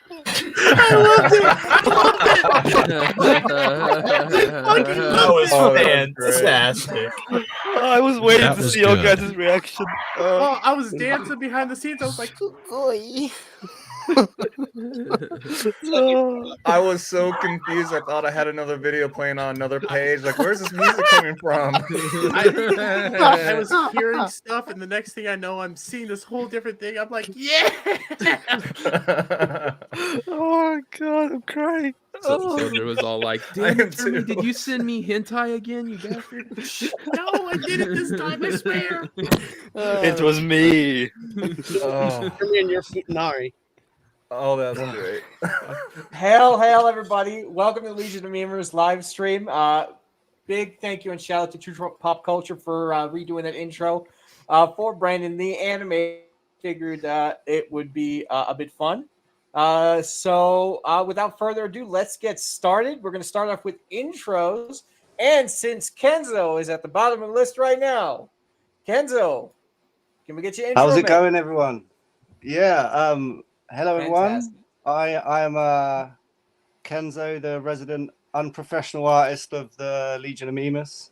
That was fantastic. I was waiting That to was see your good. guys' reaction. Oh, I was dancing behind the scenes. I was like, I was so confused. I thought I had another video playing on another page. Like, where's this music coming from? I was hearing stuff, and the next thing I know, I'm seeing this whole different thing. I'm like, yeah. Oh god, I'm crying. So Silver was all like, "Damn it, Jeremy, did you send me hentai again, you bastard?" No, I did it this time. I swear. It was me. Oh, Jeremy and your Futanari. oh, that's great. Hail, everybody. Welcome to Legion of Memers live stream. Big thank you and shout out to True Pop Culture for redoing that intro for Brandon. The anime figured it would be a bit fun. So without further ado, let's get started. We're going to start off with intros. And since Kenzo is at the bottom of the list right now, Kenzo, can we get you intro? How's it mate? going, everyone? Yeah. Hello, everyone. Fantastic. I am Kenzo, the resident unprofessional artist of the Legion of Memus.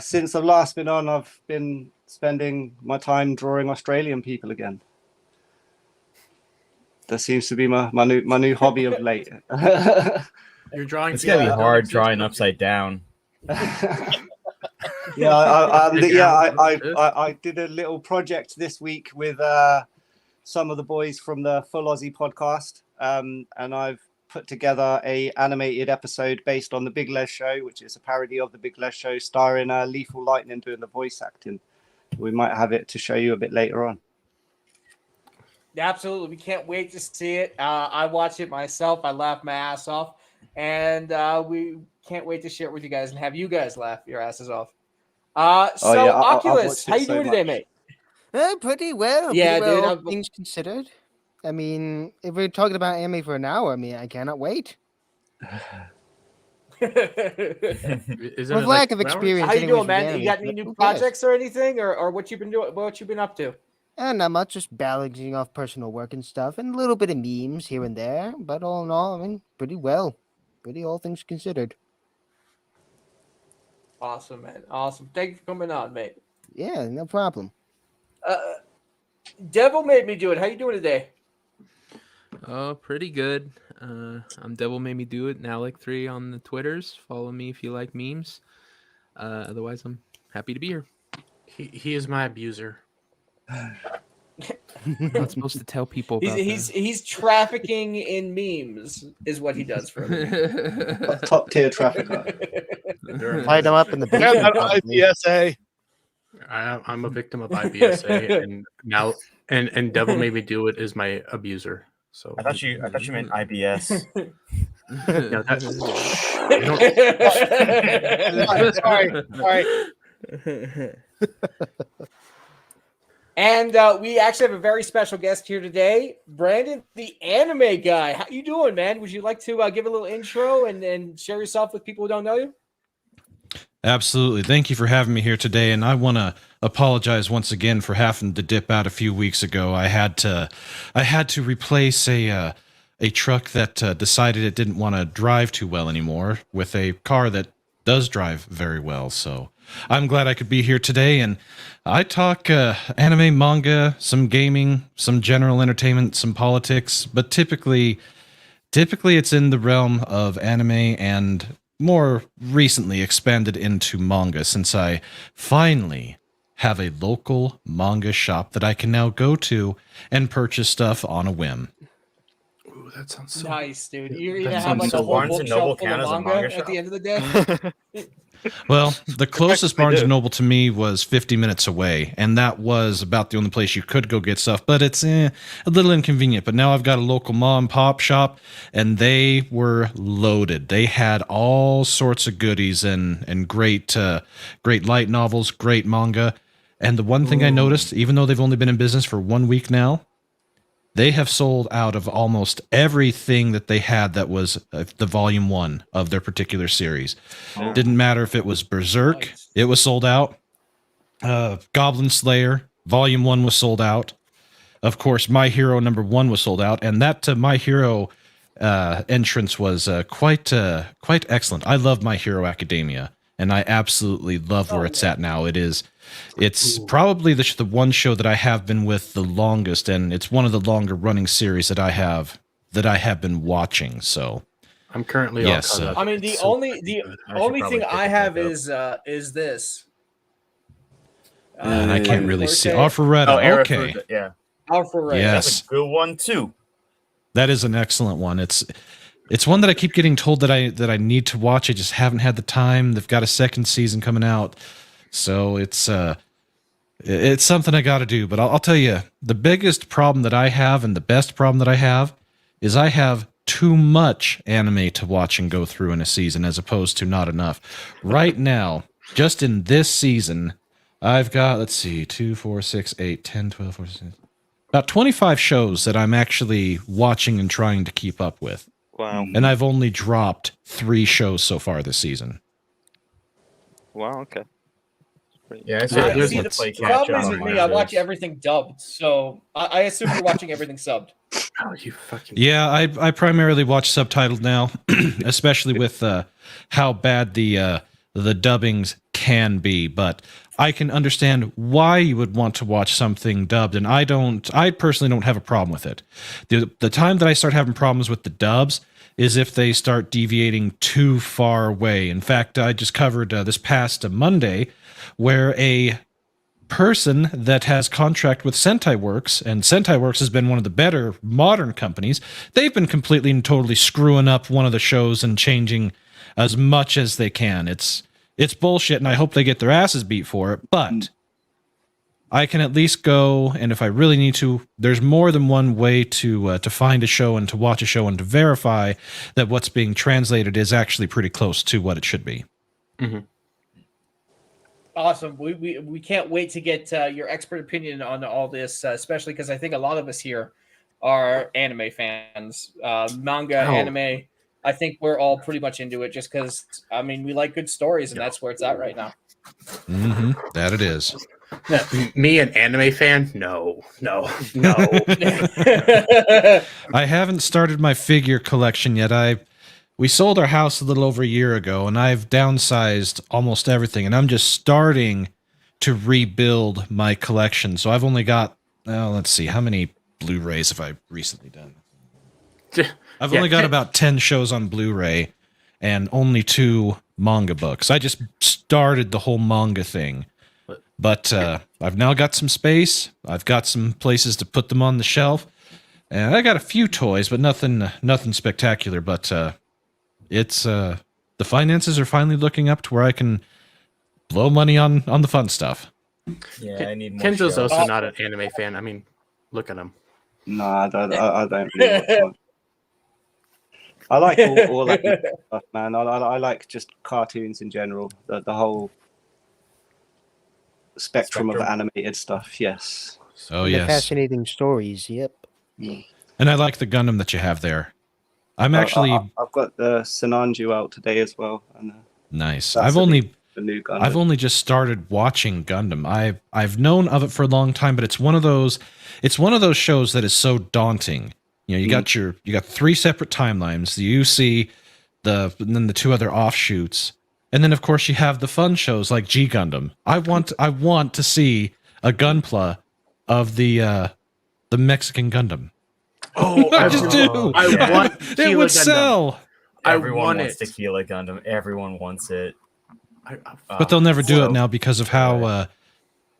Since I've last been on, I've been spending my time drawing Australian people again. That seems to be my new hobby of late. You're drawing. It's gonna be hard drawing upside down. Yeah, I did a little project this week with some of the boys from the Full Aussie podcast, and I've put together a animated episode based on the Big Les Show, which is a parody of the Big Les Show, starring Lethal Lightning doing the voice acting. We might have it to show you a bit later on. Absolutely. We can't wait to see it. I watch it myself. I laugh my ass off. And we can't wait to share it with you guys and have you guys laugh your asses off. Oculus, how you doing today, mate? Pretty well. Yeah, pretty well, dude. all things considered. I mean, if we're talking about anime for an hour, I mean, I cannot wait. Isn't With it lack like of 2 hours? experience, How you anyways doing, with man? anime, You got any but new who cares? projects or anything, or what you been doing? What you been up to? Not much, just balancing off personal work and stuff, and a little bit of memes here and there. But all in all, I mean, pretty well. Pretty all things considered. Awesome, man. Awesome. Thank you for coming on, mate. Yeah, no problem. Devil made me do it. How you doing today? Oh, pretty good. I'm Devil Made Me Do It, Nalec3 on the Twitters. Follow me if you like memes. Otherwise, I'm happy to be here. He is my abuser. I'm not supposed to tell people about He's trafficking in memes is what he does for me. that. Top tier trafficker. Light them up in the basement. probably. IPSA. I'm a victim of IBSA, and now and Devil Made Me Do It is my abuser. So I thought you meant IBS. yeah, that's, Sorry. And we actually have a very special guest here today, Brandon, the anime guy. How you doing, man? Would you like to give a little intro and share yourself with people who don't know you? Absolutely. Thank you for having me here today. And I want to apologize once again for having to dip out a few weeks ago. I had to replace a truck that decided it didn't want to drive too well anymore with a car that does drive very well. So I'm glad I could be here today. And I talk anime, manga, some gaming, some general entertainment, some politics, but typically it's in the realm of anime and more recently expanded into manga, since I finally have a local manga shop that I can now go to and purchase stuff on a whim. ooh, that sounds so Nice, dude. You're gonna That have like sounds a so whole Barnes and Noble bookshelf full count of as a manga manga at shop? the end of the day. Well, the closest Barnes do. and Noble to me was 50 minutes away, and that was about the only place you could go get stuff, but it's a little inconvenient. But now I've got a local mom and pop shop, and they were loaded. They had all sorts of goodies and great light novels, great manga. And the one thing I noticed, even though they've only been in business for 1 week now, they have sold out of almost everything that they had that was the volume 1 of their particular series. Didn't matter if it was Berserk, Nice. it was sold out. Goblin Slayer, volume 1 was sold out. of course, My Hero #1 was sold out, and that My Hero entrance was quite excellent. I love My Hero Academia, and I absolutely love where it's at now. It's probably the one show that I have been with the longest, and it's one of the longer running series that I have been watching. So I'm currently yes. all caught up. I mean, the It's so only probably thing pick I it have back up. is this. And I can't really see. Forte. Alpharetta. Oh, Era Okay. Fruit, yeah. Alpharetta. Yes. That's a good one too. That is an excellent one. It's one that I keep getting told that I need to watch. I just haven't had the time. They've got a second season coming out, so it's something I got to do. But I'll tell you, the biggest problem that I have, and the best problem that I have, is I have too much anime to watch and go through in a season, as opposed to not enough. Right now, just in this season, I've got, let's see, 2, 4, 6, 8, 10, 12, 14, about 25 shows that I'm actually watching and trying to keep up with. Wow. And I've only dropped 3 shows so far this season. Wow. Okay. Yeah, See, the problem is with me, I watch everything dubbed, so I assume you're watching everything subbed. Oh, you fucking. Yeah, I primarily watch subtitled now, especially with how bad the dubbings can be. But I can understand why you would want to watch something dubbed, and I personally don't have a problem with it. The time that I start having problems with the dubs is if they start deviating too far away. In fact, I just covered this past Monday where a person that has contract with Sentai Works, and Sentai Works has been one of the better modern companies, they've been completely and totally screwing up one of the shows and changing as much as they can. It's bullshit, and I hope they get their asses beat for it, but I can at least go, and if I really need to, there's more than one way to find a show and to watch a show and to verify that what's being translated is actually pretty close to what it should be. Mm-hmm. Awesome. We can't wait to get your expert opinion on all this, especially because I think a lot of us here are anime fans, manga, anime. I think we're all pretty much into it just because, I mean, we like good stories, and that's where it's at right now. Mm-hmm. That it is. Me, an anime fan? No. I haven't started my figure collection yet. We sold our house a little over a year ago, and I've downsized almost everything, and I'm just starting to rebuild my collection. So I've only got, let's see, how many Blu-rays have I recently done? I've only got about 10 shows on Blu-ray and only 2 manga books. I just started the whole manga thing. But I've now got some space. I've got some places to put them on the shelf. And I got a few toys, but nothing spectacular. But it's the finances are finally looking up to where I can blow money on the fun stuff. Yeah, I need more Kenzo's shows. also not an anime fan. I mean, look at him. No, I don't really watch much. I like all that stuff, man. I like just cartoons in general. The whole spectrum of animated stuff. Yes. Oh, The yes. fascinating stories. Yep. And I like the Gundam that you have there. I'm actually... I've got the Sinanju out today as well. And, nice. that's The new Gundam. I've only just started watching Gundam. I've known of it for a long time, but it's one of those shows that is so daunting. You know, you got 3 separate timelines, the UC, and then the 2 other offshoots. And then of course you have the fun shows like G Gundam. I want to see a gunpla of the Mexican Gundam. Oh, I just do. I want it would sell. Everyone wants Tequila Gundam. Everyone wants it. But they'll never do it now because of how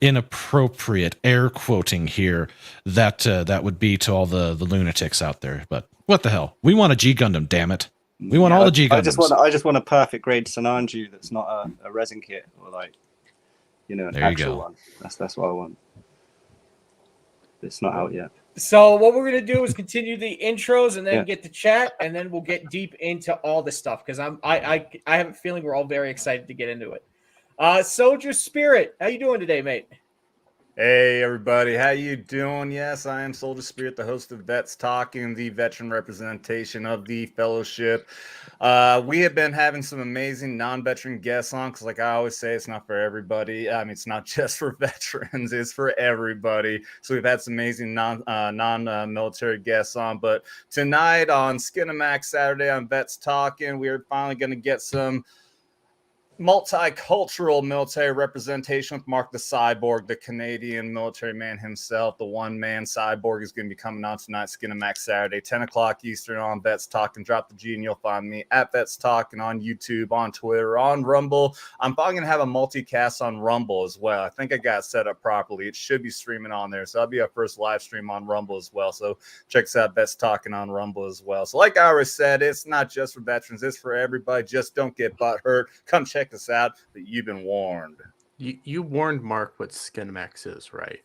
inappropriate, air quoting here, that would be to all the lunatics out there. But what the hell? We want a G Gundam, damn it. We want all the G Gundams. I just want a perfect grade Sinanju that's not a resin kit or like, an there actual one. That's what I want. It's not out yet. So what we're gonna do is continue the intros and then get to chat, and then we'll get deep into all this stuff because I have a feeling we're all very excited to get into it. Soldier Spirit, how you doing today, mate? Hey everybody, how you doing? Yes, I am Soldier Spirit, the host of Vets Talking, the veteran representation of the fellowship. We have been having some amazing non-veteran guests on, because like I always say, it's not for everybody. I mean, it's not just for veterans, it's for everybody. So we've had some amazing non-military guests on, but tonight on Skinamax Saturday on Vets Talking, we are finally going to get some multicultural military representation with Mark the Cyborg, the Canadian military man himself. The one-man cyborg is going to be coming on tonight, Skinamax Saturday, 10 o'clock Eastern on Vets Talking. Drop the G and you'll find me at Vets Talking on YouTube, on Twitter, on Rumble. I'm probably going to have a multicast on Rumble as well. I think I got it set up properly. It should be streaming on there. So that'll be our first live stream on Rumble as well. So check us out, Vets Talking on Rumble as well. So like I already said, it's not just for veterans. It's for everybody. Just don't get butt hurt. Come check us out, that you've been warned. You warned Mark what Skinamax is, right?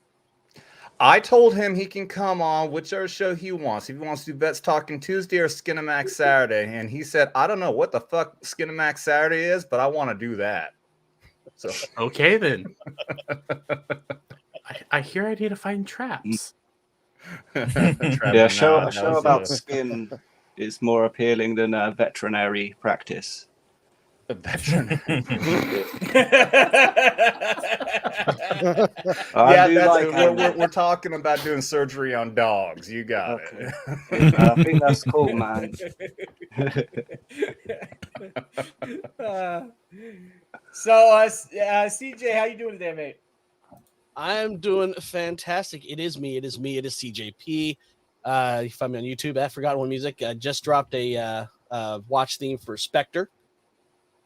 I told him he can come on whichever show he wants. If he wants to do Vets Talking Tuesday or Skinamax Saturday. And he said, I don't know what the fuck Skinamax Saturday is, but I want to do that. So okay then. I hear I need to find traps. Yeah, a show about skin is more appealing than a veterinary practice. A veterinary. We're talking about doing surgery on dogs. You got it. I think that's cool, man. CJ, how you doing today, mate? I'm doing fantastic. It is me. It is CJP. You find me on YouTube at Forgotten One Music. I just dropped a watch theme for Spectre.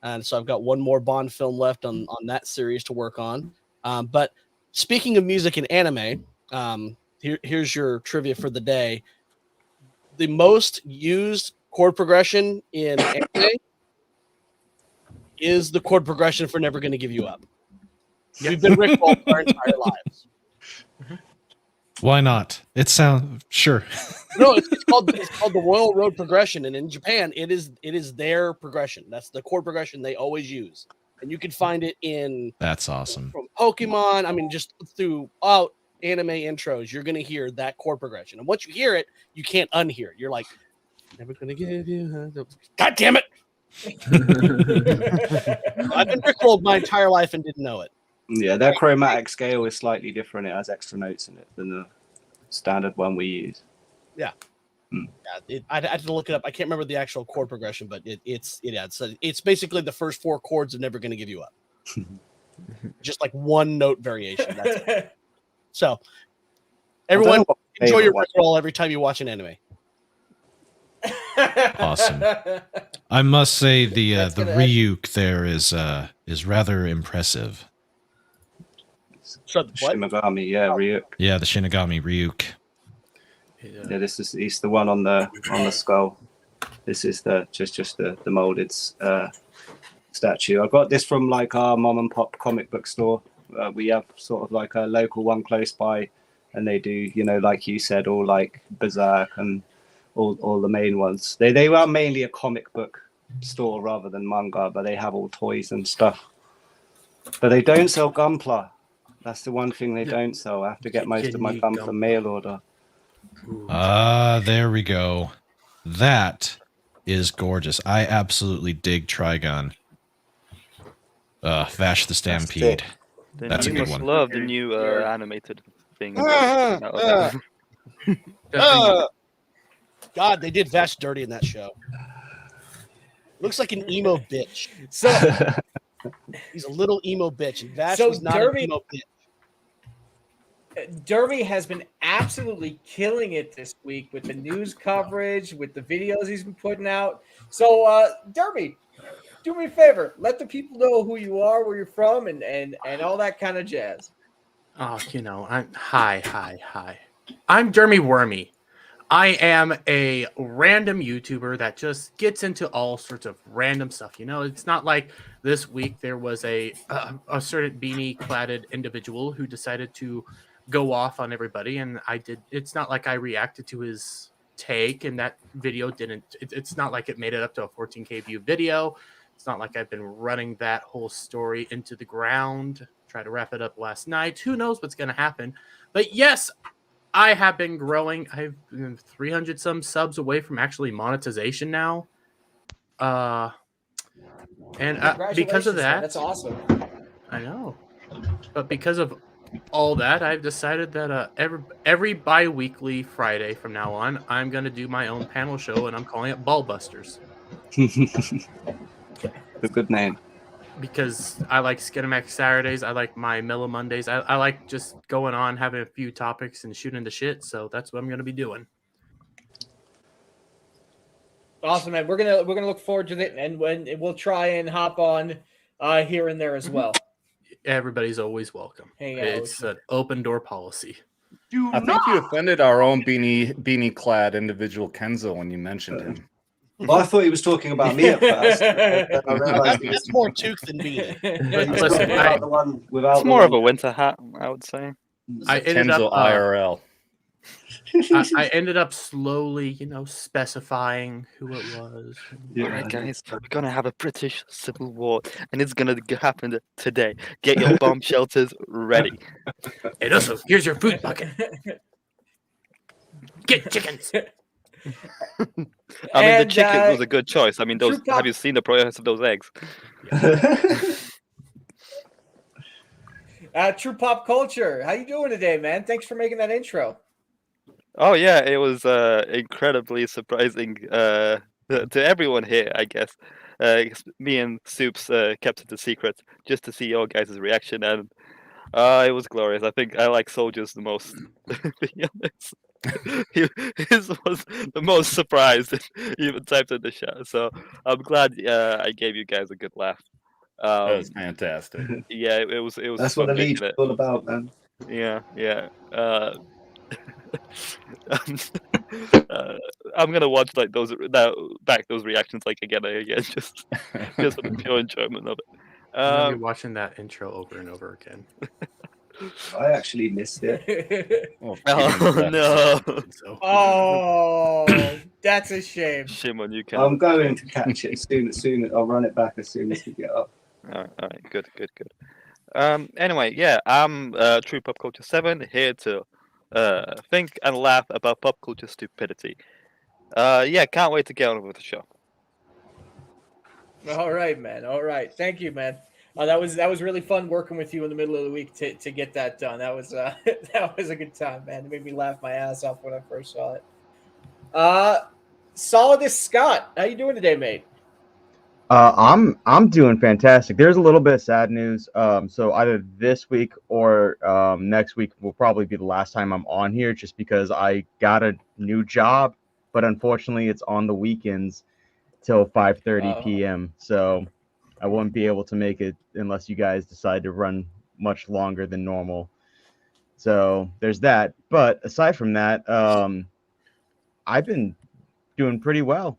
And so I've got one more Bond film left on that series to work on. But speaking of music and anime, here's your trivia for the day. The most used chord progression in anime is the chord progression for Never Gonna Give You Up. Yes. We've been Rickrolled our entire lives. Why not? It sounds sure. No, it's called the Royal Road progression, and in Japan, it is their progression. That's the chord progression they always use, and you can find it in. That's awesome. From Pokemon, I mean, just throughout anime intros, you're gonna hear that chord progression, and once you hear it, you can't unhear it. You're like, never gonna give you. God damn it! I've been Rickrolled my entire life and didn't know it. Yeah, their chromatic scale is slightly different. It has extra notes in it than the standard one we use. Yeah. Yeah, I had to look it up. I can't remember the actual chord progression, but it's basically the first four chords of Never Gonna Give You Up. Just like one note variation. That's it. So everyone enjoy your Rickroll every time you watch an anime. Awesome. I must say the Ryuk there is rather impressive. So Shinigami, yeah, Ryuk. Yeah, the Shinigami Ryuk. Yeah, he's the one on the skull. This is just the molded statue. I got this from like our mom and pop comic book store. We have sort of like a local one close by, and they do, like you said, all like Berserk and all the main ones. They were mainly a comic book store rather than manga, but they have all toys and stuff. But they don't sell Gunpla. That's the one thing they don't sell. I have to get most of my Gunpla mail order. There we go. That is gorgeous. I absolutely dig Trigon. Vash the Stampede. That's a good one. Love the new animated thing. God, they did Vash dirty in that show. Looks like an emo bitch. So he's a little emo bitch, and Vash was not an emo bitch. Derby has been absolutely killing it this week with the news coverage, with the videos he's been putting out. So, Derby, do me a favor. Let the people know who you are, where you're from, and all that kind of jazz. Oh, hi. I'm Jeremy Wormy. I am a random YouTuber that just gets into all sorts of random stuff. It's not like this week there was a certain beanie-cladded individual who decided to go off on everybody, and I did. It's not like I reacted to his take, and that video didn't. It's not like it made it up to a 14K view video. It's not like I've been running that whole story into the ground, try to wrap it up last night. Who knows what's going to happen? But yes, I have been growing. I've been 300 some subs away from actually monetization now. And because of Congratulations, man. that, That's awesome. I know. But because of all that, I've decided that every bi-weekly Friday from now on, I'm going to do my own panel show, and I'm calling it Ball Busters. A good name. Because I like Skinemax Saturdays. I like my Mellow Mondays. I like just going on, having a few topics, and shooting the shit. So that's what I'm going to be doing. Awesome, man. We're gonna look forward to it, and we'll try and hop on here and there as well. Everybody's always welcome. It's an open door policy. I think you offended our own beanie clad individual Kenzo when you mentioned him. Well, I thought he was talking about me at first. Then I realized It's more toque than beanie. Listen, It's more of a winter hat, I would say. I ended Kenzo up IRL. I ended up slowly, specifying who it was. All right, guys, we're gonna have a British Civil War, and it's gonna happen today. Get your bomb shelters ready. And also, here's your food bucket. Get chickens. I mean, the chicken was a good choice. I mean, those. True Have you seen the process of those eggs? True Pop Culture. How you doing today, man? Thanks for making that intro. Oh yeah, it was incredibly surprising to everyone here, I guess. Me and Soups kept it a secret just to see your guys' reaction, and it was glorious. I think I like Soldiers the most, to be honest. His was the most surprised, even typed in the chat. So I'm glad I gave you guys a good laugh. That was fantastic. Yeah, it was. That's what the league's all about, man. Yeah. I'm gonna watch like those reactions like again and again, just for the pure enjoyment of it. I'm gonna be watching that intro over and over again. I actually missed it. Oh no! Oh, that's a shame. Shame on you, Ken. I'm going to catch it soon. I'll run it back as soon as we get up. All right, good. Anyway, yeah, I'm True Pop Culture 7 here to think and laugh about pop culture stupidity. Yeah, can't wait to get on with the show. All right, man. All right, thank you, man. That was really fun working with you in the middle of the week to get that done. That was that was a good time, man. It made me laugh my ass off when I first saw it. Solidus Scott, how you doing today, mate? I'm doing fantastic. There's a little bit of sad news. So either this week or next week will probably be the last time I'm on here, just because I got a new job, but unfortunately it's on the weekends till 5:30 p.m. So I won't be able to make it unless you guys decide to run much longer than normal. So there's that. But aside from that, I've been doing pretty well.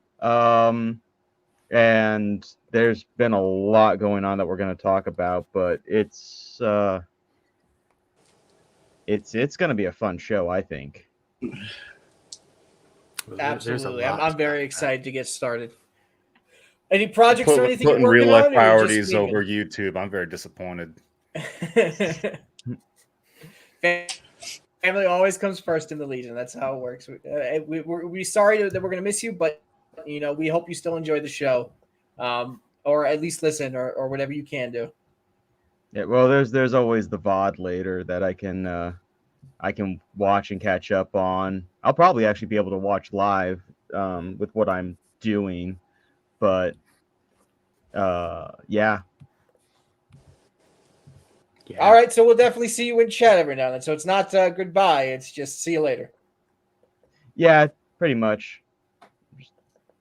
And there's been a lot going on that we're going to talk about, but it's going to be a fun show, I think. Absolutely, I'm very excited to get started. Any projects or anything putting you're working real life on, priorities over YouTube? I'm very disappointed. Family always comes first in the Legion. That's how it works. We're sorry that we're going to miss you, but we hope you still enjoy the show, or at least listen, or whatever you can do. Yeah, well, there's always the VOD later that I can watch and catch up on. I'll probably actually be able to watch live with what I'm doing, but yeah. All right, so we'll definitely see you in chat every now and then. So it's not goodbye; it's just see you later. Yeah, pretty much.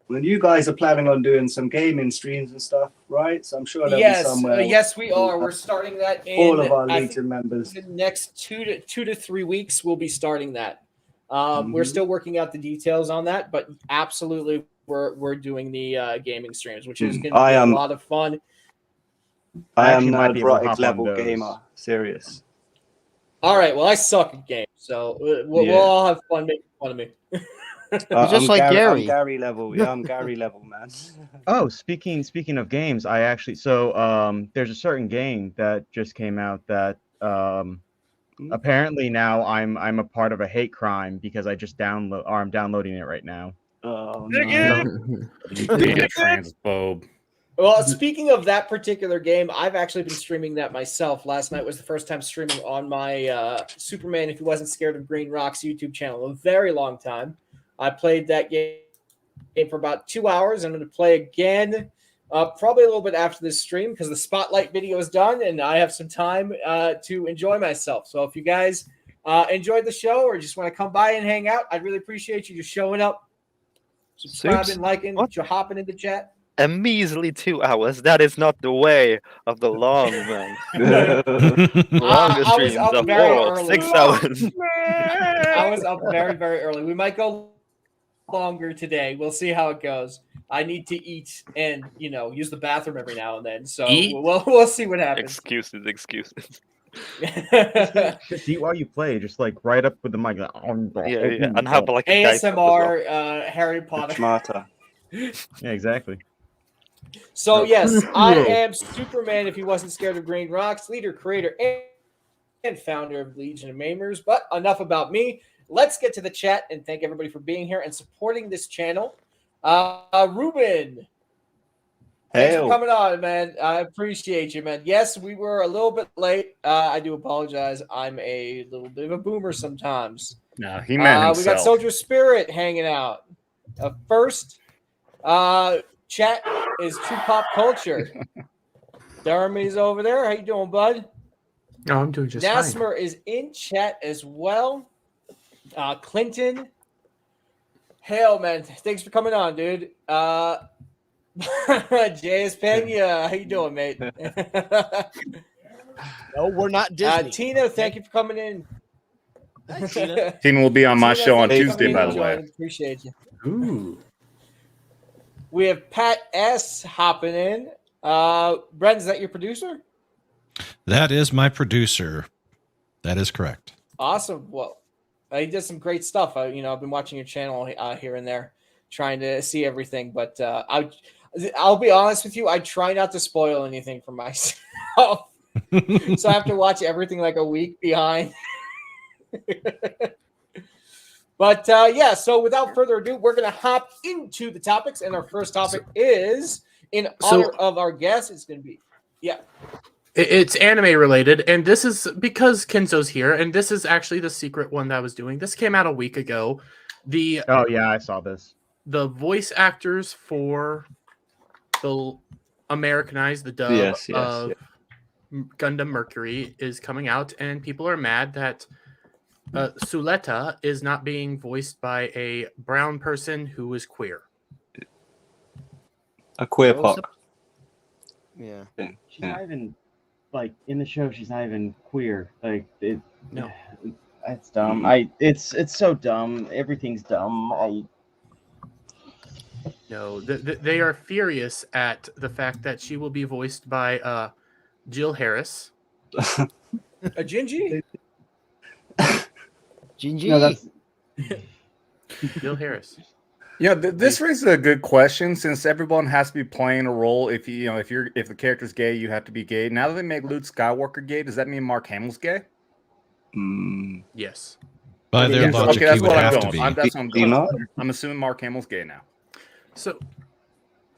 Well, you guys are planning on doing some gaming streams and stuff, right? So I'm sure there'll be somewhere. Yes, we are. We're starting that in all of our Legion members. The next 2 to 3 weeks, we'll be starting that. We're still working out the details on that, but absolutely, we're doing the gaming streams, which is going to be a lot of fun. I am an erotic level gamer. Serious. All right. Well, I suck at games, so we'll all have fun making fun of me. just like Gary. I'm Gary level. Yeah, I'm Gary level, man. Oh, speaking of games, I actually there's a certain game that just came out that apparently now I'm a part of a hate crime because I'm downloading it right now. Oh no. Transphobe. Well, speaking of that particular game, I've actually been streaming that myself. Last night was the first time streaming on my Superman If He Wasn't Scared of Green Rocks YouTube channel. A very long time. I played that game for about 2 hours. I'm going to play again probably a little bit after this stream because the spotlight video is done and I have some time to enjoy myself. So if you guys enjoyed the show or just want to come by and hang out, I'd really appreciate you just showing up, subscribing, liking, hopping in the chat. A measly 2 hours. That is not the way of the long man. Longer streams of 6 hours. I was up very, very early. We might go longer today. We'll see how it goes. I need to eat and use the bathroom every now and then. So we'll see what happens. Excuses. Just eat while you play, just like right up with the mic. And have like a ASMR Harry Potter. Smarter. Yeah, exactly. So yes, I am Superman If He Wasn't Scared of Green Rocks, leader, creator, and founder of Legion of Mamers. But enough about me. Let's get to the chat and thank everybody for being here and supporting this channel. Ruben, thanks for coming on, man. I appreciate you, man. Yes, we were a little bit late. I do apologize. I'm a little bit of a boomer sometimes. No, he meant himself. We got Soldier Spirit hanging out. First, chat is True Pop Culture. Jeremy's over there. How you doing, bud? Oh, I'm doing just Nasmer is in chat as well. Clinton. Hell, man. Thanks for coming on, dude. J.S. Pena. How you doing, mate? No, we're not Disney. Tina, thank you for coming in. Hi, Tina. Tina will be on my show on Tuesday, by the way. Appreciate you. Ooh. We have Pat S. hopping in. Brent, is that your producer? That is my producer. That is correct. Awesome. Well, he does some great stuff. I've been watching your channel here and there, trying to see everything. But I'll be honest with you. I try not to spoil anything for myself. So I have to watch everything like a week behind. But yeah, so without further ado, we're going to hop into the topics. And our first topic is, in honor of our guest, it's going to be, it's anime related. And this is because Kenzo's here. And this is actually the secret one that I was doing. This came out a week ago. Oh, yeah, I saw this. The voice actors for the Americanized, the dub of Gundam Mercury is coming out. And people are mad that Suletta is not being voiced by a brown person who is queer. A queer pop. Yeah. She's not even like in the show. She's not even queer. Like no, it's dumb. It's so dumb. Everything's dumb. No, they are furious at the fact that she will be voiced by Jill Harris. A Gingy? Gingy. No, that's Jill Harris. Yeah, this raises a good question. Since everyone has to be playing a role, if the character's gay, you have to be gay. Now that they make Luke Skywalker gay, does that mean Mark Hamill's gay? Yes. By their logic, that's he would what have I'm to going. be. That's what I'm going. I'm assuming Mark Hamill's gay now. So,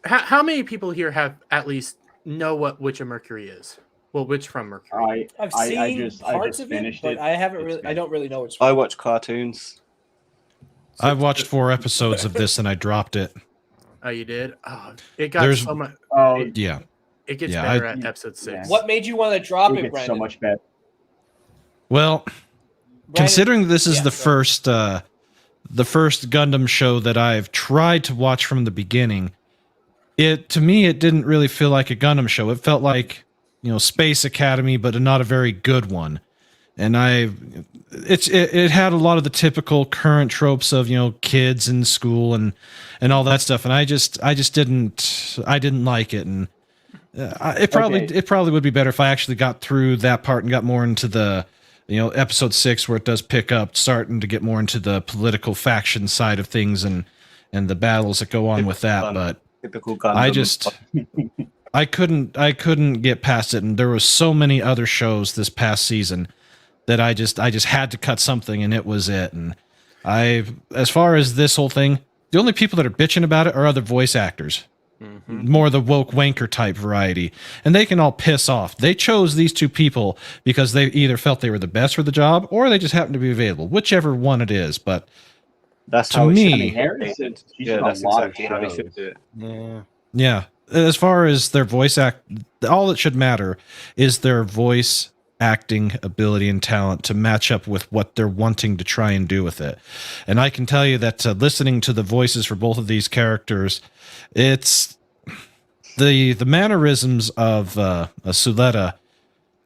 how many people here have at least know what Witch of Mercury is? Well, Witch from Mercury. I've seen parts of it, but I haven't really. I don't really know what's. I watch cartoons. I watched 4 episodes of this and I dropped it. Oh, you did? Oh, it got so much. Yeah. It gets better at episode 6. What made you want to drop it, gets Brandon? so much better. Well, Brandon, considering this is the first Gundam show that I've tried to watch from the beginning, to me it didn't really feel like a Gundam show. It felt like, Space Academy, but not a very good one. And it had a lot of the typical current tropes of kids in school and all that stuff, and I just didn't like it, and it probably would be better if I actually got through that part and got more into the episode 6 where it does pick up, starting to get more into the political faction side of things and the battles that go on with that. But typical Gundam. I couldn't get past it, and there was so many other shows this past season that I just had to cut something, and it was it. And as far as this whole thing, the only people that are bitching about it are other voice actors. More the woke wanker type variety, and they can all piss off. They chose these two people because they either felt they were the best for the job, or they just happened to be available, whichever one it is. But that's to how me, Harrison. Yeah, that's exactly how they should do it. Yeah. As far as their voice all that should matter is their voice acting ability and talent to match up with what they're wanting to try and do with it. And I can tell you that listening to the voices for both of these characters, it's the mannerisms of Suletta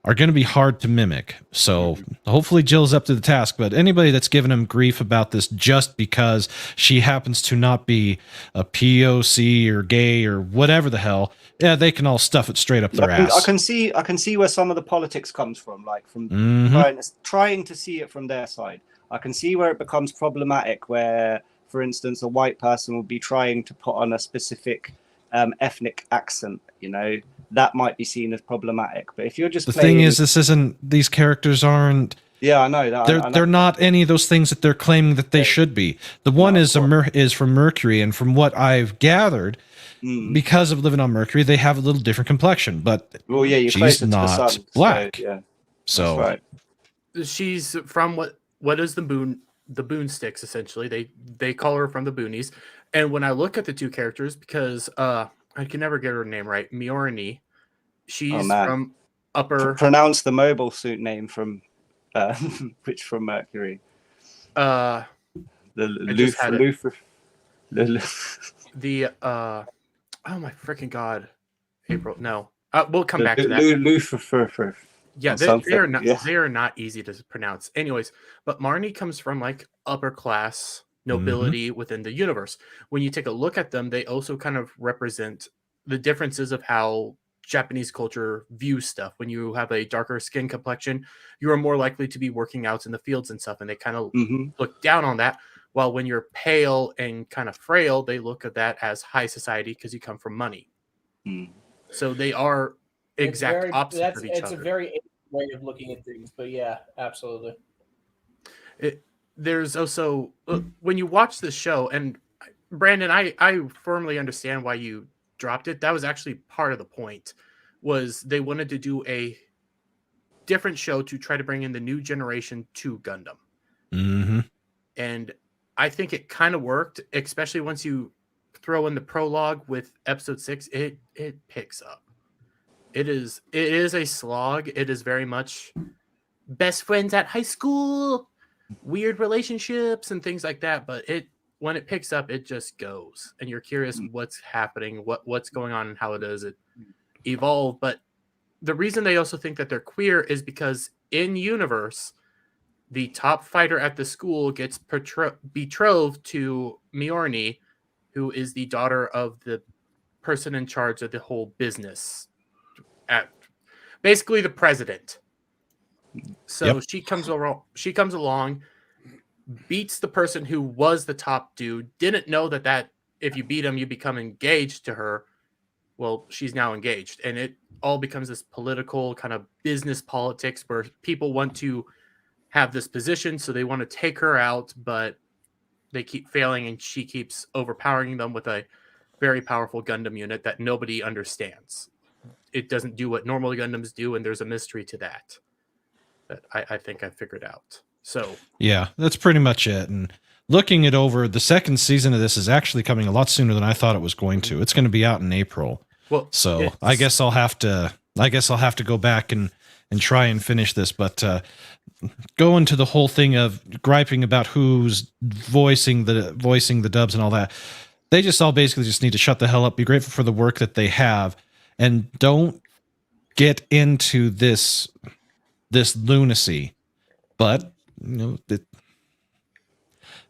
are going to be hard to mimic. So hopefully Jill's up to the task, but anybody that's given him grief about this just because she happens to not be a POC or gay or whatever the hell, yeah, they can all stuff it straight up their ass. I can see where some of the politics comes from, like from trying to see it from their side. I can see where it becomes problematic, where, for instance, a white person would be trying to put on a specific ethnic accent, that might be seen as problematic. But if you're just thing is, these characters aren't. Yeah, I know that. They're not any of those things that they're claiming that they should be. The one is from Mercury, and from what I've gathered, because of living on Mercury, they have a little different complexion. But she's not black. So right. She's from what is the Boon Sticks, essentially. They call her from the Boonies. And when I look at the two characters, because I can never get her name right, Miorni, she's from upper. Pronounce the mobile suit name from which from Mercury. The oh my freaking god, April. No, we'll come back to that. Yeah, they are not easy to pronounce. Anyways, but Marnie comes from like upper class nobility within the universe. When you take a look at them, they also kind of represent the differences of how Japanese culture views stuff. When you have a darker skin complexion, you are more likely to be working out in the fields and stuff, and they kind of look down on that. While when you're pale and kind of frail, they look at that as high society because you come from money. So they are exact opposites of each other. It's a very way of looking at things, but yeah, absolutely. There's also when you watch the show, and Brandon, I firmly understand why you dropped it. That was actually part of the point, was they wanted to do a different show to try to bring in the new generation to Gundam. And I think it kind of worked, especially once you throw in the prologue with episode 6. It picks up. It is a slog. It is very much best friends at high school, weird relationships and things like that. But when it picks up, it just goes, and you're curious what's happening, what's going on, and how does it evolve. But the reason they also think that they're queer is because in universe, the top fighter at the school gets betrothed to Miorni, who is the daughter of the person in charge of the whole business, basically the president. So she comes along, beats the person who was the top dude, didn't know that if you beat him, you become engaged to her. Well, she's now engaged, and it all becomes this political kind of business politics where people want to have this position, so they want to take her out, but they keep failing, and she keeps overpowering them with a very powerful Gundam unit that nobody understands. It doesn't do what normal Gundams do, and there's a mystery to that I think I figured out. So yeah, that's pretty much it. And looking it over, the second season of this is actually coming a lot sooner than I thought it was going to. It's going to be out in April. Well, so I guess I'll have to go back and try and finish this. But go into the whole thing of griping about who's voicing the dubs and all that. They just all basically just need to shut the hell up, be grateful for the work that they have, and don't get into this lunacy. But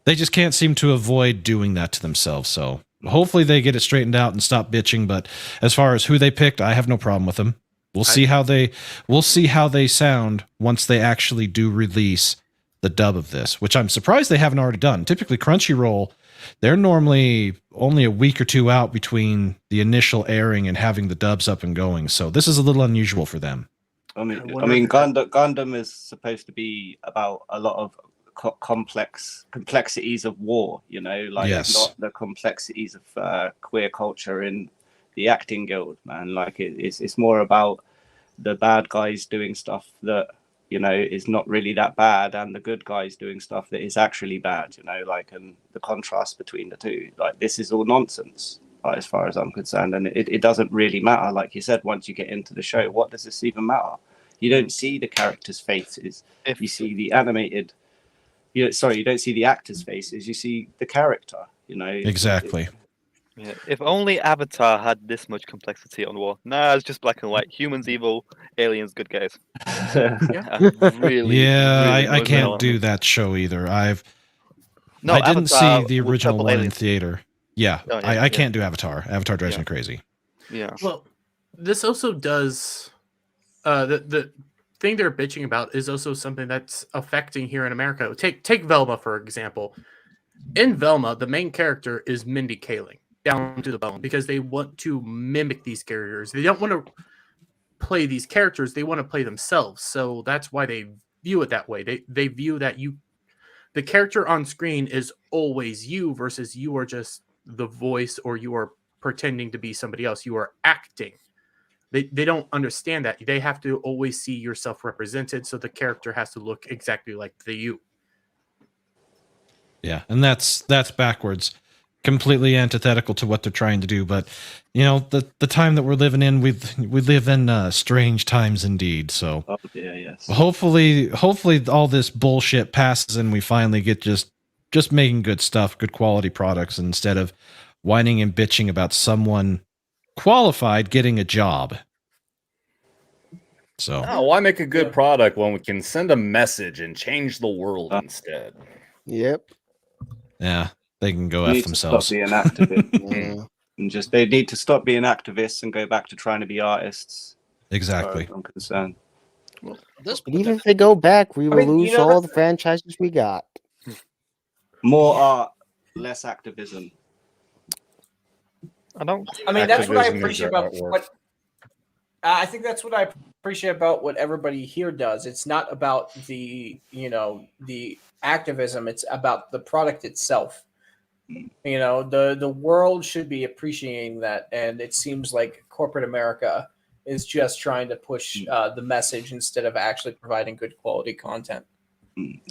they just can't seem to avoid doing that to themselves. So hopefully they get it straightened out and stop bitching. But as far as who they picked, I have no problem with them. We'll see how they sound once they actually do release the dub of this, which I'm surprised they haven't already done. Typically, Crunchyroll, they're normally only a week or two out between the initial airing and having the dubs up and going. So this is a little unusual for them. I mean, Gundam is supposed to be about a lot of complexities of war. You know, like not the complexities of queer culture in the acting guild, man. Like it's more about the bad guys doing stuff that, you know, is not really that bad, and the good guys doing stuff that is actually bad, you know, like, and the contrast between the two. Like, this is all nonsense, as far as I'm concerned, and it doesn't really matter. Like you said, once you get into the show, what does this even matter? You don't see the characters' faces. You see the animated. You don't see the actors' faces. You see the character. You know. Exactly. Yeah, if only Avatar had this much complexity on war. Nah, it's just black and white. Humans evil, aliens good guys. I can't do that show either. I didn't see the original one in theater. Yeah, I can't do Avatar. Avatar drives me crazy. Yeah. Well, this also does the thing they're bitching about is also something that's affecting here in America. Take Velma for example. In Velma, the main character is Mindy Kaling, down to the bone, because they want to mimic these characters. They don't want to play these characters, they want to play themselves. So that's why they view it that way. They view that the character on screen is always you, versus you are just the voice, or you are pretending to be somebody else. You are acting. They don't understand that. They have to always see yourself represented, so the character has to look exactly like the you. Yeah, and that's backwards. Completely antithetical to what they're trying to do, but you know, the time that we're living in, we live in strange times indeed. So yes. Hopefully all this bullshit passes and we finally get just making good stuff, good quality products, instead of whining and bitching about someone qualified getting a job. So why make a good product when we can send a message and change the world instead? Yep. Yeah, they can go F themselves. Stop being activists. And they need to stop being activists and go back to trying to be artists. Exactly. I'm concerned. Well, even if they go back, we will lose all the franchises we got. More art, less activism. I mean, that's what I appreciate about what. I think that's what I appreciate about what everybody here does. It's not about the activism. It's about the product itself. You know, the world should be appreciating that, and it seems like corporate America is just trying to push the message instead of actually providing good quality content.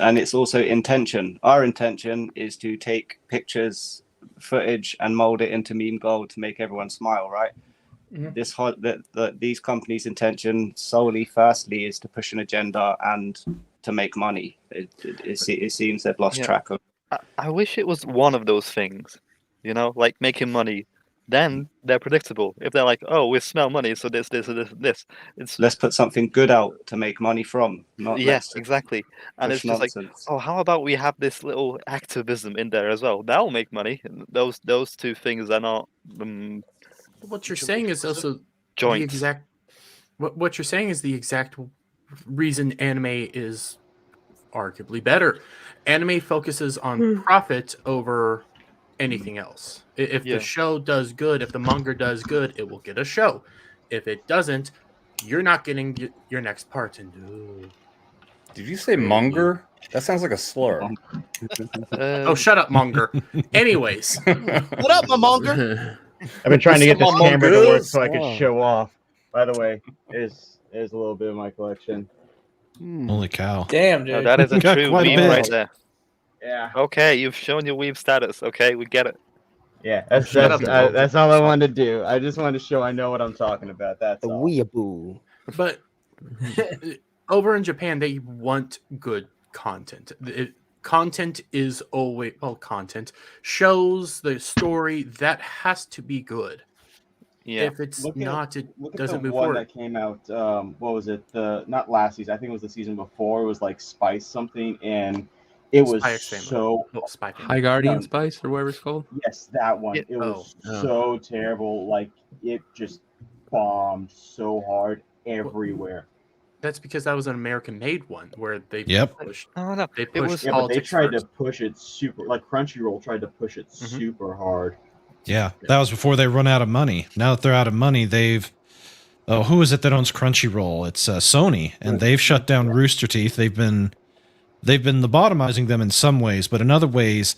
And it's also intention. Our intention is to take pictures, footage, and mold it into meme gold to make everyone smile, right? Mm-hmm. These companies' intention solely, firstly, is to push an agenda and to make money. It seems they've lost track of. I wish it was one of those things, you know, like making money. Then they're predictable. If they're like, oh, we smell money, so this. Let's put something good out to make money from. Yes, exactly. And it's just like, oh, how about we have this little activism in there as well? That'll make money. Those two things are not. What you're saying is also joint. The exact. What you're saying is the exact reason anime is arguably better. Anime focuses on profit over anything else. If the show does good, if the manga does good, it will get a show. If it doesn't, you're not getting your next part. And did you say monger? That sounds like a slur. Oh, shut up, monger. Anyways, what up, my monger? I've been trying to get this camera to work so I could show off. By the way, is a little bit of my collection. Holy cow! Damn, dude. No, that is a true weeb right there. Yeah. Okay, you've shown your weeb status. Okay, we get it. Yeah, that's all I wanted to do. I just wanted to show I know what I'm talking about. That's all. Weeaboo. But over in Japan, they want good content. Content is always content shows the story that has to be good. Yeah. If it's not, it doesn't move forward. forward. That came out. What was it? Not last season. I think it was the season before. It was like Spice something, and it was so High Guardian Spice or whatever it's called. Yes, that one. It was so terrible. Like it just bombed so hard, everywhere. That's because that was an American-made one where they Yep. pushed. No, They it pushed was. Yeah, but they politics tried first. to push it super, like Crunchyroll tried to push it super hard. Yeah, that was before they run out of money. Now that they're out of money, they've who is it that owns Crunchyroll? It's Sony, and they've shut down Rooster Teeth. They've been lobotomizing them in some ways, but in other ways,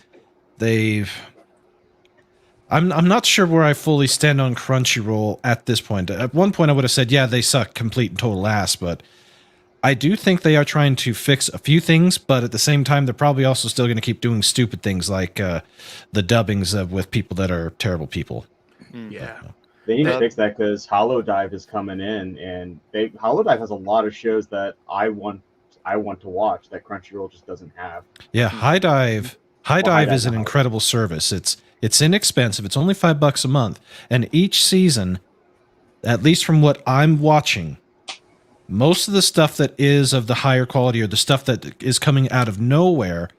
I'm not sure where I fully stand on Crunchyroll at this point. At one point, I would have said, yeah, they suck complete and total ass, but I do think they are trying to fix a few things, but at the same time, they're probably also still going to keep doing stupid things like the dubbings with people that are terrible people. Yeah. They need to fix that because Holodive is coming in, and Holodive has a lot of shows that I want to watch that Crunchyroll just doesn't have. Yeah, High Dive is an incredible service. It's inexpensive. It's only $5 a month, and each season, at least from what I'm watching, most of the stuff that is of the higher quality or the stuff that is coming out of nowhere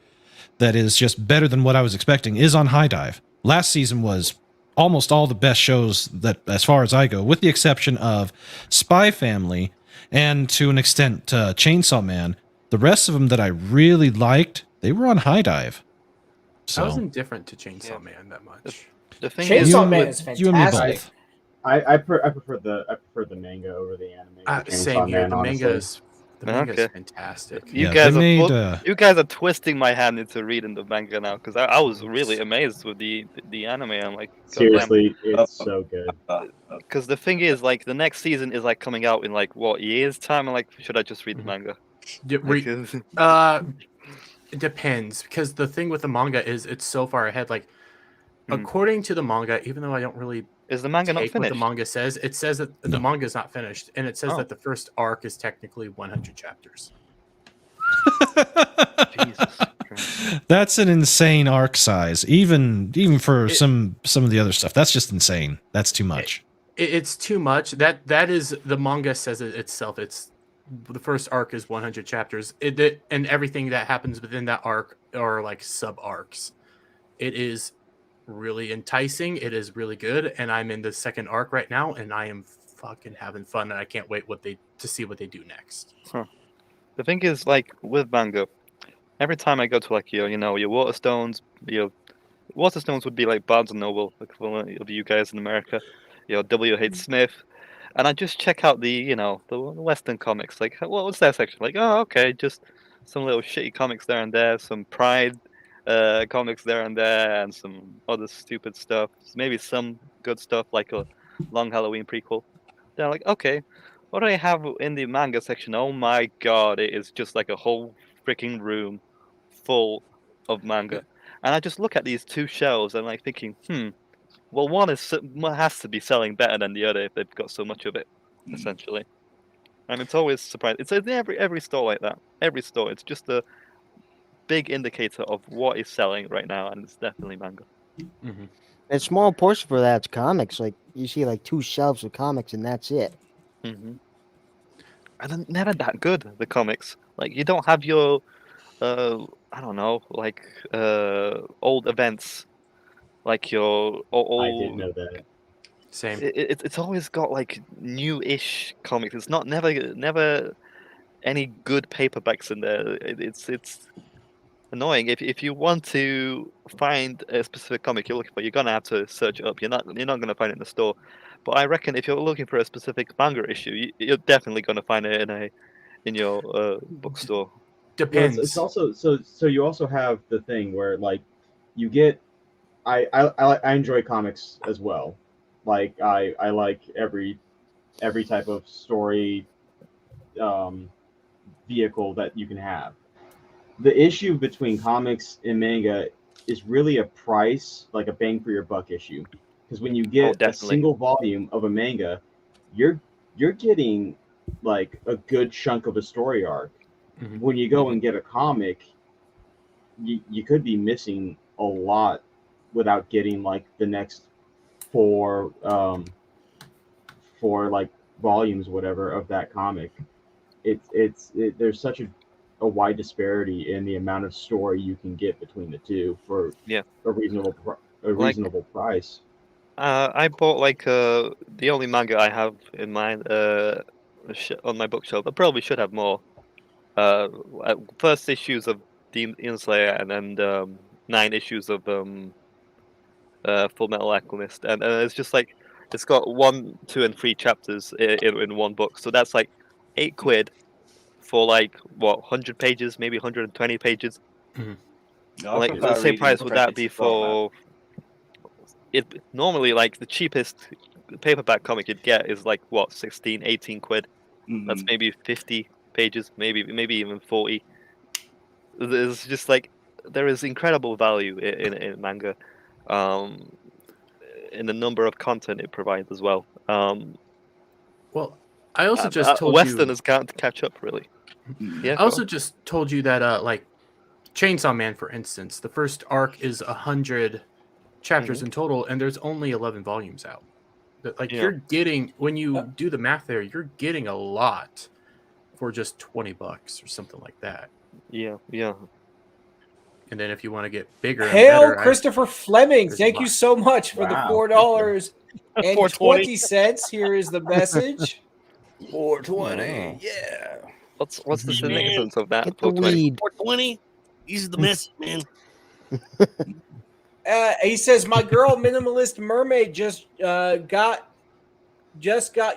that is just better than what I was expecting is on High Dive. Last season was almost all the best shows that, as far as I go, with the exception of Spy Family and to an extent Chainsaw Man. The rest of them that I really liked, they were on High Dive. So I was indifferent to Chainsaw Man that much. The thing Chainsaw Man is fantastic. You and me both. I prefer the manga over the anime. Same here. The manga is Okay. fantastic. You Yeah, guys they are you guys are twisting my hand into reading the manga now because I was really amazed with the anime. I'm like, seriously, it's so good. Because the thing is, like, the next season is like coming out in like what years time? I'm like, should I just read the manga? It depends, because the thing with the manga is it's so far ahead. Like, according to the manga, even though I don't really is the manga not take what finished? the manga says, it says that the manga is not finished, and it says that the first arc is technically 100 chapters. Jesus. That's an insane arc size, even for some of the other stuff. That's just insane. That's too much. It's too much. That is, the manga says it itself. It's the first arc is 100 chapters. And everything that happens within that arc are like sub arcs. It is really enticing. It is really good, and I'm in the second arc right now, and I am fucking having fun, and I can't wait to see what they do next. The thing is, like, with manga, every time I go to like your Waterstones, Waterstones would be like Barnes and Noble, like of you guys in America, W.H. Smith, and I just check out the Western comics. Like, what's that section? Like, oh, okay, just some little shitty comics there and there, some Pride comics there and there, and some other stupid stuff. Maybe some good stuff like a Long Halloween prequel. They're like, okay, what do I have in the manga section? Oh my god, it is just like a whole freaking room full of manga. And I just look at these two shelves and I'm like thinking, well, one has to be selling better than the other if they've got so much of it, essentially. And it's always surprising. It's in every store like that. Every store. It's just a big indicator of what is selling right now, and it's definitely manga. Mm-hmm. A small portion for that's comics. Like, you see like 2 shelves of comics, and that's it. Mm-hmm. And they're never that good, the comics. Like, you don't have your, I don't know, like, old events. Like your old... I didn't know that. Same. It's always got, like, new-ish comics. It's never any good paperbacks in there. It's annoying. If you want to find a specific comic you're looking for, you're gonna have to search it up. You're not gonna find it in the store. But I reckon if you're looking for a specific manga issue, you're definitely gonna find it in your bookstore. Depends. It's also so you also have the thing where like you get. I enjoy comics as well. Like I like every type of story vehicle that you can have. The issue between comics and manga is really a price, like a bang for your buck issue. Because when you get a single volume of a manga, you're getting like a good chunk of a story arc. Mm-hmm. When you go and get a comic, you could be missing a lot without getting like the next four like volumes, whatever, of that comic. There's such a wide disparity in the amount of story you can get between the two for a reasonable price. I bought like the only manga I have in mind on my bookshelf. I probably should have more. First issues of Demon Slayer, and then 9 issues of Full Metal Alchemist, and it's just like it's got 1, 2, and 3 chapters in one book. So that's like £8 for like what 100 pages, maybe 120 pages. I Like prefer the same reading price would that credits be as well, man. for? It normally like the cheapest paperback comic you'd get is like what 16, 18 quid. That's maybe 50 pages, maybe even 40. It's just like there is incredible value in manga, in the number of content it provides as well. Well, I also just told you Westerners can't catch up really. Yeah. I also just told you that like Chainsaw Man, for instance, the first arc is 100 chapters in total, and there's only 11 volumes out. Like you're getting, when you do the math there, you're getting a lot for just $20 or something like that. Yeah. And then if you want to get bigger, Hail and better, Christopher Fleming! there's Thank a you lot. so much for the Wow. $4.20. Here is the message. 420. Yeah. What's the significance of that? Get the weed. 420. Use the message, man. He says, "My girl, Minimalist Mermaid, just got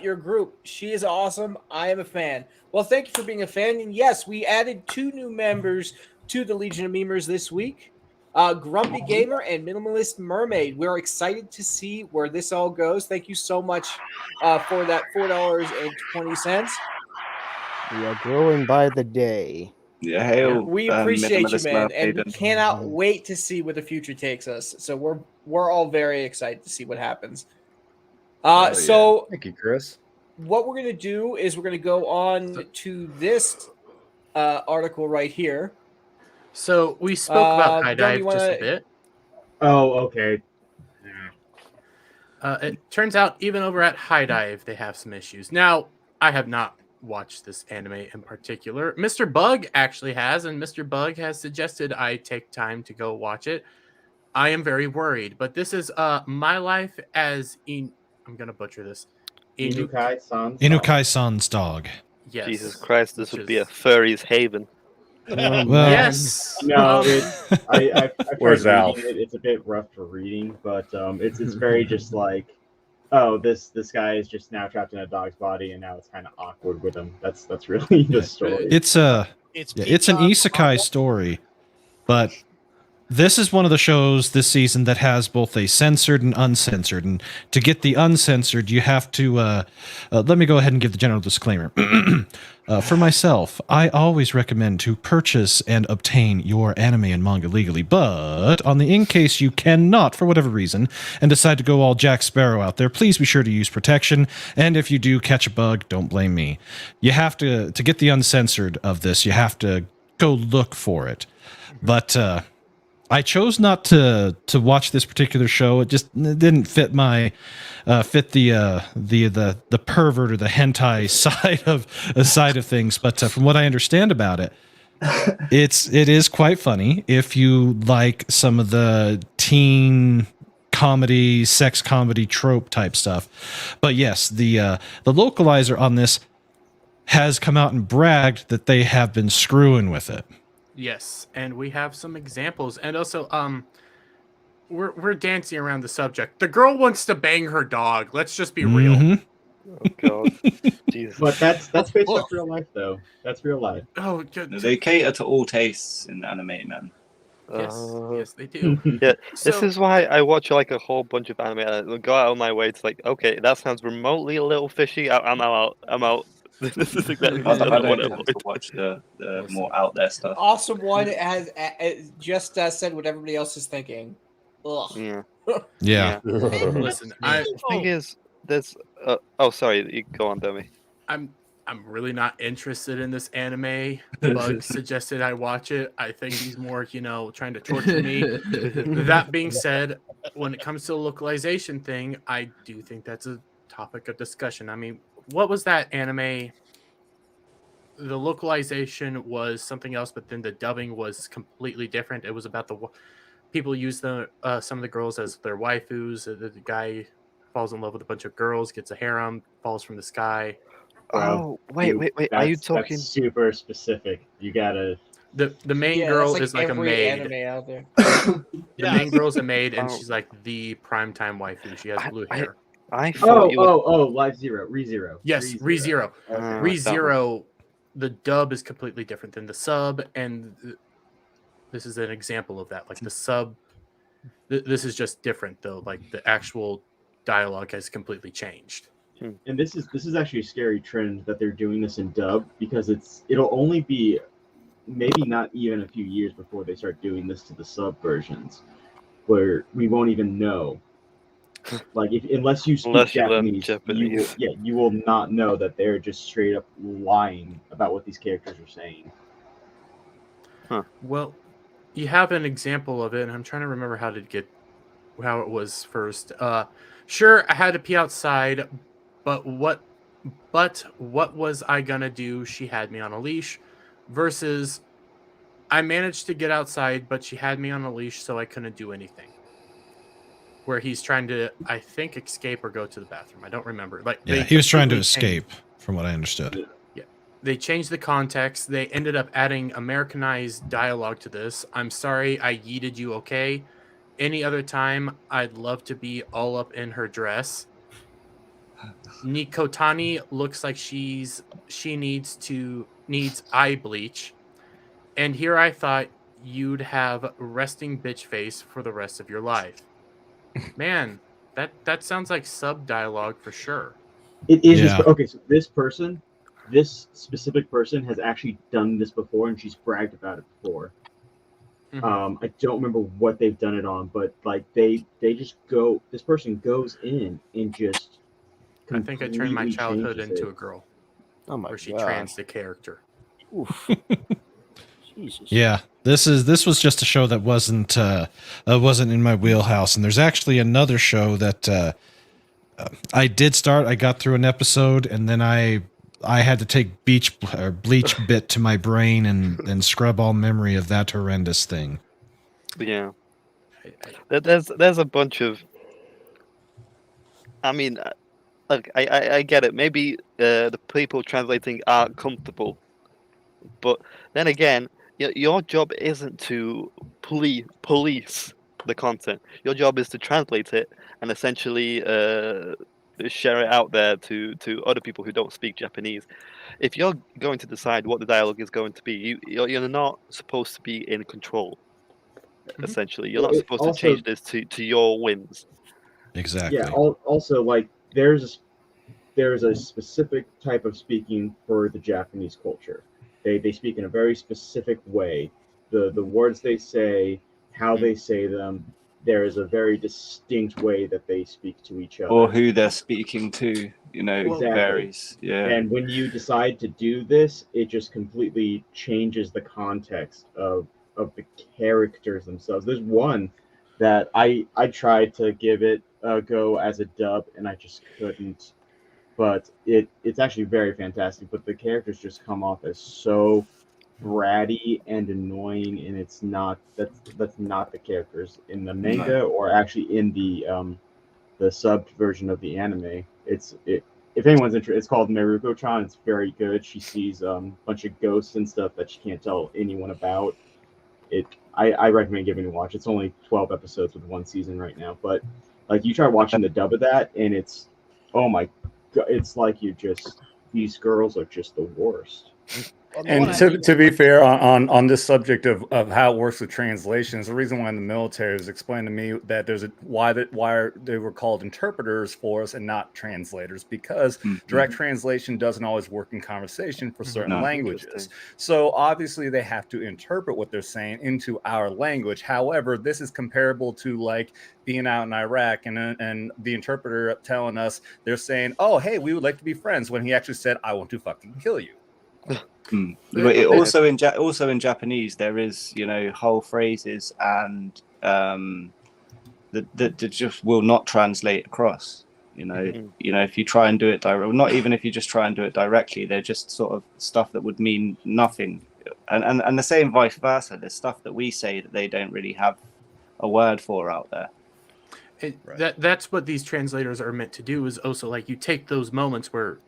your group. She is awesome. I am a fan." Well, thank you for being a fan. And yes, we added 2 new members to the Legion of Memers this week. Grumpy Gamer and Minimalist Mermaid. We're excited to see where this all goes. Thank you so much for that $4.20. We are growing by the day. Yeah, hail. We appreciate you, Minimalist man, and we Mermaid. cannot wait to see where the future takes us. So we're all very excited to see what happens. So Thank you, Chris. what we're gonna do is we're gonna go on to this article right here. So we spoke about High John, Dive you just wanna- a bit. Oh, okay. It turns out even over at High Dive, they have some issues. Now, I have not watched this anime in particular. Mr. Bug actually has, and Mr. Bug has suggested I take time to go watch it. I am very worried, but this is My Life as I'm gonna butcher this. Inukai-san's dog. Yes. Jesus Christ, this would be a furry's haven. Well, yes. No, I Where's tried Alf? reading it. It's a bit rough for reading, but it's very just like, oh, this guy is just now trapped in a dog's body, and now it's kind of awkward with him. That's really the story. it's an isekai story, but this is one of the shows this season that has both a censored and uncensored. And to get the uncensored, you have to let me go ahead and give the general disclaimer. For myself, I always recommend to purchase and obtain your anime and manga legally. But on the in case you cannot, for whatever reason, and decide to go all Jack Sparrow out there, please be sure to use protection. And if you do catch a bug, don't blame me. You have to get the uncensored of this, you have to go look for it. But I chose not to watch this particular show. It didn't fit my the pervert or the hentai side of things. But from what I understand about it, it is quite funny if you like some of the teen comedy, sex comedy trope type stuff. But yes, the localizer on this has come out and bragged that they have been screwing with it. Yes, and we have some examples, and also we're dancing around the subject. The girl wants to bang her dog. Let's just be real. Oh God, Jesus. But that's based off real life, though. That's real life. Oh, good. They cater to all tastes in anime, man. Yes, they do. Yeah, this So- is why I watch like a whole bunch of anime. I go out of my way to like, okay, that sounds remotely a little fishy. I'm out. This is exactly I what I don't want to tend to watch the more out there stuff. Awesome One has just said what everybody else is thinking. Ugh. Yeah. Yeah. Listen, The thing is, there's. Oh, sorry. You go on, Demi. I'm really not interested in this anime. Bug suggested I watch it. I think he's more, trying to torture me. That being said, when it comes to the localization thing, I do think that's a topic of discussion. I mean, what was that anime? The localization was something else, but then the dubbing was completely different. It was about people use some of the girls as their waifus. The guy falls in love with a bunch of girls, gets a harem, falls from the sky. Oh, wait. Are you talking? That's super specific. You gotta. The main Yeah, girl that's is like a every maid. anime out there. The Yeah. main girl's a maid, and Oh. she's like the primetime waifu. She has blue hair. I thought you were. Live Zero, ReZero. Yes, ReZero. Okay. that ReZero, the dub is completely different than the sub, and this is an example of that. Like the sub, this is just different though. Like the actual dialogue has completely changed. And this is actually a scary trend that they're doing this in dub, because it'll only be maybe not even a few years before they start doing this to the sub versions, where we won't even know. Like unless you speak Unless you learn Japanese, Japanese. you will not know that they're just straight up lying about what these characters are saying. Well, you have an example of it, and I'm trying to remember how it was first. Sure, I had to pee outside, but what was I gonna do? She had me on a leash, versus I managed to get outside, but she had me on a leash, so I couldn't do anything. Where he's trying to, I think, escape or go to the bathroom. I don't remember. Like Yeah, they he was trying to completely changed- escape, from what I understood. They changed the context. They ended up adding Americanized dialogue to this. I'm sorry I yeeted you, okay? Any other time, I'd love to be all up in her dress. Nikotani looks like she needs eye bleach. And here I thought you'd have resting bitch face for the rest of your life. Man, that sounds like sub dialogue for sure. It is Yeah. okay. So this specific person has actually done this before, and she's bragged about it before. I don't remember what they've done it on, but like they just go. This person goes in and just. I think I turned my completely childhood changes into it. a girl. Oh my Where she god. trans the character. Oof. Jesus. Yeah, this was just a show that wasn't in my wheelhouse, and there's actually another show that I did start. I got through an episode, and then I had to take bleach bit to my brain and scrub all memory of that horrendous thing. Yeah. There's a bunch of. I mean, look, I get it. Maybe the people translating are comfortable, but then again, your job isn't to police the content. Your job is to translate it and essentially share it out there to other people who don't speak Japanese. If you're going to decide what the dialogue is going to be, you're not supposed to be in control. Essentially, you're not supposed to change this to your whims. Exactly. Yeah. Also, like there's a specific type of speaking for the Japanese culture. They speak in a very specific way. The words they say, how they say them, there is a very distinct way that they speak to each other. Or who they're speaking to, Exactly. varies. Yeah. And when you decide to do this, it just completely changes the context of the characters themselves. There's one that I tried to give it a go as a dub, and I just couldn't. But it's actually very fantastic. But the characters just come off as so bratty and annoying, and it's not that's not the characters in the manga or actually in the subbed version of the anime. If anyone's interested, it's called Meruko-chan. It's very good. She sees a bunch of ghosts and stuff that she can't tell anyone about. I recommend giving it a watch. It's only 12 episodes with one season right now, but like you try watching the dub of that, and it's oh my god, it's like these girls are just the worst. And to be fair on this subject of how it works with translations, the reason why in the military was explained to me that there's why they were called interpreters for us and not translators, because direct translation doesn't always work in conversation for certain languages. So obviously they have to interpret what they're saying into our language. However, this is comparable to like being out in Iraq and the interpreter telling us they're saying, "Oh, hey, we would like to be friends," when he actually said, "I want to fucking kill you." But also in Japanese there is whole phrases and that just will not translate across. If you try and do it not even if you just try and do it directly, they're just sort of stuff that would mean nothing, and the same vice versa. There's stuff that we say that they don't really have a word for out there. That's what these translators are meant to do, is also like you take those moments where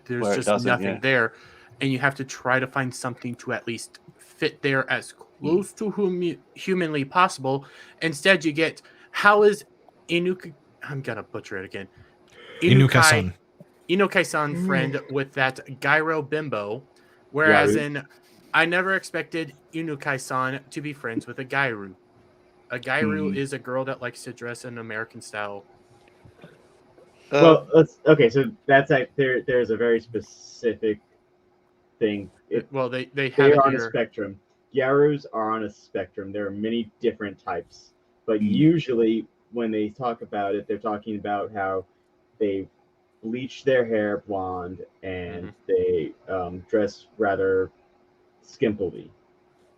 there's Where it just doesn't, nothing yeah. there, and you have to try to find something to at least fit there as close to humanly possible. Instead, you get how is Inukai? I'm gonna butcher it again. Inukai-san. Inukai-san friend with that gyro bimbo, whereas Gyaru. I never expected Inukai-san to be friends with a gyru. A gyru is a girl that likes to dress in American style. Well, okay. So that's there's a very specific thing. Well, they They have it are on a here. spectrum. Gyarus are on a spectrum. There are many different types, but usually when they talk about it, they're talking about how they bleach their hair blonde and they dress rather skimpily.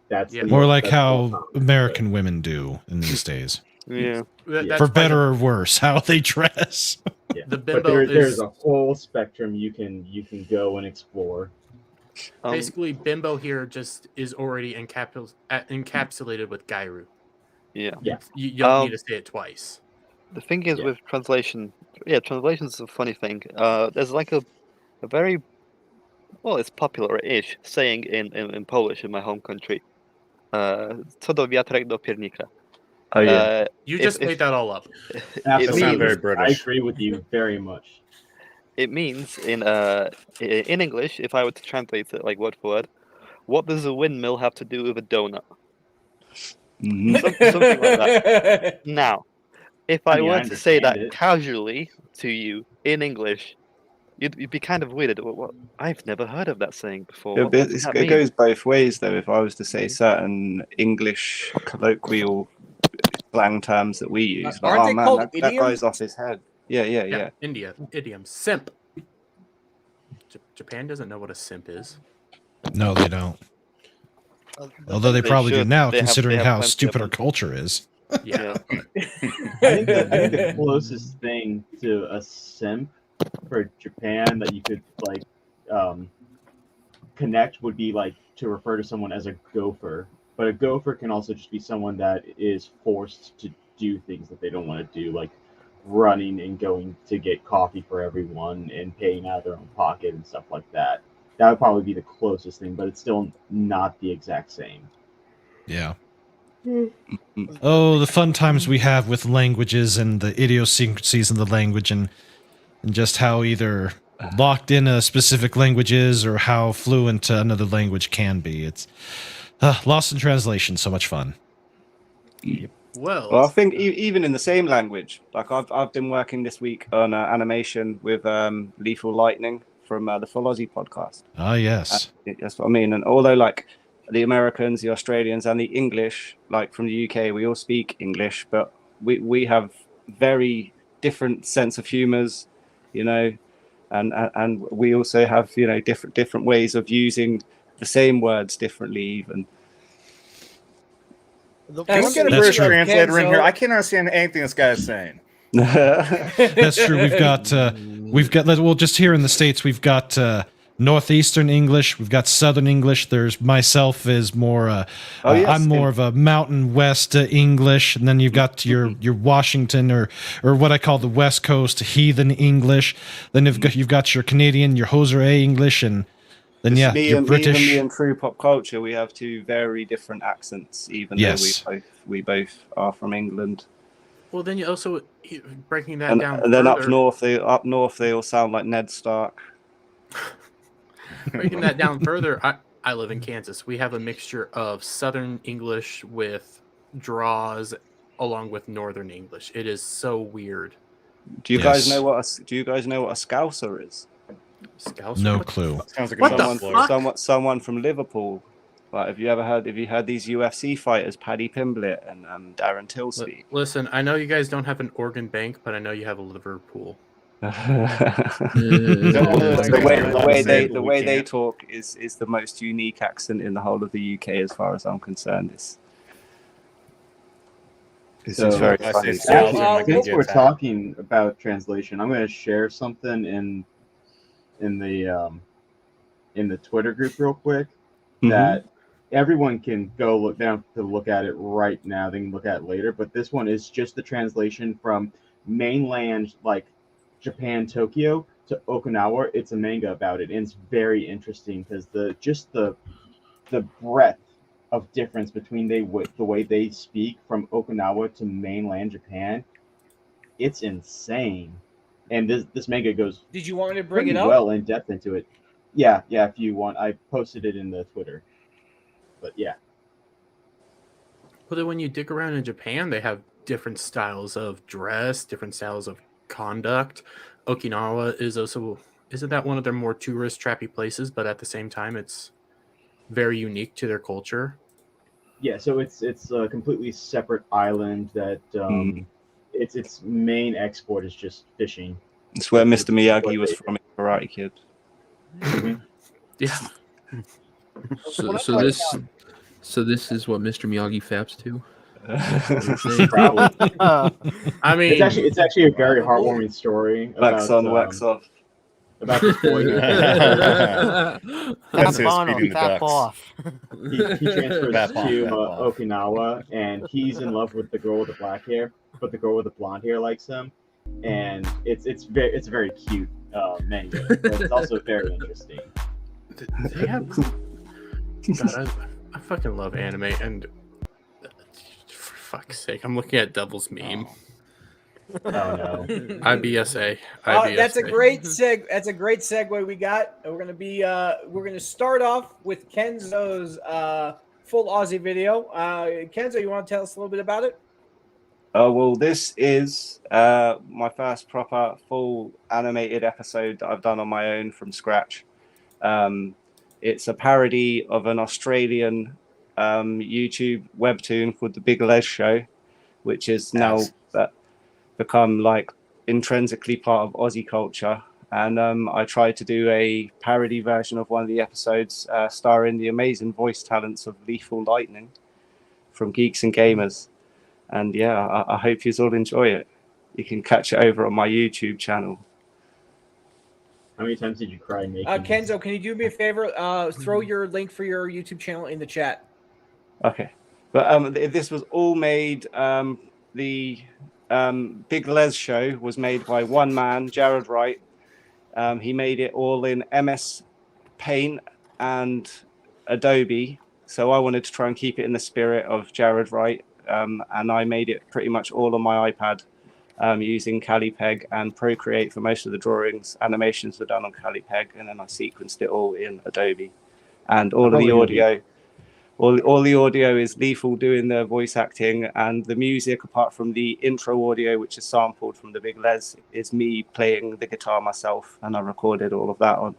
That's Yeah. More like that's how common. American women do in these days. Yeah. That's For why better or worse, how they dress. Yeah. the But bimbo there's is a whole spectrum you can go and explore. basically bimbo here just is already encapsulated with gyru. Yeah. You don't need to say it twice. The thing is with translation, translation is a funny thing. There's like a very, well, it's popular-ish saying in Polish in my home country. Co do wiatrek do piernika. Oh yeah. You just made that all up. It means, I agree with you very much. It means in English, if I were to translate it like word for word, what does a windmill have to do with a donut? Something like that. Now, if I were to say that casually to you in English, you'd be kind of weirded. What? I've never heard of that saying before. What does that It mean? goes both ways, though. If I was to say certain English colloquial slang terms that we use, like, Aren't oh they man, called that idioms? guy's off his head. Yeah. Idiom. Simp. Japan doesn't know what a simp is. No, they don't. Although they probably do should. now, They have considering how plenty of stupid our them. culture is. Yeah. I think the closest thing to a simp for Japan that you could like connect would be like to refer to someone as a gopher. But a gopher can also just be someone that is forced to do things that they don't want to do, like running and going to get coffee for everyone and paying out of their own pocket and stuff like that. That would probably be the closest thing, but it's still not the exact same. Yeah. Oh, the fun times we have with languages and the idiosyncrasies of the language and just how either locked in a specific language is or how fluent another language can be. It's lost in translation. So much fun. Well, I think even in the same language, like I've been working this week on animation with Lethal Lightning from the Full Aussie podcast. Ah, yes. That's what I mean. And although like the Americans, the Australians, and the English, like from the UK, we all speak English, but we have very different sense of humours, you know, and we also have, you know, different ways of using the same words differently even. Can we get a British translator in here? I can't understand anything this guy is saying. That's true. We've got. Well, just here in the States, we've got Northeastern English. We've got Southern English. There's myself is more. I'm more of a Mountain West English, and then you've got your Washington or what I call the West Coast heathen English. Then you've got your Canadian, your Jose English, and then your British. Me and true pop culture, we have two very different accents, even though we both are from England. Well, then you also breaking that down. And then further, up north, they all sound like Ned Stark. Breaking that down further, I live in Kansas. We have a mixture of Southern English with draws, along with Northern English. It is so weird. Do you guys know what a Scouser is? Scouser? No clue. Sounds like someone from Liverpool. Like, have you heard these UFC fighters, Paddy Pimblett and Darren Tilsley? Listen, I know you guys don't have an organ bank, but I know you have a Liverpool. The way they talk is the most unique accent in the whole of the UK, as far as I'm concerned. It's very funny. Since we're talking about translation, I'm going to share something in the Twitter group real quick that everyone can go look down to look at it right now. They can look at it later, but this one is just the translation from mainland, like Japan, Tokyo, to Okinawa, it's a manga about it, and it's very interesting because the breadth of difference between the way they speak from Okinawa to mainland Japan, it's insane. And this manga goes Did you want me to bring pretty it up? well in depth into it. Yeah, if you want, I posted it in the Twitter. But yeah. But then when you dig around in Japan, they have different styles of dress, different styles of conduct. Okinawa is also, isn't that one of their more tourist trappy places? But at the same time, it's very unique to their culture. Yeah, so it's a completely separate island that its main export is just fishing. It's where Mr. Miyagi was from in Karate Kid. Yeah. So this is what Mr. Miyagi faps to. I mean, it's actually a very heartwarming story wax on, wax off. About this boy. That's his feeding the ducks. Off. He transfers to Okinawa, and he's in love with the girl with the black hair, but the girl with the blonde hair likes him, and it's a very cute manga, but it's also very interesting. They have, God, I fucking love anime, and for fuck's sake, I'm looking at Devil's meme. Oh no. IBSA. That's a great segue we got. We're gonna start off with Kenzo's full Aussie video. Kenzo, you want to tell us a little bit about it? Well, this is my first proper full animated episode that I've done on my own from scratch. It's a parody of an Australian YouTube webtoon called The Big Les Show, which is now become like intrinsically part of Aussie culture. And I tried to do a parody version of one of the episodes starring the amazing voice talents of Lethal Lightning from Geeks and Gamers. And yeah, I hope you all enjoy it. You can catch it over on my YouTube channel. How many times did you cry making Kenzo, can you do me a favor? Throw your link for your YouTube channel in the chat. Okay. But this was all made, the Big Les Show was made by one man, Jared Wright. He made it all in MS Paint and Adobe. So I wanted to try and keep it in the spirit of Jared Wright. And I made it pretty much all on my iPad using CaliPeg and Procreate for most of the drawings. Animations were done on CaliPeg, and then I sequenced it all in Adobe. And all of the audio, all the audio is Lethal doing the voice acting, and the music, apart from the intro audio, which is sampled from the Big Les, is me playing the guitar myself, and I recorded all of that on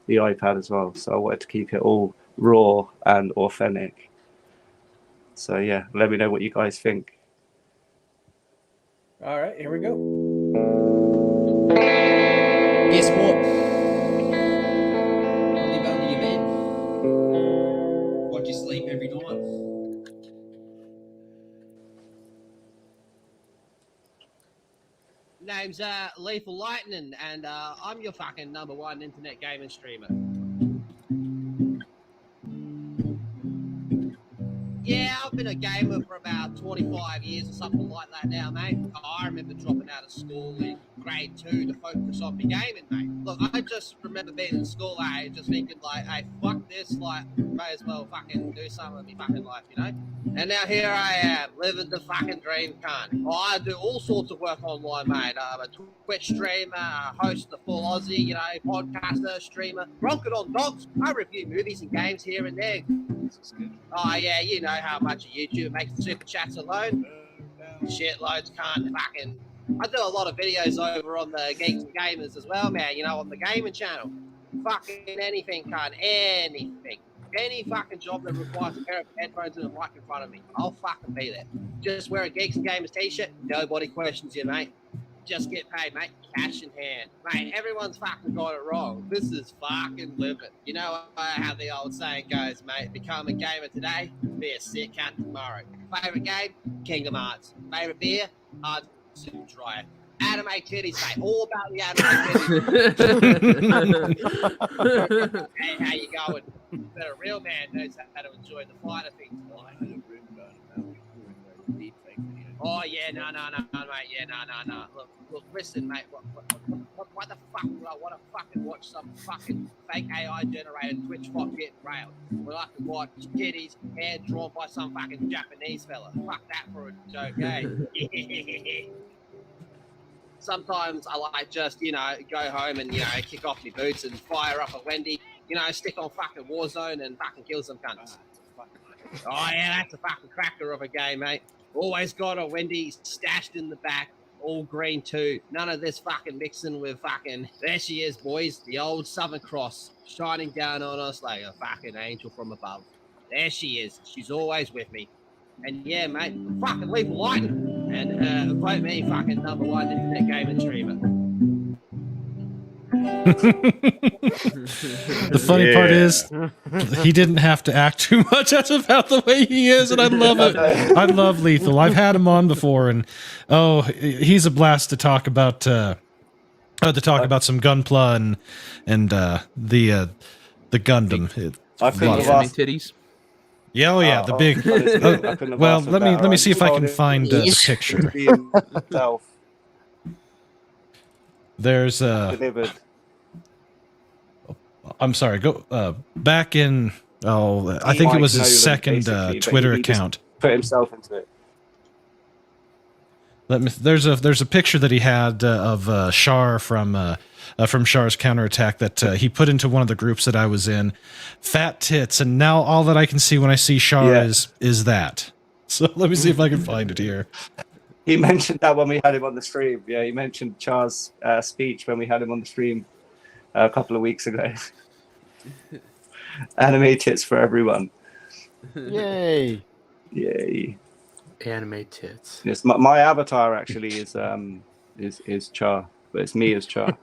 the iPad as well. So I wanted to keep it all raw and authentic. So yeah, let me know what you guys think. All right, here we go. Guess what? I live under your bed. Watch you sleep every night. Name's Lethal Lightning, and I'm your fucking #1 internet gaming streamer. Yeah, I've been a gamer for about 25 years or something like that now, mate. I remember dropping out of school in grade 2 to focus on my gaming, mate. Look, I just remember being in school, just thinking like, hey, fuck this, like, may as well fucking do something with my fucking life, you know? And now here I am, living the fucking dream, cunt. I do all sorts of work online, mate. I'm a Twitch streamer, host the Full Aussie, you know, podcaster, streamer. Rocket on dogs. I review movies and games here and there. Oh yeah, you know how much a YouTube makes the super chats alone. Shitloads, can't fucking. I do a lot of videos over on the Geeks and Gamers as well, man. You know, on the gaming channel. Fucking anything, can't anything. Any fucking job that requires a pair of headphones and a mic in front of me, I'll fucking be there. Just wear a Geeks and Gamers t-shirt. Nobody questions you, mate. Just get paid, mate. Cash in hand. Mate, everyone's fucking got it wrong. This is fucking living. You know how the old saying goes, mate. Become a gamer today, be a sick cunt tomorrow. Favorite game? Kingdom Hearts. Favorite beer? Hard Super Dry. Anime titties, mate. All about the anime titties. Hey, how you going? But a real man knows how to enjoy the finer things in life. Oh yeah, no, mate. Yeah, no. Look, listen, mate. Why the fuck would I want to fucking watch some fucking fake AI generated Twitch bot get railed when I can watch titties hand drawn by some fucking Japanese fella? Fuck that for a joke, eh? Sometimes I like just, go home and, kick off my boots and fire up a Wendy, stick on fucking Warzone and fucking kill some cunts. Oh, yeah, that's a fucking cracker of a game, mate. Always got a Wendy stashed in the back, all green too. None of this fucking mixing with fucking... There she is, boys, the old Southern Cross, shining down on us like a fucking angel from above. There she is. She's always with me. And yeah, mate, fucking leave a like and vote me fucking #1 internet gaming streamer. The funny part is he didn't have to act too much. That's about the way he is, and I love it. I love Lethal. I've had him on before, and he's a blast to talk about. To talk about some Gunpla and the Gundam. I couldn't have asked titties. Yeah, the big. Well, let me see if I can find the picture. There's delivered. I'm sorry. Go back in. Oh, I think it was his second Twitter account. Put himself into it. There's a picture that he had of Char from Char's counterattack that he put into one of the groups that I was in. Fat tits, and now all that I can see when I see Char is that. So let me see if I can find it here. He mentioned that when we had him on the stream. Yeah, he mentioned Char's speech when we had him on the stream a couple of weeks ago. Anime tits for everyone. Yay! Yay! Anime tits. Yes, my avatar actually is Char, but it's me as Char.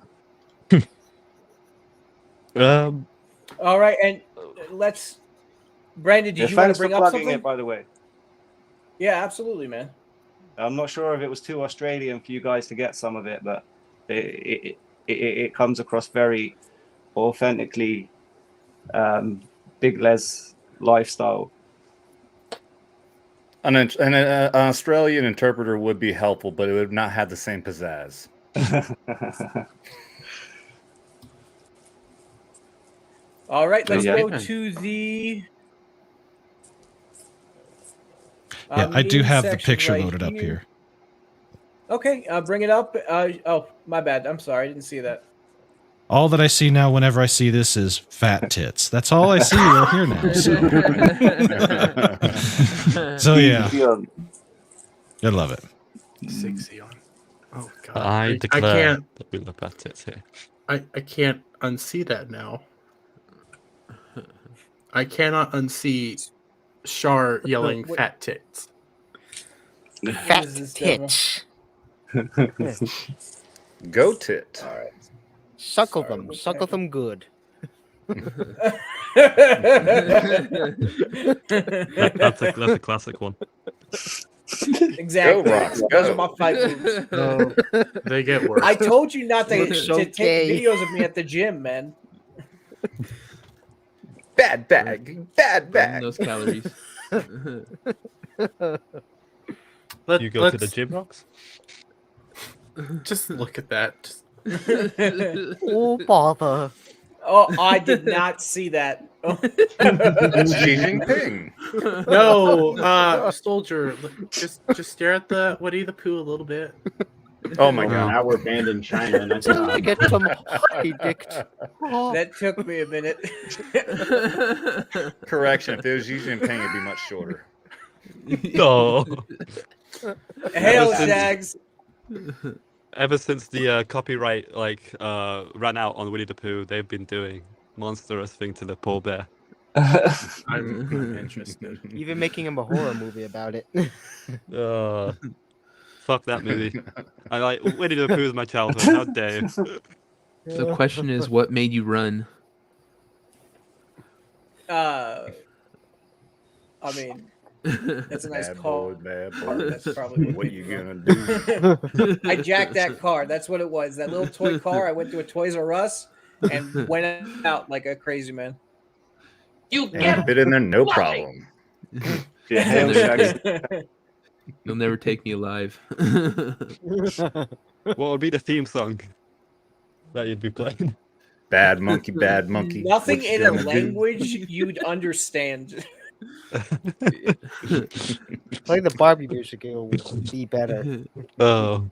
All right, and let's. Brandon, did you want to bring up something? It, by the way. Yeah, absolutely, man. I'm not sure if it was too Australian for you guys to get some of it, but it comes across very authentically Big Les lifestyle. An Australian interpreter would be helpful, but it would not have the same pizzazz. All right, let's go to the. I do have the picture right loaded up here. Okay, bring it up. Oh, my bad. I'm sorry, I didn't see that. All that I see now, whenever I see this, is fat tits. That's all I see right here now. So yeah, I love it. 60 on. Oh god, I declare I can't. that we look at tits here. I can't unsee that now. I cannot unsee Char yelling "fat tits." Fat tits. Go tit. All right. Suckle them. Suckle them good. That's a classic one. Exactly. Go, Ross, Those go. are my fight moves. No, they get worse. I told you not to Looks take okay. videos of me at the gym, man. Bad bag. Bad Burn bag. those calories. You go to the gym, Rox? Just look at that. Oh, bother. Oh, I did not see that. It's Xi Jinping. No, Soldier, just stare at the Woody the Pooh a little bit. Oh my god. Now we're banned in China, and that's I get some hockey dicked. That took me a minute. Correction. If it was Xi Jinping, it'd be much shorter. No. Hail, Ever since- Jags. Ever since the copyright ran out on Winnie the Pooh, they've been doing monstrous thing to the poor bear. I'm interested. Even making him a horror movie about it. Fuck that movie. I like Winnie the Pooh is my childhood. How dare you? The question is, what made you run? I mean, that's a nice Bad car. boy, bad car. boy. That's probably What you gonna do? I jacked that car. That's what it was. That little toy car. I went to a Toys R Us and went out like a crazy man. You Yeah, fit in there, no lucky. problem. Yeah, Hail Jags. You'll never take me alive. What would be the theme song that you'd be playing? Bad monkey, bad monkey. Nothing what you in a gonna do? language you'd understand. Play the Barbie music, it'll be better. Oh.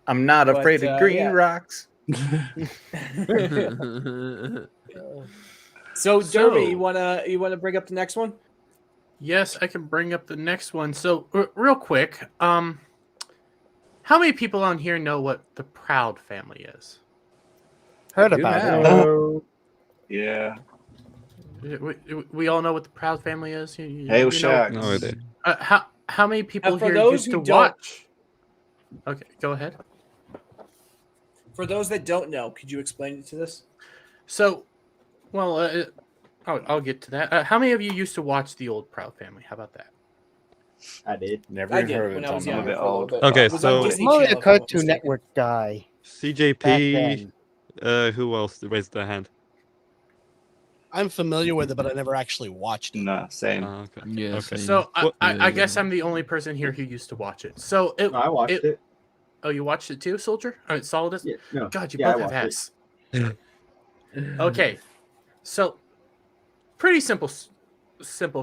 I'm not But, afraid of green yeah. rocks. So, Derby, So- you wanna bring up the next one? Yes, I can bring up the next one. So, real quick, how many people on here know what the Proud family is? Heard do about now. it. Yeah. We all know what the Proud family is. Hail Shack. No idea. How many people for here those used who to don't- watch? Okay, go ahead. For those that don't know, could you explain it to this? So, well, I'll get to that. How many of you used to watch the old Proud Family? How about that? I did. Never I even did heard of when it. I was I'm a younger bit for a little old. bit. Okay, It was on so- Disney I'm only a Channel, if I'm not Cartoon mistaken. Network guy. CJP. Back then. Who else raised their hand? I'm familiar with it, but I never actually watched it. No, same. Okay. Yeah. Okay. same. So What- I guess I'm the only person here who used to watch it. So No, I watched it. Oh, you watched it too, Soldier? All right, Solidus? Yeah, no. God, you Yeah, I both have watched S. Okay, so pretty simple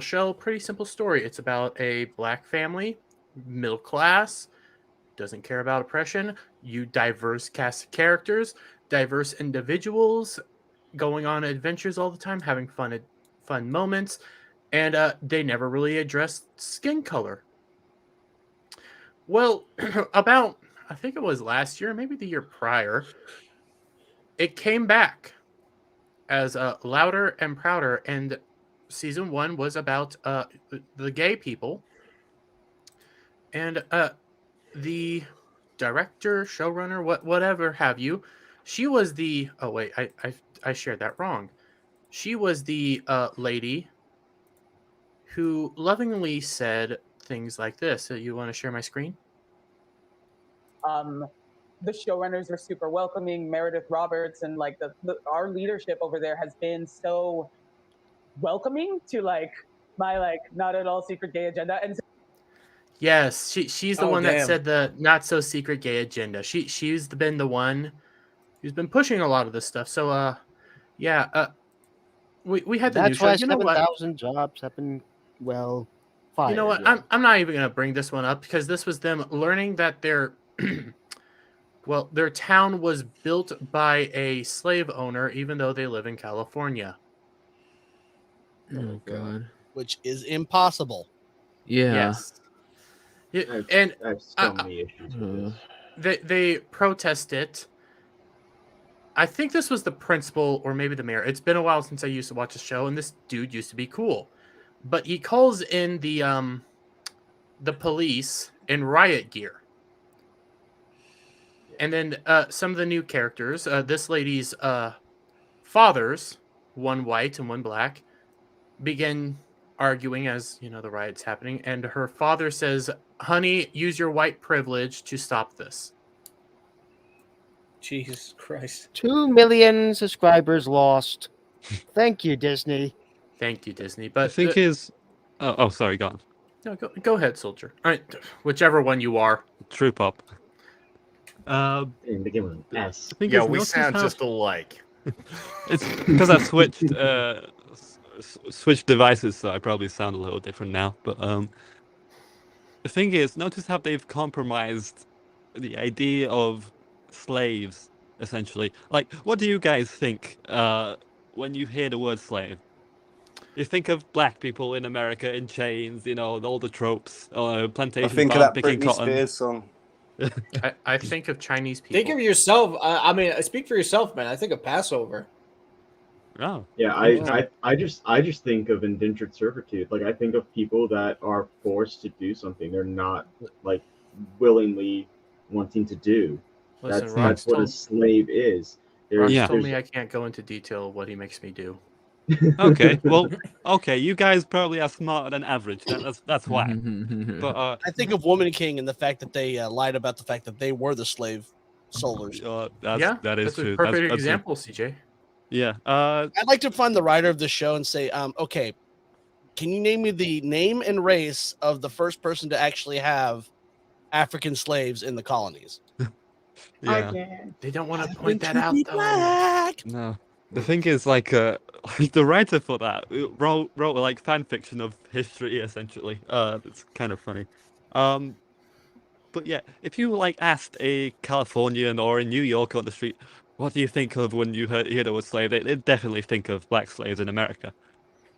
show, pretty simple story. It's about a black family, middle class, doesn't care about oppression. You diverse cast of characters, diverse individuals, going on adventures all the time, having fun moments, and they never really addressed skin color. Well, about I think it was last year, maybe the year prior, it came back as Louder and Prouder, and season 1 was about the gay people, and the director, showrunner, whatever have you, she was the I shared that wrong. She was the lady who lovingly said things like this. So you want to share my screen? The showrunners are super welcoming. Meredith Roberts and like our leadership over there has been so welcoming to like my like not at all secret gay agenda. And Yes, she's the Oh, one that damn. said the not so secret gay agenda. She's been the one who's been pushing a lot of this stuff. So yeah, we had the new That's show. why You know what? 7,000 jobs have been, well, fired. You know what? yeah. I'm not even gonna bring this one up because this was them learning that their well, their town was built by a slave owner, even though they live in California. Oh God. Which is impossible. Yeah. Yes. And I have so many issues with this. they protest it. I think this was the principal or maybe the mayor. It's been a while since I used to watch the show, and this dude used to be cool. But he calls in the police in riot gear. And then some of the new characters, this lady's fathers, one white and one black, begin arguing as the riot's happening, and her father says, "Honey, use your white privilege to stop this." Jesus Christ. 2 million subscribers lost. Thank you, Disney. Thank you, Disney. I But think is. Oh, sorry, go on. no, go ahead, Soldier. All right, whichever one you are. True pop. And they give him an S. I think Yeah, it's we noticed sound how- just alike. It's because I've switched switched devices, so I probably sound a little different now. But the thing is, notice how they've compromised the idea of slaves, essentially. Like, what do you guys think when you hear the word slave? You think of black people in America in chains, all the tropes, I plantation think of farm, that picking Britney cotton. Spears song. I think of Chinese people. Think of yourself. I mean, speak for yourself, man. I think of Passover. Oh. Yeah, I just think of indentured servitude. Like I think of people that are forced to do something they're not like willingly wanting to do. Listen, That's what a slave is. Rox Yeah. told me I can't go into detail what he makes me do. Okay, well, okay, you guys probably are smarter than average. That's why. But I think of Woman King and the fact that they lied about the fact that they were the slave soldiers. that is that's true. a perfect That's example, CJ. Yeah. I'd like to find the writer of the show and say, okay, Can you name me the name and race of the first person to actually have African slaves in the colonies? Yeah. They don't want to point that out, though. Black. No. The thing is, like, the writer for that wrote like fan fiction of history, essentially. It's kind of funny. But yeah, if you like asked a Californian or a New Yorker on the street, what do you think of when you hear the word slave? They'd definitely think of black slaves in America.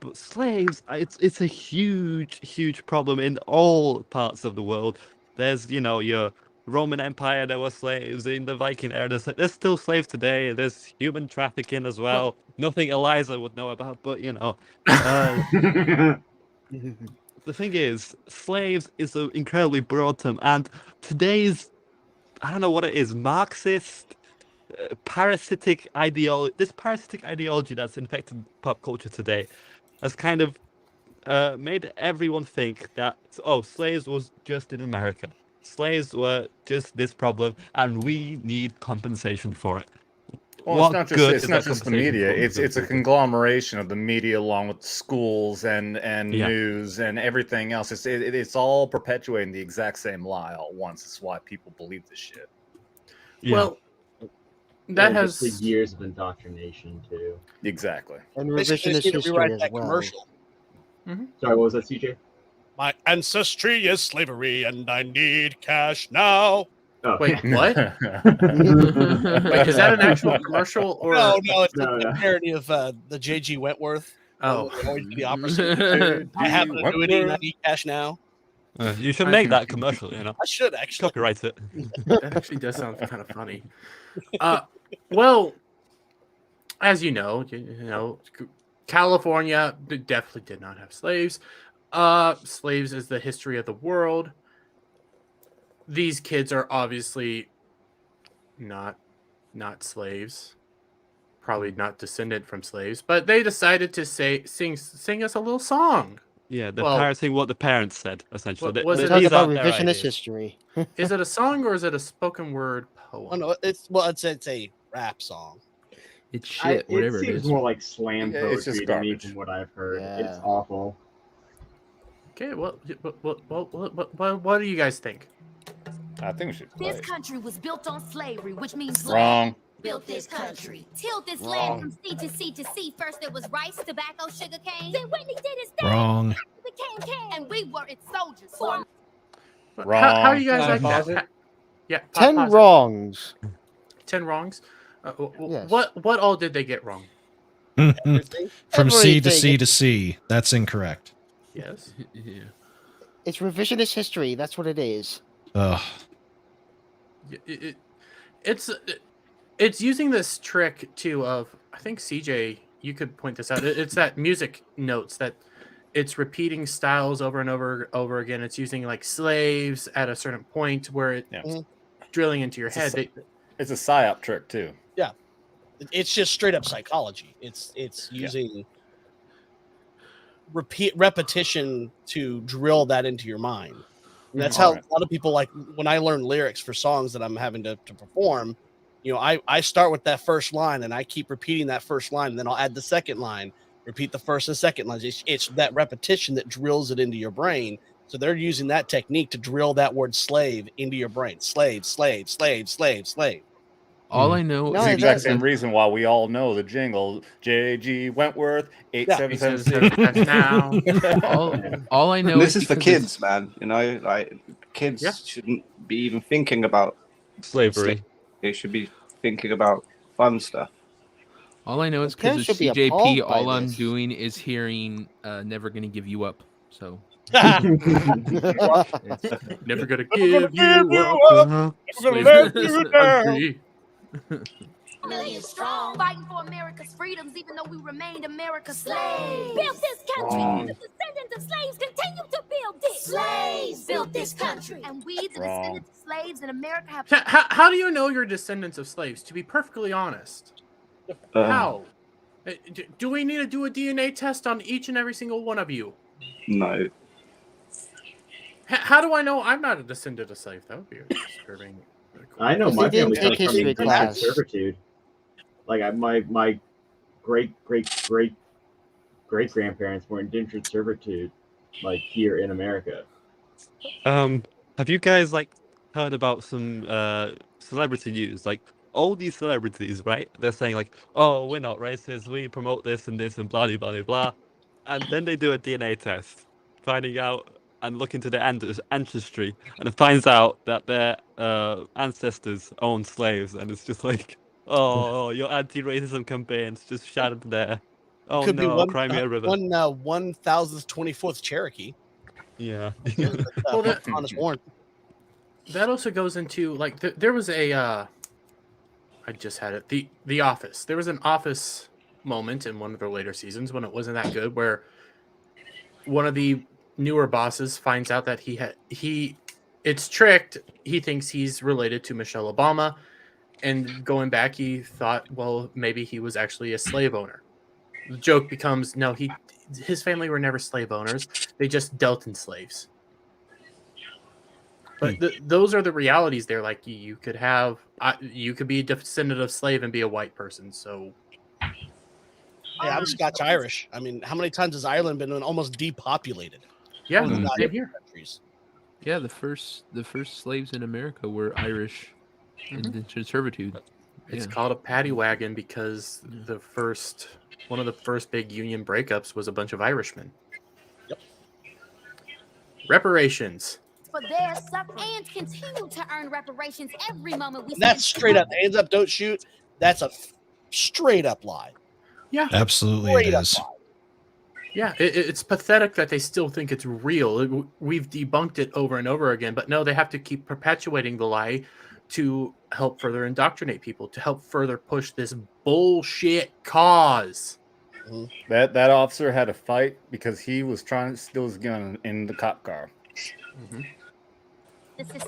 But slaves, it's a huge problem in all parts of the world. There's, your Roman Empire, there were slaves. In the Viking era, there's still slaves today. There's human trafficking as well. Nothing Eliza would know about, but the thing is, slaves is an incredibly broad term, and today's, I don't know what it is, Marxist, parasitic ideology. This parasitic ideology that's infected pop culture today has kind of made everyone think that, slaves was just in America. Slaves were just this problem, and we need compensation for it. Well, What it's good not is that just the compensation media. for It's those a people? conglomeration of the media along with schools and Yeah. news and everything else. It's all perpetuating the exact same lie all at once. It's why people believe this shit. Yeah. Well, that Yeah, has just the years of indoctrination too. Exactly. And Basically, they revisionist need to history rewrite as that well. commercial. Sorry, what was that, CJ? My ancestry is slavery, and I need cash now. Oh. Wait, what? Wait, is that an actual commercial or No, it's No, a no. parody of the J.G. Wentworth. Oh. They always do the opposite. I have an annuity and I need cash now. You should make that commercial, I should actually. Copyright it. That actually does sound kind of funny. Well, as you know, California definitely did not have slaves. Slaves is the history of the world. These kids are obviously not slaves, probably not descendant from slaves, but they decided to sing us a little song. Yeah, they're parroting what the parents said, essentially. Was it Talk These about aren't their revisionist ideas. history. Is it a song or is it a spoken word poem? Oh no, it's a rap song. It's shit, whatever it it seems is. more like slam Yeah, it's just poetry to me garbage. from what I've heard. Yeah. It's awful. Okay, what do you guys think? I think we should play. This country was built on slavery, which means Wrong. built this country. Tilled this Wrong. land from sea to sea to sea. First there was rice, tobacco, sugar cane. Then Whitney did his thing. Wrong. We became king, and we were its soldiers. Wrong. How do you guys Can I like pause that? it? Yeah, 10 pause it. wrongs. 10 wrongs. Yes. What all did they get wrong? From sea to Everything. sea to sea. That's incorrect. Yes. Yeah. It's revisionist history. That's what it is. Ugh. It's using this trick to I think CJ, you could point this out. It's that music notes that it's repeating styles over and over again. It's using like slaves at a certain point where it's drilling into your head. It's a psyop trick too. Yeah, it's just straight up psychology. It's using repetition to drill that into your mind. And that's how a lot of people, like when I learn lyrics for songs that I'm having to perform, I start with that first line and I keep repeating that first line, and then I'll add the second line, repeat the first and second lines. It's that repetition that drills it into your brain. So they're using that technique to drill that word slave into your brain. Slave, slave, slave, slave, slave. All I know It's the exact same reason why we all know the jingle. J.G. Wentworth, 8777 now. all I know This is for because kids, man. Like kids shouldn't be even thinking about slavery. They should be thinking about fun stuff. all I know is because parents of should be CJP. appalled by All I'm this. doing is hearing "Never Gonna Give You Up." So Never gonna give you up. Uh-huh. Slave in this country. Million strong, fighting for America's freedoms, even though we remained America's slaves. Built this country. The descendants of slaves continue to build it. Slaves built this country, and we, the descendants of slaves in America, have. How do you know you're descendants of slaves? To be perfectly honest, how? Do we need to do a DNA test on each and every single one of you? No. How do I know I'm not a descendant of slave? That would be disturbing. I know Because my they didn't family take comes from history indentured class. servitude. Like my great great grandparents were indentured servitude, like here in America. Have you guys like heard about some celebrity news? Like all these celebrities, right? They're saying like, "Oh, we're not racist. We promote this and this and blah blah blah blah," and then they do a DNA test, finding out and look into their ancestry, and it finds out that their ancestors owned slaves, and it's just like, "Oh, your anti-racism campaign's just shattered there." Oh Could be no, Crimea River. 1,024th Cherokee. Yeah. Well, that, Thomas Warren. that also goes into like there was a I just had it the Office. There was an Office moment in one of the later seasons when it wasn't that good, where one of the newer bosses finds out that it's tricked. He thinks he's related to Michelle Obama, and going back, he thought, well, maybe he was actually a slave owner. The joke becomes, no, his family were never slave owners. They just dealt in slaves. But those are the realities there. Like you could be a descendant of slave and be a white person. So Yeah, I'm Scotch Irish. I mean, how many times has Ireland been almost depopulated? yeah, Mm. here. Yeah, the first slaves in America were Irish indentured servitude. It's Yeah. called a paddy wagon because one of the first big union breakups was a bunch of Irishmen. Yep. Reparations. For their suffering and continue to earn reparations every moment we That's straight up. Hands up, don't shoot. That's a straight up lie. Yeah, Absolutely, Straight it up is. lie. Yeah, it's pathetic that they still think it's real. We've debunked it over and over again, but no, they have to keep perpetuating the lie to help further indoctrinate people, to help further push this bullshit cause. That officer had a fight because he was trying to steal his gun in the cop car.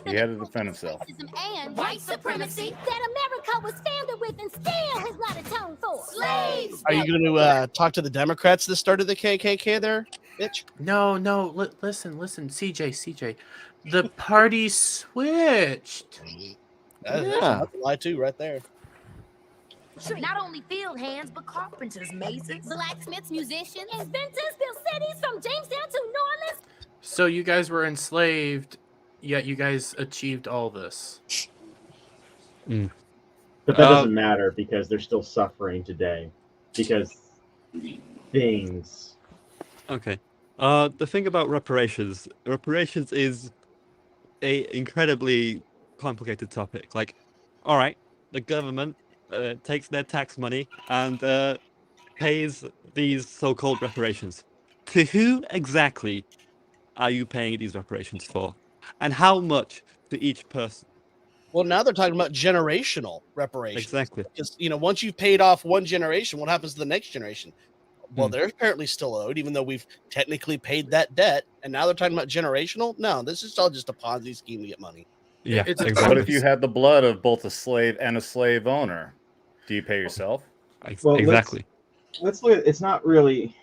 He had to defend himself. And white supremacy that America was founded with and still has not atoned for. Slaves. Are you going to talk to the Democrats that started the KKK there, bitch? No. Listen, CJ. The party switched. That's a lie too, right there. Not only field hands, but carpenters, masons, blacksmiths, musicians, inventors built cities from Jamestown to New Orleans. So you guys were enslaved, yet you guys achieved all this. But that doesn't matter because they're still suffering today. Because things. Okay. The thing about reparations is a incredibly complicated topic. Like, all right, the government takes their tax money and pays these so-called reparations. To who exactly are you paying these reparations for? And how much to each person? Well, now they're talking about generational reparations. Exactly. Because, once you've paid off one generation, what happens to the next generation? Well, they're apparently still owed, even though we've technically paid that debt. And now they're talking about generational? No, this is all just a Ponzi scheme to get money. Yeah, exactly. What if you had the blood of both a slave and a slave owner? Do you pay yourself? Well, exactly. Let's look at it's not really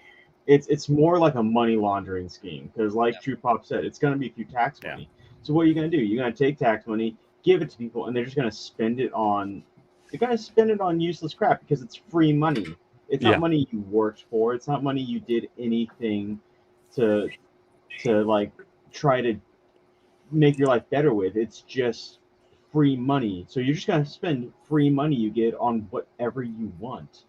it's more like a money laundering scheme because like True Pop said, it's gonna be through tax money. So what are you gonna do? You're gonna take tax money, give it to people, and they're just gonna spend it on useless crap because it's free money. It's not money you worked for, it's not money you did anything to like try to make your life better with. It's just free money. So you're just gonna spend free money you get on whatever you want.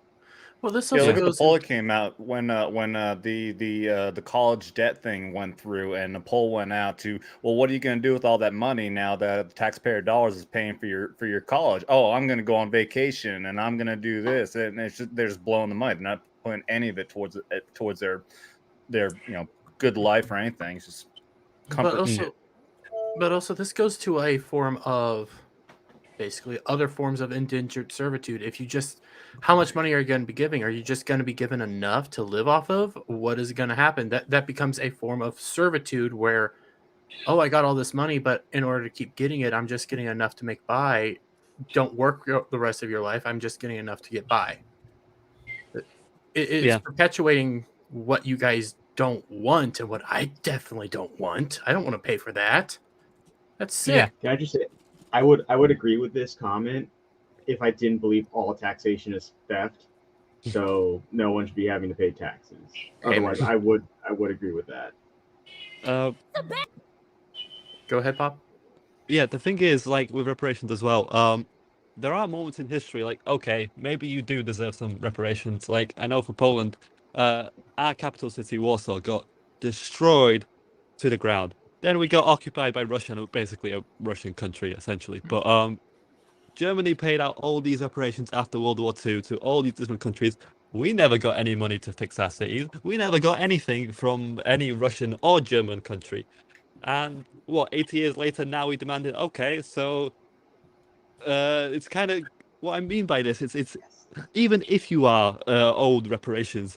Well, this look at the poll that came out when the college debt thing went through, and the poll went out to, well, what are you going to do with all that money now that taxpayer dollars is paying for your college? Oh, I'm going to go on vacation and I'm going to do this, and they're just blowing the money. They're not putting any of it towards their good life or anything. It's just comfort. But also, this goes to a form of basically other forms of indentured servitude. If you just, how much money are you going to be giving? Are you just going to be given enough to live off of? What is going to happen? That becomes a form of servitude where, oh, I got all this money, but in order to keep getting it, I'm just getting enough to make by. Don't work the rest of your life. I'm just getting enough to get by. It's perpetuating what you guys don't want and what I definitely don't want. I don't want to pay for that. That's sick. Yeah. Can I just say, I would agree with this comment if I didn't believe all taxation is theft. So no one should be having to pay taxes. Otherwise, I would agree with that. Go ahead, Pop. Yeah, the thing is, like with reparations as well, there are moments in history, like, okay, maybe you do deserve some reparations. Like, I know for Poland, our capital city, Warsaw, got destroyed to the ground. Then we got occupied by Russia, basically a Russian country, essentially. But Germany paid out all these reparations after World War II to all these different countries. We never got any money to fix our cities. We never got anything from any Russian or German country. And what, 80 years later, now we demanded, okay, so it's kind of what I mean by this. It's even if you are owed reparations,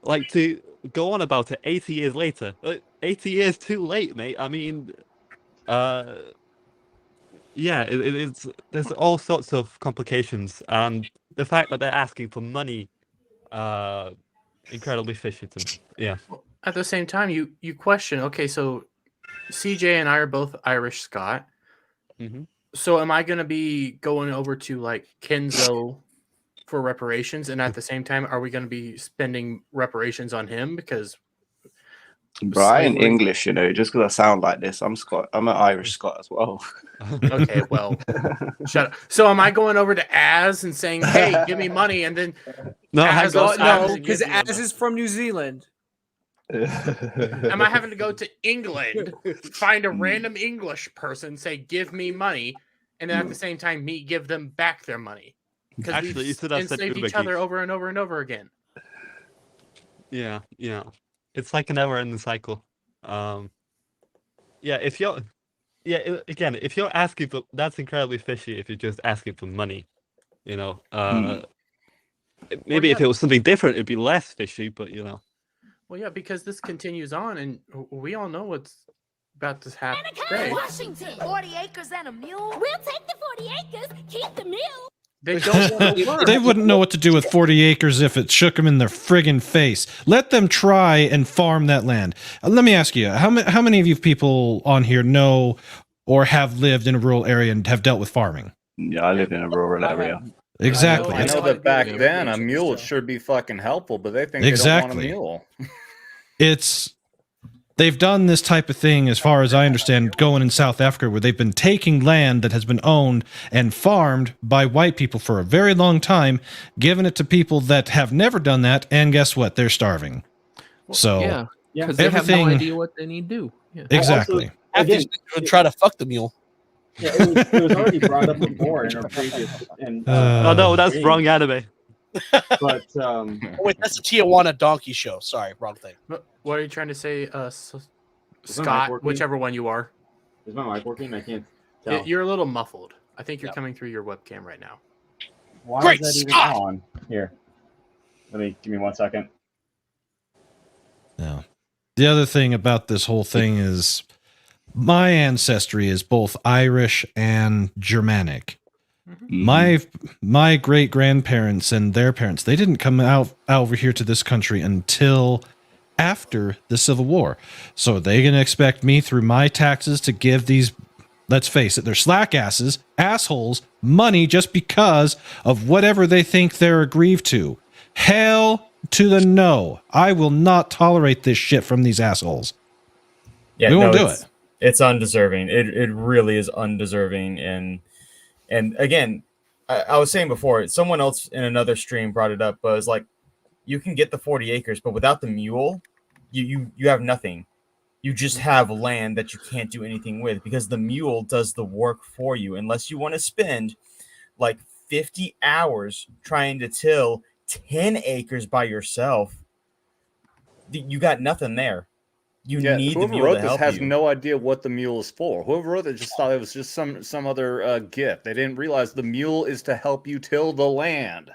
like to go on about it 80 years later, 80 years too late, mate. I mean, yeah, it's there's all sorts of complications, and the fact that they're asking for money, incredibly fishy to me. Yeah. At the same time, you question. Okay, so CJ and I are both Irish Scot. Mm-hmm. So am I going to be going over to like Kenzo for reparations, and at the same time, are we going to be spending reparations on him because? Bro, I ain't English, you know. Just because I sound like this, I'm Scot. I'm an Irish Scot as well. Okay, well, shut up. So am I going over to Az and saying, "Hey, give me money," and then no, because Az is from New Zealand. Am I having to go to England, find a random English person, say, "Give me money," and then at the same time, me give them back their money? Because actually, you should have said enslaved each other over and over and over again. Yeah. It's like an never-ending cycle. Yeah, if you're asking for, that's incredibly fishy if you're just asking for money, you know. Maybe if it was something different, it'd be less fishy, but you know. Well, yeah, because this continues on, and we all know what's about to happen today. Washington, 40 acres and a mule. We'll take the 40 acres, keep the mule. They don't want to work. They wouldn't know what to do with 40 acres if it shook them in their friggin' face. Let them try and farm that land. Let me ask you, how many of you people on here know or have lived in a rural area and have dealt with farming? Yeah, I live in a rural area. Exactly. I know that back then a mule would sure be fucking helpful, but they think they don't want a mule. They've done this type of thing, as far as I understand, going in South Africa, where they've been taking land that has been owned and farmed by white people for a very long time, giving it to people that have never done that, and guess what? They're starving. So yeah, because they have no idea what they need to do. Yeah. Exactly. Again, try to fuck the mule. Yeah, it was already brought up before in our previous. Oh no, that's wrong anime. But oh, wait, that's the Tijuana Donkey Show. Sorry, wrong thing. What are you trying to say, Scott? Whichever one you are. Is my mic working? I can't tell. You're a little muffled. I think you're coming through your webcam right now. Why is that even on? Here, give me 1 second. Yeah. The other thing about this whole thing is my ancestry is both Irish and Germanic. My great grandparents and their parents, they didn't come out over here to this country until after the Civil War. So they're going to expect me through my taxes to give these, let's face it, they're slack assholes, money just because of whatever they think they're aggrieved to. Hell to the no. I will not tolerate this shit from these assholes. Yeah, we won't do it. It's undeserving. It really is undeserving. And again, I was saying before, someone else in another stream brought it up, but it's like, you can get the 40 acres, but without the mule, you have nothing. You just have land that you can't do anything with because the mule does the work for you. Unless you want to spend like 50 hours trying to till 10 acres by yourself, you got nothing there. You need the mule whoever wrote to this help has you. no idea what the mule is for. Whoever wrote it just thought it was just some other gift. They didn't realize the mule is to help you till the land.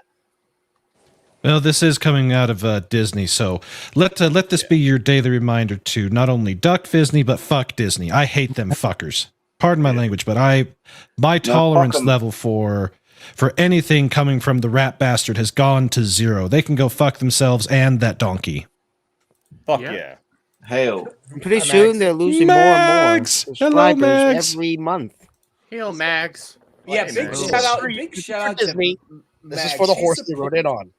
Well, this is coming out of Disney, so let this be your daily reminder to not only duck Disney, but fuck Disney. I hate them fuckers. Pardon my language, but my tolerance level for anything coming from the rat bastard has gone to zero. They can go fuck themselves and that donkey. Fuck yeah. Hail. Pretty soon they're losing more and more subscribers Max. every month. Hail, Max. Yeah, big shout out to This is for the horse they rode in on.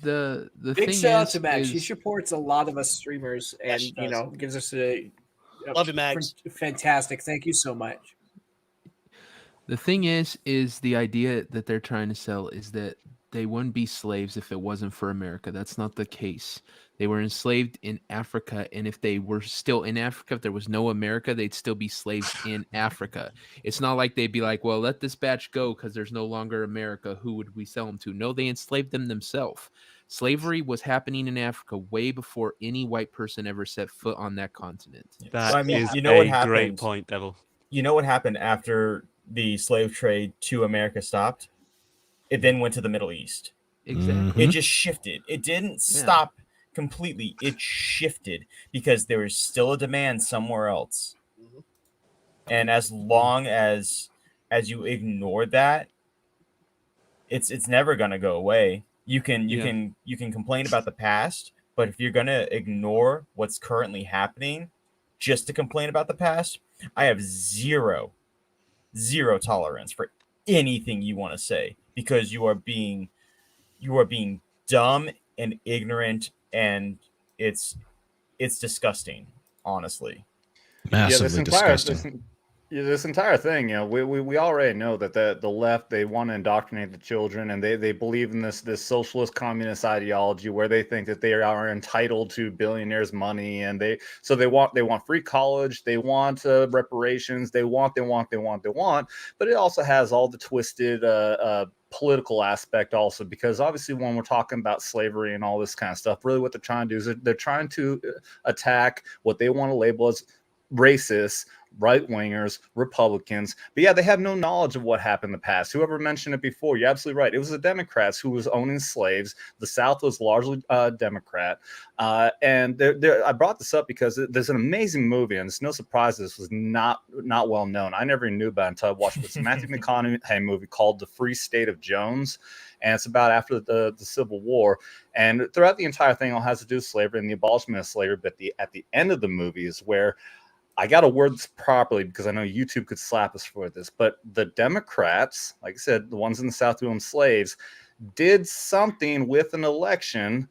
The Big thing shout out is, to Max. He is supports a lot of us streamers, and she you does. know, gives us a Love you, Max. Fantastic. Thank you so much. the thing is the idea that they're trying to sell is that they wouldn't be slaves if it wasn't for America. That's not the case. They were enslaved in Africa, and if they were still in Africa, if there was no America, they'd still be slaves in Africa. It's not like they'd be like, well, let this batch go because there's no longer America. Who would we sell them to? No, they enslaved them themselves. Slavery was happening in Africa way before any white person ever set foot on that continent. That I mean, is you know what a happened? great point, Devil. You know what happened after the slave trade to America stopped? It then went to the Middle East. Exactly. It just shifted. It didn't stop completely. It shifted because there was still a demand somewhere else. And as long as you ignore that, it's never gonna go away. You can complain about the past, but if you're gonna ignore what's currently happening just to complain about the past, I have zero tolerance for anything you want to say, because you are being dumb and ignorant, and it's disgusting, honestly. Massively disgusting. This entire thing, we already know that the left, they want to indoctrinate the children, and they believe in this socialist communist ideology where they think that they are entitled to billionaires' money, and they want free college, they want reparations, they want, but it also has all the twisted political aspect also, because obviously when we're talking about slavery and all this kind of stuff, really what they're trying to do is they're trying to attack what they want to label as racist, right-wingers, Republicans. But yeah, they have no knowledge of what happened in the past. Whoever mentioned it before, you're absolutely right. It was the Democrats who was owning slaves. The South was largely Democrat. And I brought this up because there's an amazing movie, and it's no surprise this was not well known. I never even knew about it until I watched it. It's a Matthew McConaughey movie called The Free State of Jones. And it's about after the Civil War. And throughout the entire thing, all has to do with slavery and the abolishment of slavery. But at the end of the movie is where I got to word this properly, because I know YouTube could slap us for this, but the Democrats, like I said, the ones in the South who owned slaves, did something with an election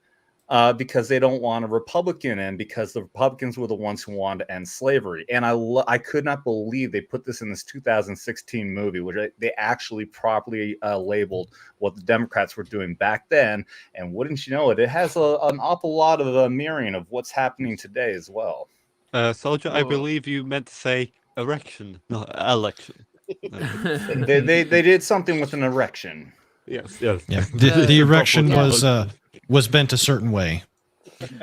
because they don't want a Republican in, because the Republicans were the ones who wanted to end slavery. And I could not believe they put this in this 2016 movie, which they actually properly labeled what the Democrats were doing back then. And wouldn't you know it, it has an awful lot of mirroring of what's happening today as well. Soldier, I believe you meant to say erection, not election. they did something with an erection. Yes. Yeah, the erection was bent a certain way.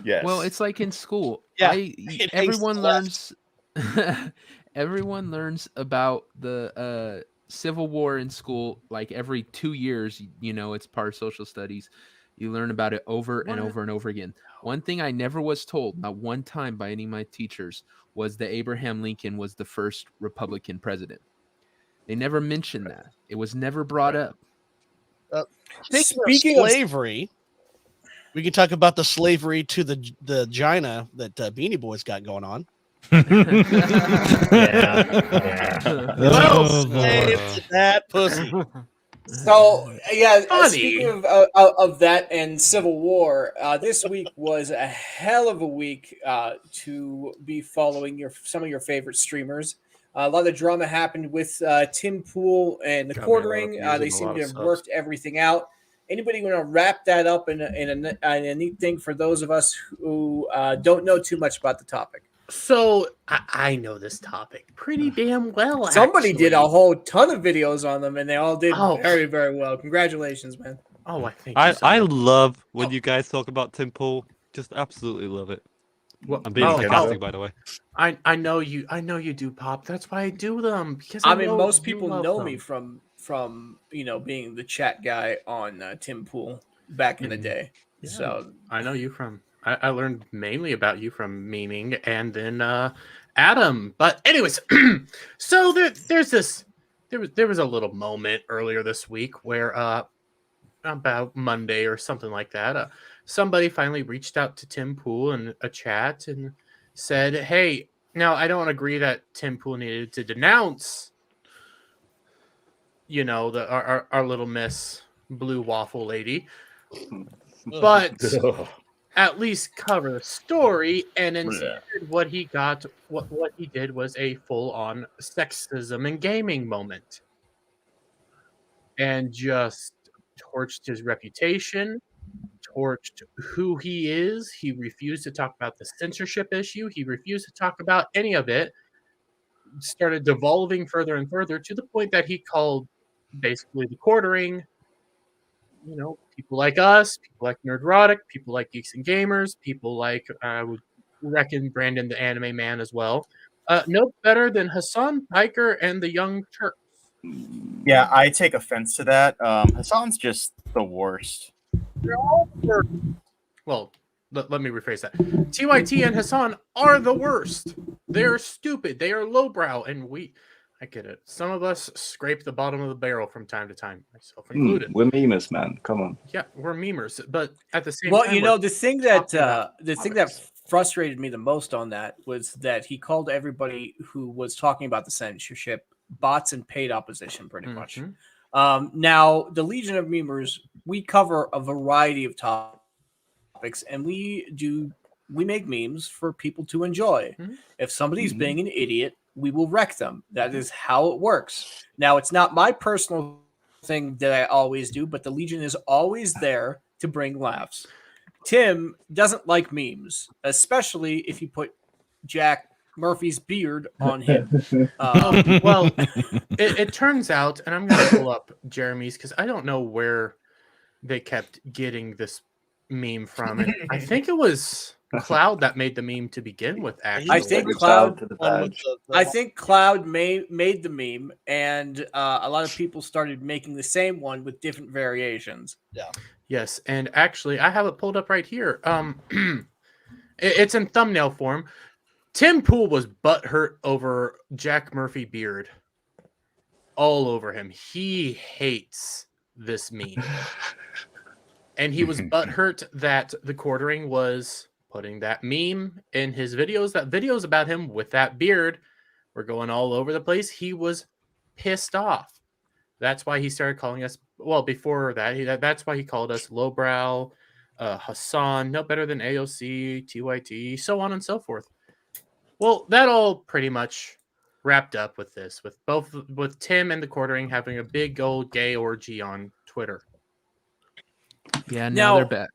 Yes. Well, it's like in school. Yeah, Everyone learns. Everyone learns about the Civil War in school like every 2 years. It's part of social studies. You learn about it over and over and over again. One thing I never was told, not one time by any of my teachers, was that Abraham Lincoln was the first Republican president. They never mentioned that. It was never brought up. Speaking of slavery, we can talk about the slavery to the Gina that Beanie Boys got going on. That pussy. So yeah, speaking of that and Civil War, this week was a hell of a week to be following some of your favorite streamers. A lot of drama happened with Tim Pool and the quartering. They seem to have worked everything out. Anybody want to wrap that up in a neat thing for those of us who don't know too much about the topic? So I know this topic pretty damn well. Somebody did a whole ton of videos on them, and they all did very, very well. Congratulations, man! Oh, I think I love when you guys talk about Tim Pool. Just absolutely love it. Well, I'm being sarcastic, by the way. I know you do, Pop. That's why I do them, because I mean, most people know me from being the chat guy on Tim Pool back in the day. Yeah, so I know you from. I learned mainly about you from memeing, and then Adam. But anyways, so there was a little moment earlier this week where about Monday or something like that, somebody finally reached out to Tim Pool in a chat and said, "Hey, now I don't agree that Tim Pool needed to denounce you know, our little Miss Blue Waffle Lady, but at least cover the story. And instead, what he did was a full-on sexism in gaming moment, and just torched his reputation, torched who he is. He refused to talk about the censorship issue. He refused to talk about any of it. Started devolving further and further to the point that he called basically the quartering, you know, people like us, people like Nerdrotic, people like Geeks and Gamers, people like I would reckon Brandon the Anime Man as well. No better than Hassan Piker and the Young Turks. Yeah, I take offense to that. Hassan's just the worst. They're all the worst. Well, let me rephrase that. TYT and Hassan are the worst. They're stupid. They are lowbrow, and I get it. Some of us scrape the bottom of the barrel from time to time, myself included. We're memers, man. Come on. Yeah, we're memers, but at the same Well, time, you know, the thing that comics. frustrated me the most on that was that he called everybody who was talking about the censorship bots and paid opposition, pretty much. Now, the Legion of Memers, we cover a variety of topics, and we make memes for people to enjoy. If somebody's being an idiot, we will wreck them. That is how it works. Now, it's not my personal thing that I always do, but the Legion is always there to bring laughs. Tim doesn't like memes, especially if you put Jack Murphy's beard on him. Well, it turns out, and I'm going to pull up Jeremy's because I don't know where they kept getting this meme from. And I think it was Cloud that made the meme to begin with. Actually, I think Cloud made the meme, and a lot of people started making the same one with different variations. Yeah. Yes, and actually, I have it pulled up right here. It's in thumbnail form. Tim Pool was butthurt over Jack Murphy beard. All over him. He hates this meme. And he was butthurt that the quartering was putting that meme in his videos. That videos about him with that beard were going all over the place. He was pissed off. That's why he started calling us. Well, before that, that's why he called us lowbrow, Hassan, no better than AOC, TYT, so on and so forth. Well, that all pretty much wrapped up with this, with Tim and the quartering having a big old gay orgy on Twitter. Yeah, now they're back.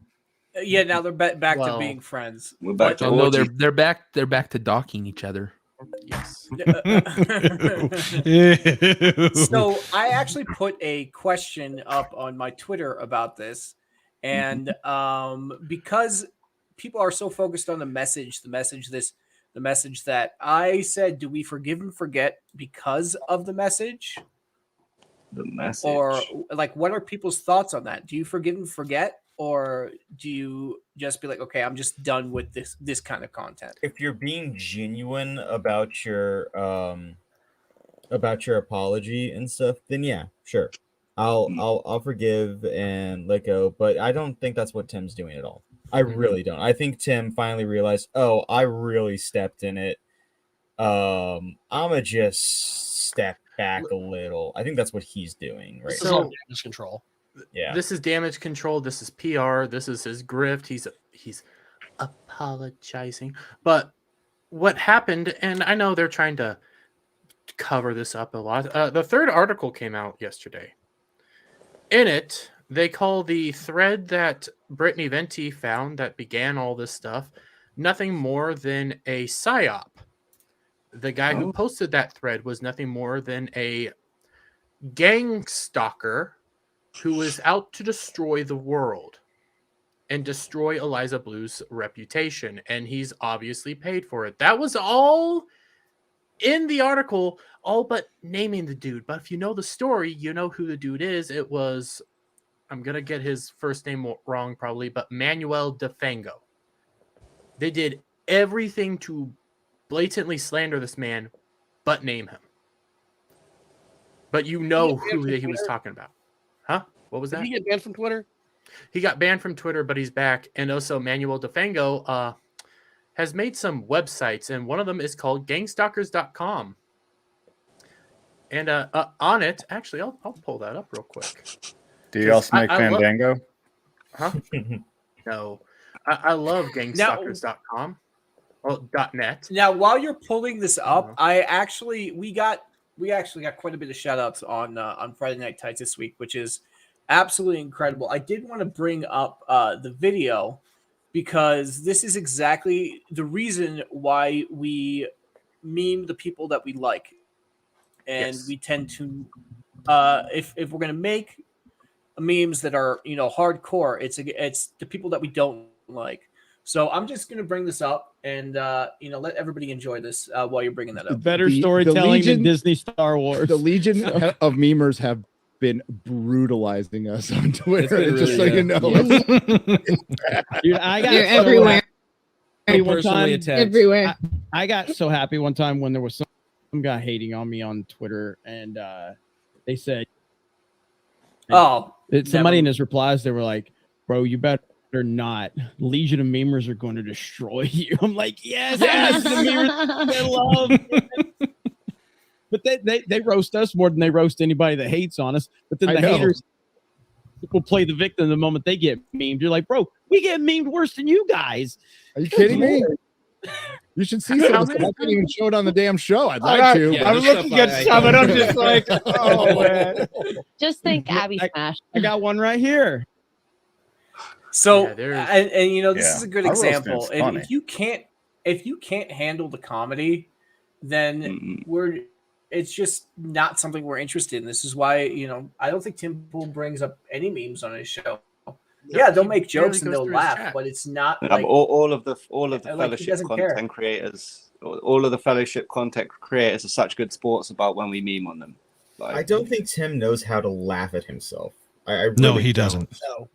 Yeah, now they're back to being friends. We're back to no, orgy. they're back. They're back to docking each other. Yes. So I actually put a question up on my Twitter about this, and because people are so focused on the message that I said, do we forgive and forget because of the message? The message. Or like, what are people's thoughts on that? Do you forgive and forget, or do you just be like, okay, I'm just done with this kind of content? If you're being genuine about your apology and stuff, then yeah, sure. I'll forgive and let go, but I don't think that's what Tim's doing at all. I really don't. I think Tim finally realized, oh, I really stepped in it. I'ma just step back a little. I think that's what he's doing right now. Damage control. Yeah. This is damage control. This is PR. This is his grift. He's apologizing. But what happened, and I know they're trying to cover this up a lot. The third article came out yesterday. In it, they call the thread that Brittany Venti found that began all this stuff nothing more than a psyop. The guy who posted that thread was nothing more than a gang stalker who was out to destroy the world and destroy Eliza Blue's reputation. And he's obviously paid for it. That was all in the article, all but naming the dude. But if you know the story, you know who the dude is. It was, I'm going to get his first name wrong probably, but Manuel DeFango. They did everything to blatantly slander this man, but name him. But you know who he was talking about. Huh? What was that? Did he get banned from Twitter? He got banned from Twitter, but he's back. And also Manuel DeFango has made some websites, and one of them is called gangstalkers.com. And on it, actually, I'll pull that up real quick. Do you also make Fandango? Huh? No. I love gangstalkers.com. Well, .net. Now, while you're pulling this up, we actually got quite a bit of shout outs on Friday Night Tights this week, which is absolutely incredible. I did want to bring up the video because this is exactly the reason why we meme the people that we like. And we tend to if we're gonna make memes that are hardcore, it's the people that we don't like. So I'm just gonna bring this up and let everybody enjoy this while you're bringing that up. Better storytelling than Disney Star Wars. The Legion of memers have been brutalizing us on Twitter. It's Just so really you know, Dude, I got You're so everywhere. happy one Personally time. attacked. Everywhere. I got so happy one time when there was some guy hating on me on Twitter, and they said, somebody in his replies, they were like, "Bro, you better not. Legion of memers are going to destroy you." I'm like, yes, the memers, they love. But they roast us more than they roast anybody that hates on us. But then the haters will play the victim the moment they get memed. You're like, bro, we get memed worse than you guys. Are you kidding me? You should see some of this. I can't even show it on the damn show. I'd like to. Yeah, I'm looking at some, and I'm just like, oh man. Just think Abby Smash. I got one right here. So and this is a good Our roast example. is And funny. if you can't handle the comedy, then it's just not something we're interested in. This is why I don't think Tim Pool brings up any memes on his show. Yeah, they'll make jokes and they'll laugh, but it's not like all of the like, he fellowship doesn't care. content creators, all of the fellowship content creators are such good sports about when we meme on them. Like, I don't think Tim knows how to laugh at himself. I really No, he don't. doesn't. No.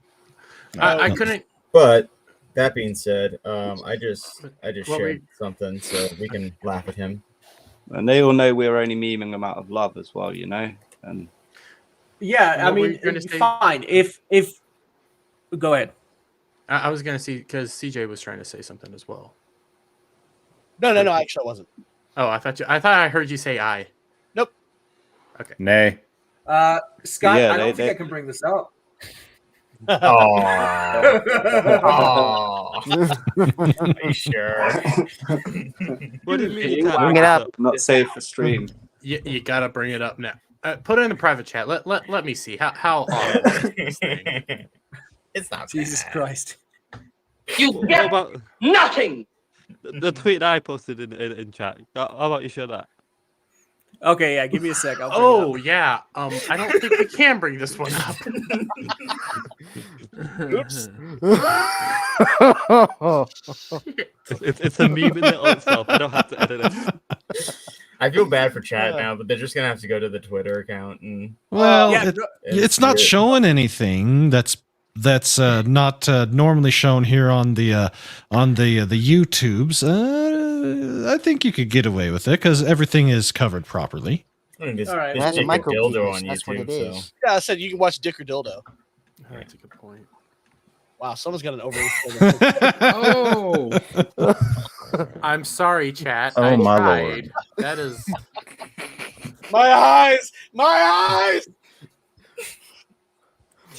I couldn't. But that being said, I just Well, shared something so we can laugh at him. and they all know we're only memeing them out of love as well, And Yeah, I What were mean, you gonna say? fine. If go ahead. I was gonna see because CJ was trying to say something as well. No, actually I wasn't. Oh, I thought I heard you say I. Nope. Okay. Nay. Scott, Yeah, I don't think they- I can bring this up. Are you sure? What do you mean? You can't Bring it up. not safe for stream. You gotta bring it up now. Put it in the private chat. Let me see how awesome is this thing. It's not Jesus Christ. You get about Nothing. the tweet I posted in chat. How about you share that? Okay, yeah, give me a sec. I'll bring it Oh up. yeah. I don't think we can bring this one up. Oops. It's a meme in itself. I don't have to edit it. I feel bad for chat now, but they're just gonna have to go to the Twitter account and. Well, yeah, it's not showing anything that's not normally shown here on the YouTubes. I think you could get away with it because everything is covered properly. I mean, All right. it's That's a Dick or micro dildo penis, on that's what YouTube, it is. so. Yeah, I said you can watch Dick or Dildo. That's a good point. Wow, someone's got an over. Oh, I'm sorry, chat. Oh, I my tried. lord. That is. My eyes! My eyes!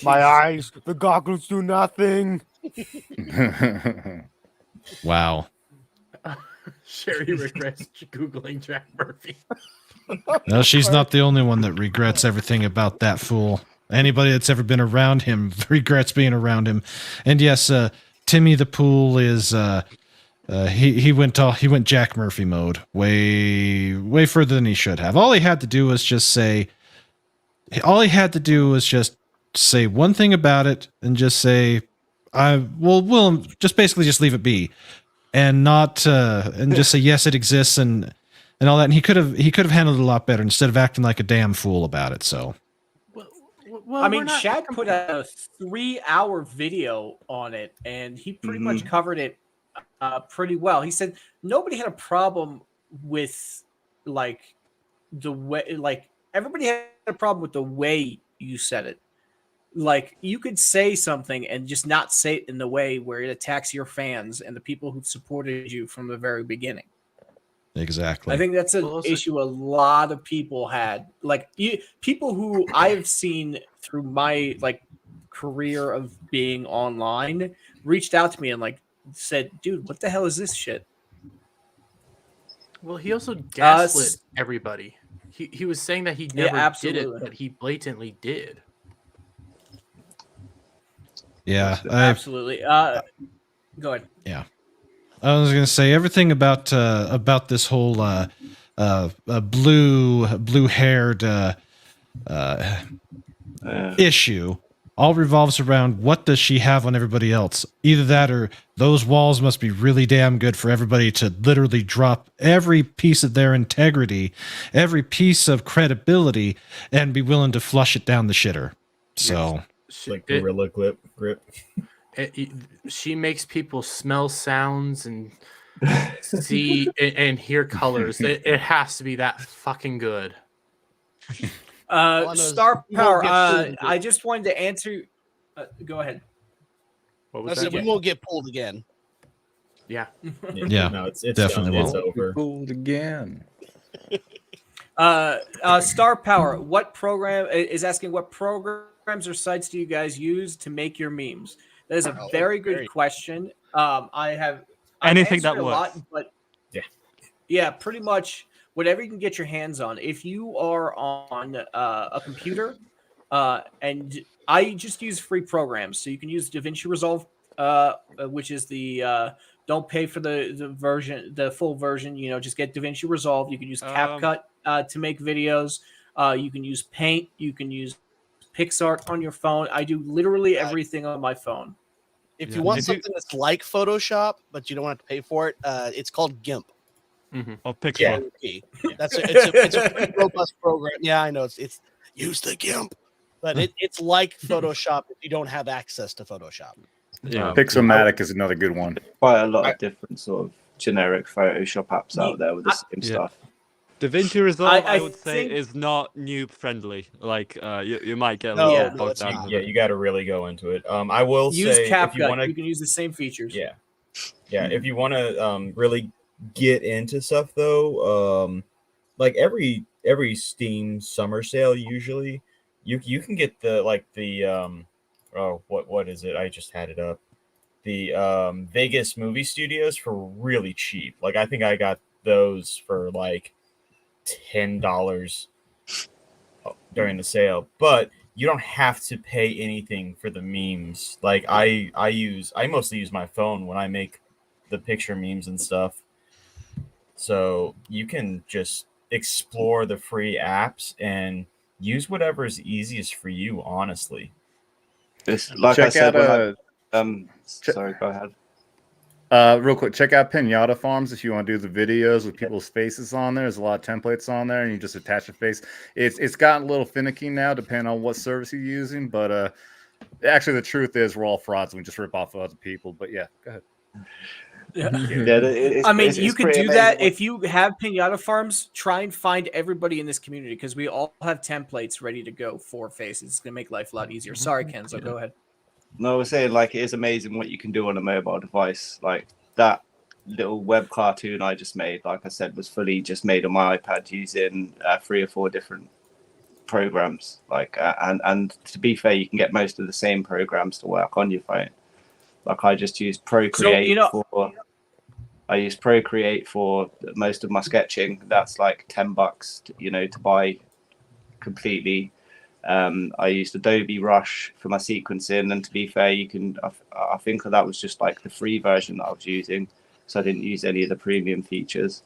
My eyes, the goggles do nothing. Wow. Sherry regrets googling Jack Murphy. No, she's not the only one that regrets everything about that fool. Anybody that's ever been around him regrets being around him. And yes, Timmy the Pool is he went Jack Murphy mode way further than he should have. All he had to do was just say one thing about it and just say we'll just basically just leave it be and not and just say yes it exists and all that, and he could have handled it a lot better instead of acting like a damn fool about it. So Well, I mean, Shad put out a 3-hour video on it, and he pretty much covered it pretty well. He said nobody had a problem with like the way, like everybody had a problem with the way you said it. Like you could say something and just not say it in the way where it attacks your fans and the people who supported you from the very beginning. Exactly. I think that's an issue a lot of people had. Like people who I've seen through my career of being online reached out to me and said, "Dude, what the hell is this shit?" Well, he also gaslit everybody. He was saying that he never did it, absolutely. but he blatantly did. Yeah, absolutely. Go ahead. Yeah, I was gonna say everything about this whole blue haired issue all revolves around what does she have on everybody else. Either that or those walls must be really damn good for everybody to literally drop every piece of their integrity, every piece of credibility, and be willing to flush it down the shitter. So, like gorilla grip. She makes people smell sounds and see and hear colors. It has to be that fucking good. Star Power. I just wanted to answer. Go ahead. What I said we won't get pulled again. Yeah. Yeah, no, it's definitely done. It's won't. over. Pulled again. Star Power. What program is asking? What programs or sites do you guys use to make your memes? That is a very good question. I've Anything answered that a lot, works. but yeah, pretty much whatever you can get your hands on. If you are on a computer, and I just use free programs, so you can use DaVinci Resolve, which is the don't pay for the full version. Just get DaVinci Resolve. You can use CapCut to make videos. You can use Paint. You can use PixArt on your phone. I do literally everything on my phone. If you want something that's like Photoshop, but you don't have to pay for it, it's called GIMP. Or Pixar. It's a pretty robust program. Yeah, I know. It's use the GIMP, but it's like Photoshop if you don't have access to Photoshop. Yeah, Pixelmatic is another good one. Quite a lot of different sort of generic Photoshop apps out there with the same stuff. DaVinci Resolve, I would say, think- is not noob friendly. Like, you might get a little bogged down with Yeah, it. you got to really go into it. I will Use say, CapCut. if you want to, you can use the same features. yeah, if you want to really get into stuff though, like every Steam summer sale, usually you can get the what is it? I just had it up. The Vegas movie studios for really cheap. Like I think I got those for like $10 during the sale, but you don't have to pay anything for the memes. Like I mostly use my phone when I make the picture memes and stuff. So you can just explore the free apps and use whatever is easiest for you, honestly. Like I said, sorry, go ahead. Real quick, check out Pinata Farms if you want to do the videos with people's faces on there. There's a lot of templates on there, and you just attach a face. It's gotten a little finicky now, depending on what service you're using. But actually, the truth is, we're all frauds and we just rip off other people. But yeah, go ahead. I mean, you could do that if you have Pinata Farms. Try and find everybody in this community because we all have templates ready to go for faces. It's gonna make life a lot easier. Sorry, Kenzo, go ahead. No, I was saying like it is amazing what you can do on a mobile device. Like that little web cartoon I just made, like I said, was fully just made on my iPad using 3 or 4 different programs. Like and to be fair, you can get most of the same programs to work on your phone. Like I just use Procreate I use Procreate for most of my sketching. That's like $10 to buy completely. I used Adobe Rush for my sequencing, and to be fair, you can. I think that was just like the free version that I was using, so I didn't use any of the premium features.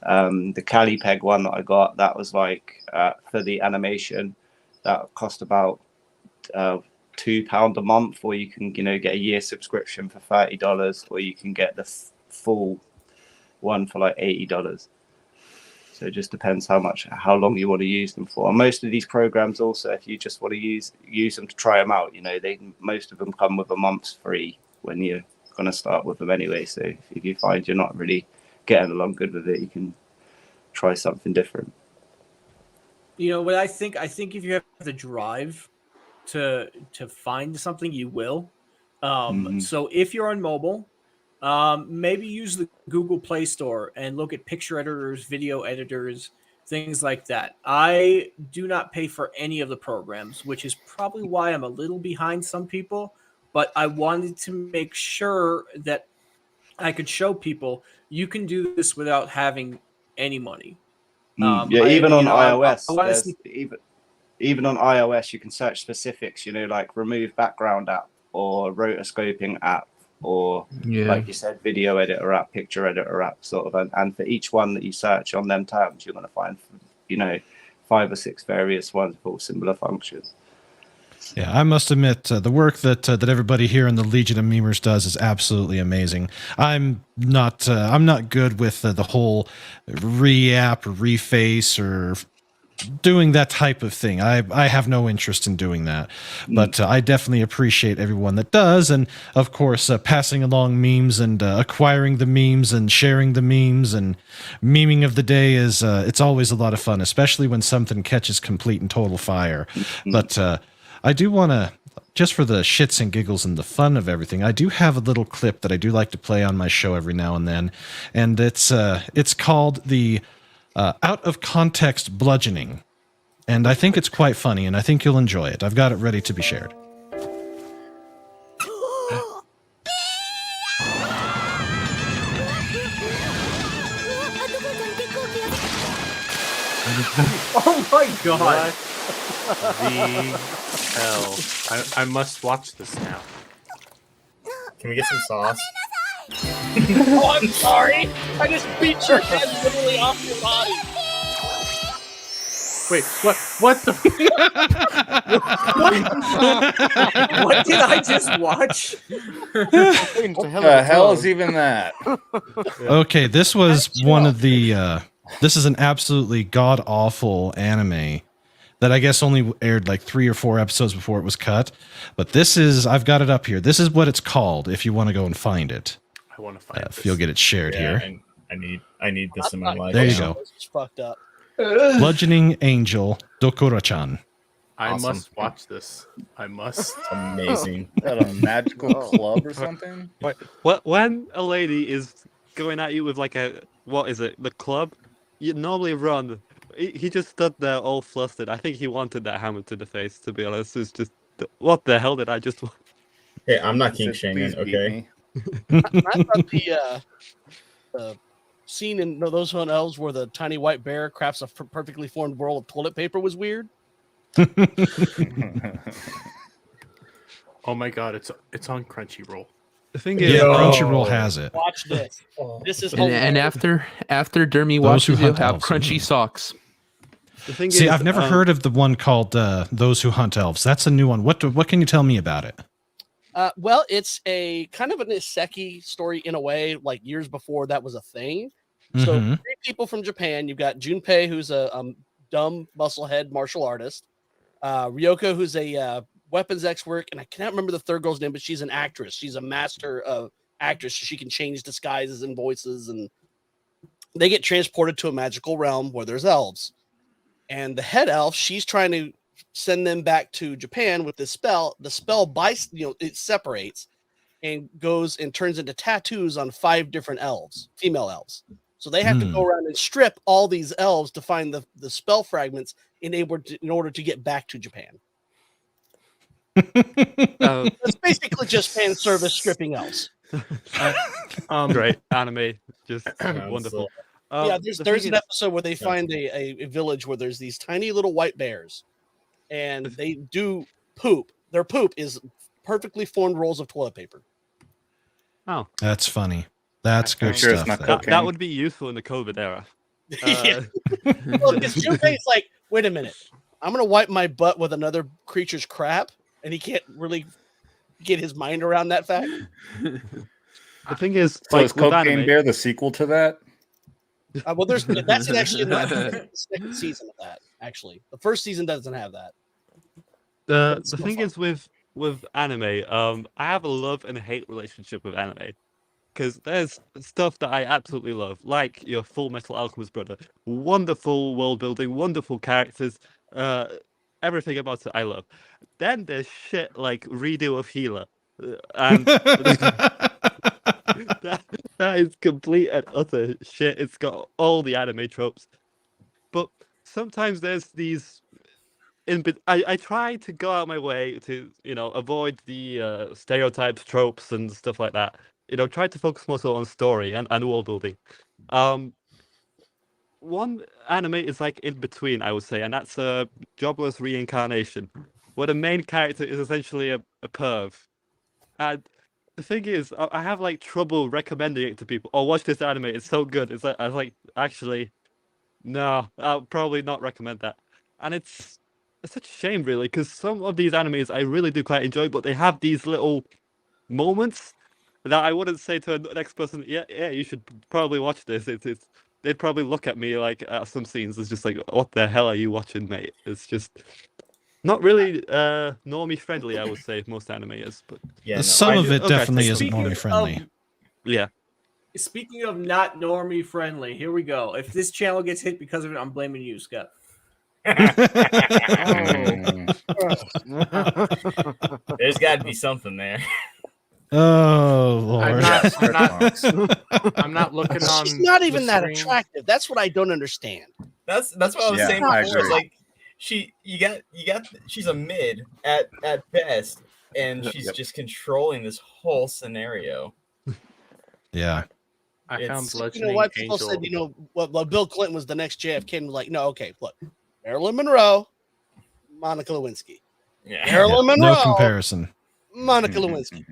The CaliPeg one that I got, that was like for the animation, that cost about £2 a month, or you can get a year subscription for $30, or you can get the full one for like $80. So it just depends how long you want to use them for. And most of these programs also, if you just want to use them to try them out, most of them come with a month's free when you're going to start with them anyway. So if you find you're not really getting along good with it, you can try something different. What I think if you have the drive to find something, you will. So if you're on mobile, maybe use the Google Play Store and look at picture editors, video editors, things like that. I do not pay for any of the programs, which is probably why I'm a little behind some people. But I wanted to make sure that I could show people you can do this without having any money. Yeah, even on iOS, I wanna there's see- even on iOS, you can search specifics. Like remove background app or rotoscoping app, or like you said, video editor app, picture editor app, sort of. And for each one that you search on them terms, you're going to find 5 or 6 various ones with all similar functions. Yeah, I must admit, the work that everybody here in the Legion of Memers does is absolutely amazing. I'm not good with the whole re-app or reface or doing that type of thing. I have no interest in doing that, but I definitely appreciate everyone that does, and of course, passing along memes and acquiring the memes and sharing the memes and memeing of the day is it's always a lot of fun, especially when something catches complete and total fire. But I do want to, just for the shits and giggles and the fun of everything, I do have a little clip that I do like to play on my show every now and then, and it's called the out of context bludgeoning, and I think it's quite funny, and I think you'll enjoy it. I've got it ready to be shared. Oh my god! What the hell? I must watch this now. Can we get some sauce? Oh, I'm sorry. I just beat your head literally off your body. Wait, what the? What did I just watch? What the hell is even that? Okay, this was one of the this is an absolutely god-awful anime that I guess only aired like 3 or 4 episodes before it was cut. But this is, I've got it up here. This is what it's called if you want to go and find it. I want to find if you'll get it shared here. I need this in my life. There you go. It's fucked up. Bludgeoning Angel Dokura-chan. I Awesome. must watch this. I must. Amazing. Is that a magical club or something? Wait, when a lady is going at you with like a, what is it, the club? You normally run. He just stood there all flustered. I think he wanted that hammer to the face, to be honest. It's just, what the hell did I just... Hey, I'm not king shaming, okay? I thought the scene in Those Hunt Elves where the tiny white bear crafts a perfectly formed roll of toilet paper was weird. Oh my god, it's on Crunchyroll. The thing is, Crunchyroll has it. Watch this. This is And after Dermy Those Who watches, you'll Hunt have Elves. crunchy socks. The thing See, is, I've never heard of the one called Those Who Hunt Elves. That's a new one. What can you tell me about it? Well, it's a kind of an isekai story in a way, like years before that was a thing. So Mhm. 3 people from Japan. You've got Junpei, who's a dumb musclehead martial artist. Ryoko, who's a weapons expert, and I cannot remember the third girl's name, but she's an actress. She's a master of actress. She can change disguises and voices, and they get transported to a magical realm where there's elves. And the head elf, she's trying to send them back to Japan with this spell. The spell it separates and goes and turns into tattoos on 5 different elves, female elves. So they have to go around and strip all these elves to find the spell fragments in order to get back to Japan. It's basically just fan service stripping elves. Great anime, just wonderful. Yeah, there's the an thing is- episode where they find a village where there's these tiny little white bears, and they do poop. Their poop is perfectly formed rolls of toilet paper. Oh, That's funny. That's good sure it's stuff. not there. cocaine. that would be useful in the COVID era. Well, because Junpei's like, wait a minute, I'm gonna wipe my butt with another creature's crap, and he can't really get his mind around that fact. The thing is, So like is with Cocaine anime, Bear the sequel to that? Well, that's actually not the second season of that. Actually, the first season doesn't have that. the It's thing fun. is with anime, I have a love and hate relationship with anime. Because there's stuff that I absolutely love, like your Full Metal Alchemist brother. Wonderful world building, wonderful characters, everything about it I love. Then there's shit like Redo of Healer. And that is complete and utter shit. It's got all the anime tropes, but sometimes there's these. I try to go out of my way to avoid the stereotypes, tropes, and stuff like that. Try to focus more so on story and world building. One anime is like in between, I would say, and that's a Jobless Reincarnation, where the main character is essentially a perv. And the thing is, I have like trouble recommending it to people. Oh, watch this anime; it's so good. It's like I was like, actually, no, I'll probably not recommend that. And it's such a shame, really, because some of these animes I really do quite enjoy, but they have these little moments that I wouldn't say to the next person. Yeah, you should probably watch this. It's they'd probably look at me like at some scenes as just like, what the hell are you watching, mate? It's just not really normie friendly, I would say most anime is, but Yeah, no, some of it definitely isn't normie friendly. Yeah. Speaking of not normie friendly, here we go. If this channel gets hit because of it, I'm blaming you, Scott. There's got to be something there. Oh Lord! I'm not looking on. She's not even the that screen. attractive. That's what I don't understand. That's what I was saying before. It's like she's a mid at best, and she's just controlling this whole scenario. Yeah. I found You Bludgeoning know what? People Angel. said, well, Bill Clinton was the next JFK, and was like, no, okay, look, Marilyn Monroe, Monica Lewinsky. Yeah. Marilyn Monroe, No comparison. Monica Lewinsky.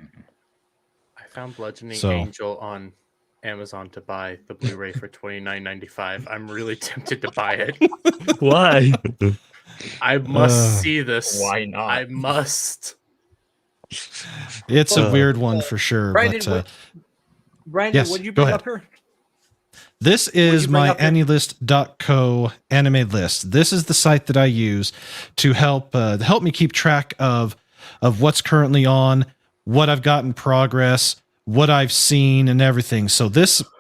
I found Bludgeoning So- Angel on Amazon to buy the Blu-ray for $29.95. I'm really tempted to buy it. Why? I must see this. Why not? I must. It's a weird one for sure. Brandon, but Brandon, yes, what did you go bring ahead. up here? This is my AniList.co anime list. This is the site that I use to help me keep track of what's currently on, what I've got in progress, what I've seen, and everything. So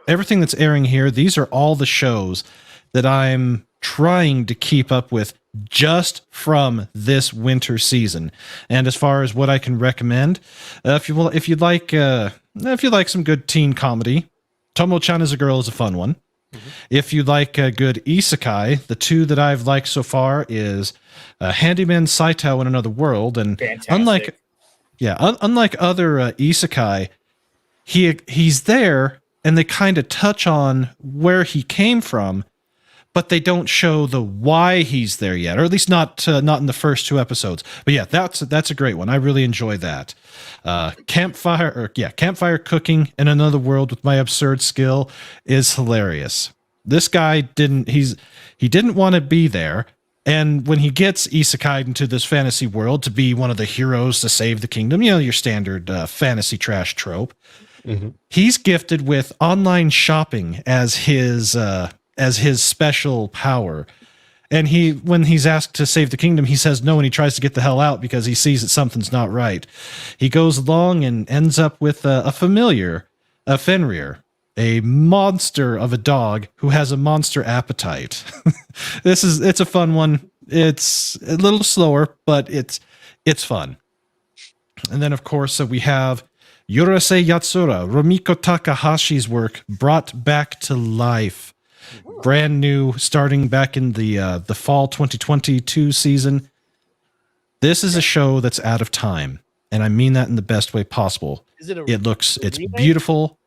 everything that's airing here, these are all the shows that I'm trying to keep up with just from this winter season. And as far as what I can recommend, if you'd like some good teen comedy, Tomo-chan is a Girl is a fun one. If you like a good isekai, the two that I've liked so far is Handyman Saito in Another World, and Fantastic. unlike other isekai, he's there and they kind of touch on where he came from, but they don't show the why he's there yet, or at least not in the first two episodes. But yeah, that's a great one. I really enjoy that. Campfire cooking in Another World with My Absurd Skill is hilarious. This guy didn't want to be there, and when he gets isekai'd into this fantasy world to be one of the heroes to save the kingdom, your standard fantasy trash trope, he's gifted with online shopping as his special power. And when he's asked to save the kingdom, he says no, and he tries to get the hell out because he sees that something's not right. He goes along and ends up with a familiar, a Fenrir, a monster of a dog who has a monster appetite. It's a fun one. It's a little slower, but it's fun. And then, of course, we have Yorosei Yatsura, Rumiko Takahashi's work brought back to life. Brand new, starting back in the fall 2022 season. This is a show that's out of time, and I mean that in the best way possible. It's beautiful,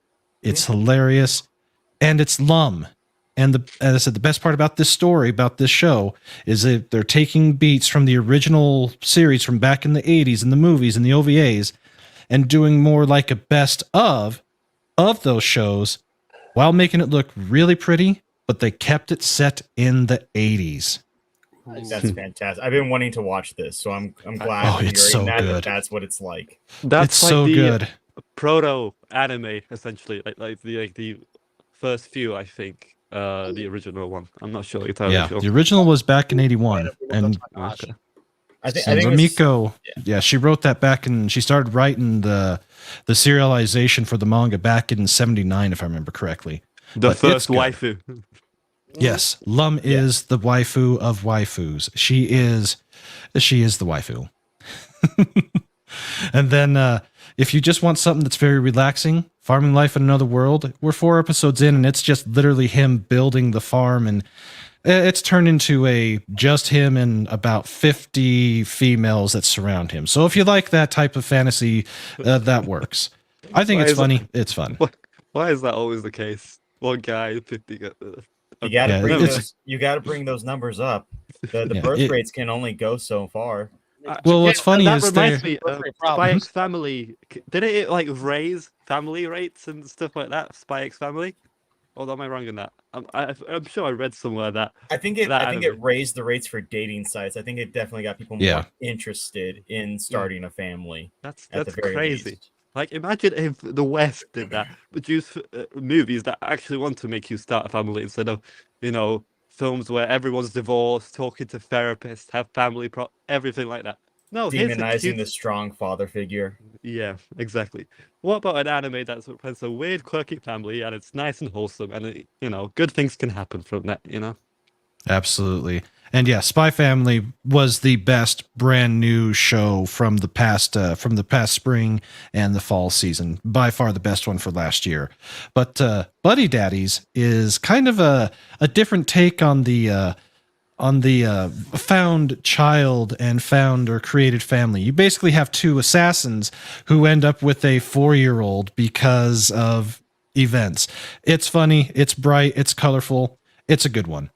it's hilarious, and it's lum. And as I said, the best part about this story, about this show, is that they're taking beats from the original series from back in the 80s and the movies and the OVAs, and doing more like a best of those shows while making it look really pretty, but they kept it set in the 80s. That's fantastic. I've been wanting to watch this, so I'm glad it's so good. That's what it's like. That's it's like so the good. Proto anime, essentially, like the first few, I think. The original one. I'm not sure entirely sure. The original was back in 81, and Okay. I think Rumiko, she wrote that back in. She started writing the serialization for the manga back in 79, if I remember correctly. The But first it's good. waifu. Yes, Lum is the waifu of waifus. She is the waifu. And then if you just want something that's very relaxing, Farming Life in Another World. We're 4 episodes in, and it's just literally him building the farm, and it's turned into just him and about 50 females that surround him. So if you like that type of fantasy, that works. I think it's funny. It's fun. Why is that always the case? One guy, 50. You got to bring those. You got to bring those numbers up. The birth rates can only go so far. Well, what's funny that is reminds me of Spy X Family. Did it like raise family rates and stuff like that? Spy X Family. Or am I wrong in that? I'm sure I read somewhere that. I think it raised the rates for dating sites. I think it definitely got people more interested in starting a family. That's crazy. Least. Like, imagine if the West did that, produce movies that actually want to make you start a family instead of, films where everyone's divorced, talking to therapists, have family everything like that. No, demonizing the strong father figure. Yeah, exactly. What about an anime that's a weird, quirky family, and it's nice and wholesome, and good things can happen from that. Absolutely. And yeah, Spy Family was the best brand new show from the past spring and the fall season. By far the best one for last year. But Buddy Daddies is kind of a different take on the found child and found or created family. You basically have 2 assassins who end up with a 4-year-old because of events. It's funny, it's bright, it's colorful, it's a good one.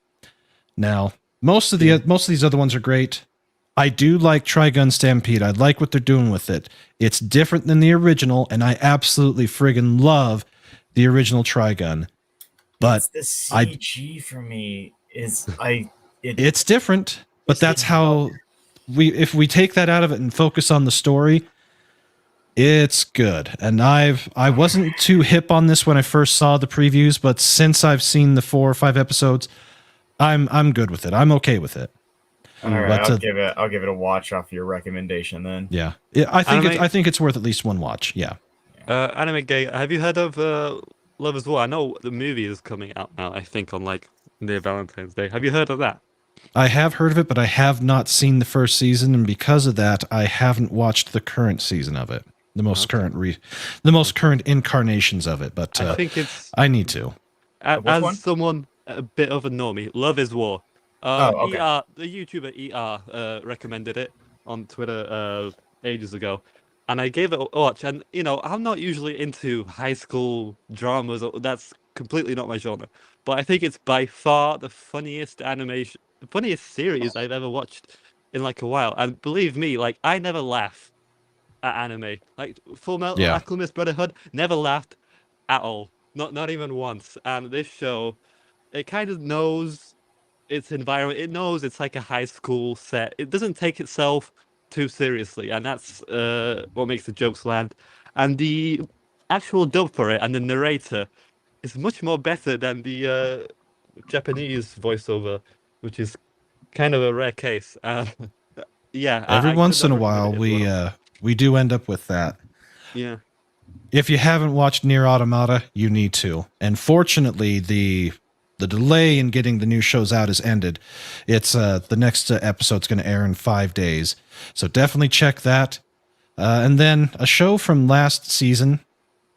Now, most of these other ones are great. I do like Trigun Stampede. I like what they're doing with it. It's different than the original, and I absolutely friggin' love the original Trigun. But the CG for me is it's different, but that's how if we take that out of it and focus on the story, it's good. And I wasn't too hip on this when I first saw the previews, but since I've seen the 4 or 5 episodes, I'm good with it. I'm okay with it. All right, I'll give it a watch off your recommendation then. Yeah, I think it's worth at least one watch. Yeah. Anime Gay, have you heard of Love as War? I know the movie is coming out now. I think on near Valentine's Day. Have you heard of that? I have heard of it, but I have not seen the first season, and because of that, I haven't watched the current season of it. The most current incarnations of it. But I think I need to. As someone a bit of a normie, Love is War. Okay. The YouTuber ER recommended it on Twitter ages ago, and I gave it a watch. And I'm not usually into high school dramas. That's completely not my genre. But I think it's by far the funniest series I've ever watched in a while. And believe me, I never laugh at anime. Full Metal Alchemist Brotherhood, never laughed at all. Not even once. And this show, it kind of knows its environment. It knows it's like a high school set. It doesn't take itself too seriously, and that's what makes the jokes land. And the actual dub for it and the narrator is much more better than the Japanese voiceover, which is kind of a rare case. Yeah. Every once in a while, we do end up with that. Yeah. If you haven't watched Nier Automata, you need to. And fortunately, the delay in getting the new shows out has ended. It's the next episode's going to air in 5 days, so definitely check that. And then a show from last season.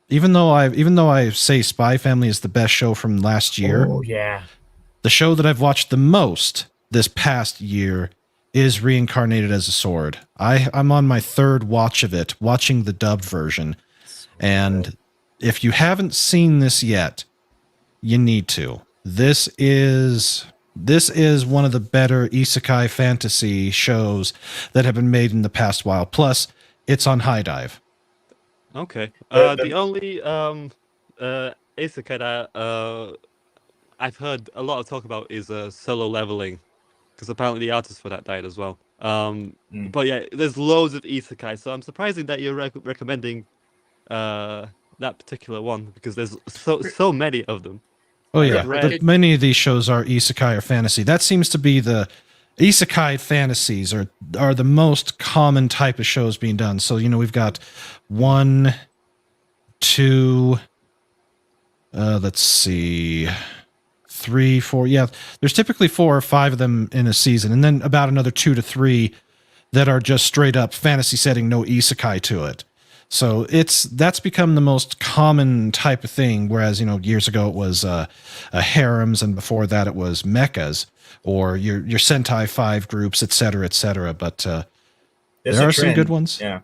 Even though I say Spy Family is the best show from last year, the show that I've watched the most this past year is Reincarnated as a Sword. I'm on my 3rd watch of it, watching the dubbed version. And if you haven't seen this yet, you need to. This is one of the better isekai fantasy shows that have been made in the past while. Plus, it's on High Dive. Okay. The only isekai that I've heard a lot of talk about is Solo Leveling, because apparently the artist for that died as well. But yeah, there's loads of isekai, so I'm surprised that you're recommending that particular one, because there's so many of them. Oh yeah, many of these shows are isekai or fantasy. That seems to be the isekai fantasies are the most common type of shows being done. So we've got 1, 2, let's see, 3, 4. Yeah, there's typically 4 or 5 of them in a season, and then about another 2 to 3 that are just straight up fantasy setting, no isekai to it. So that's become the most common type of thing. Whereas, years ago it was harems, and before that it was mechas, or your Sentai 5 groups, et cetera, et cetera. But There's there a are some trend. good ones. Yeah.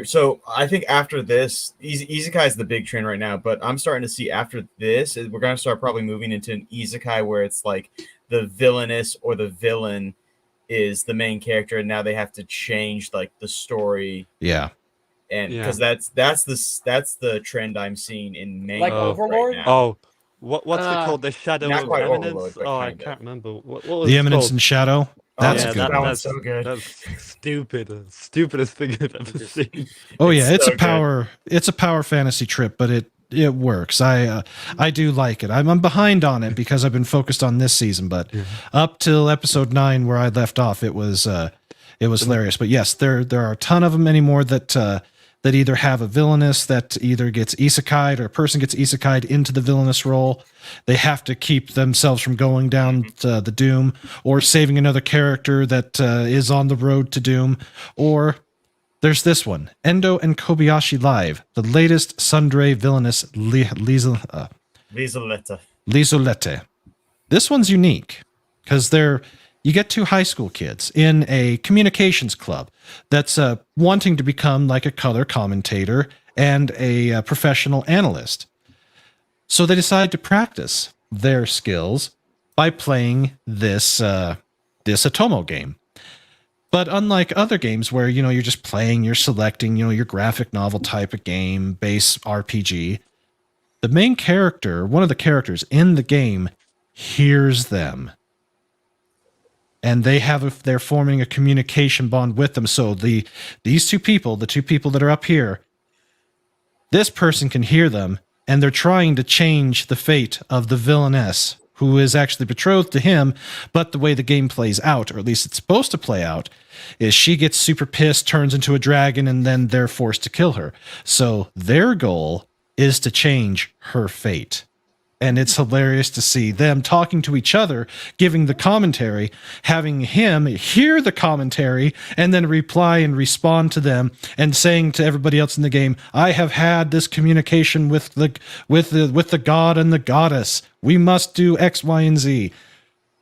So I think after this, Isekai is the big trend right now. But I'm starting to see after this, we're going to start probably moving into an Isekai where it's like the villainess or the villain is the main character, and now they have to change like the story. Yeah. And because Yeah. that's the trend I'm seeing in manga Like Overlord? right now. Oh, what's it called? The Shadow not of quite Eminence? Overlord, but I kinda. can't remember. What was The it Eminence called? and Shadow. That's yeah, a good that one. one's so good. That's stupid. Stupidest thing I've ever seen. Oh yeah, it's so a power. It's a power fantasy trip, but it works. I do like it. I'm behind on it because I've been focused on this season, but up till episode 9 where I left off, it was hilarious. But yes, there are a ton of them anymore that either have a villainous that either gets isekai'd, or a person gets isekai'd into the villainous role. They have to keep themselves from going down the doom, or saving another character that is on the road to doom. Or there's this one, Endo and Kobayashi Live, the latest Sundre villainous Lisoletta. Lisolette. This one's unique because you get 2 high school kids in a communications club that's wanting to become like a color commentator and a professional analyst. So they decide to practice their skills by playing this Atomo game. But unlike other games where, you're just playing, you're selecting, your graphic novel type of game, base RPG, the main character, one of the characters in the game, hears them. And they're forming a communication bond with them. So these two people, the 2 people that are up here, this person can hear them, and they're trying to change the fate of the villainess, who is actually betrothed to him. But the way the game plays out, or at least it's supposed to play out, is she gets super pissed, turns into a dragon, and then they're forced to kill her. So their goal is to change her fate. And it's hilarious to see them talking to each other, giving the commentary, having him hear the commentary, and then reply and respond to them, and saying to everybody else in the game, "I have had this communication with the god and the goddess. We must do X, Y, and Z."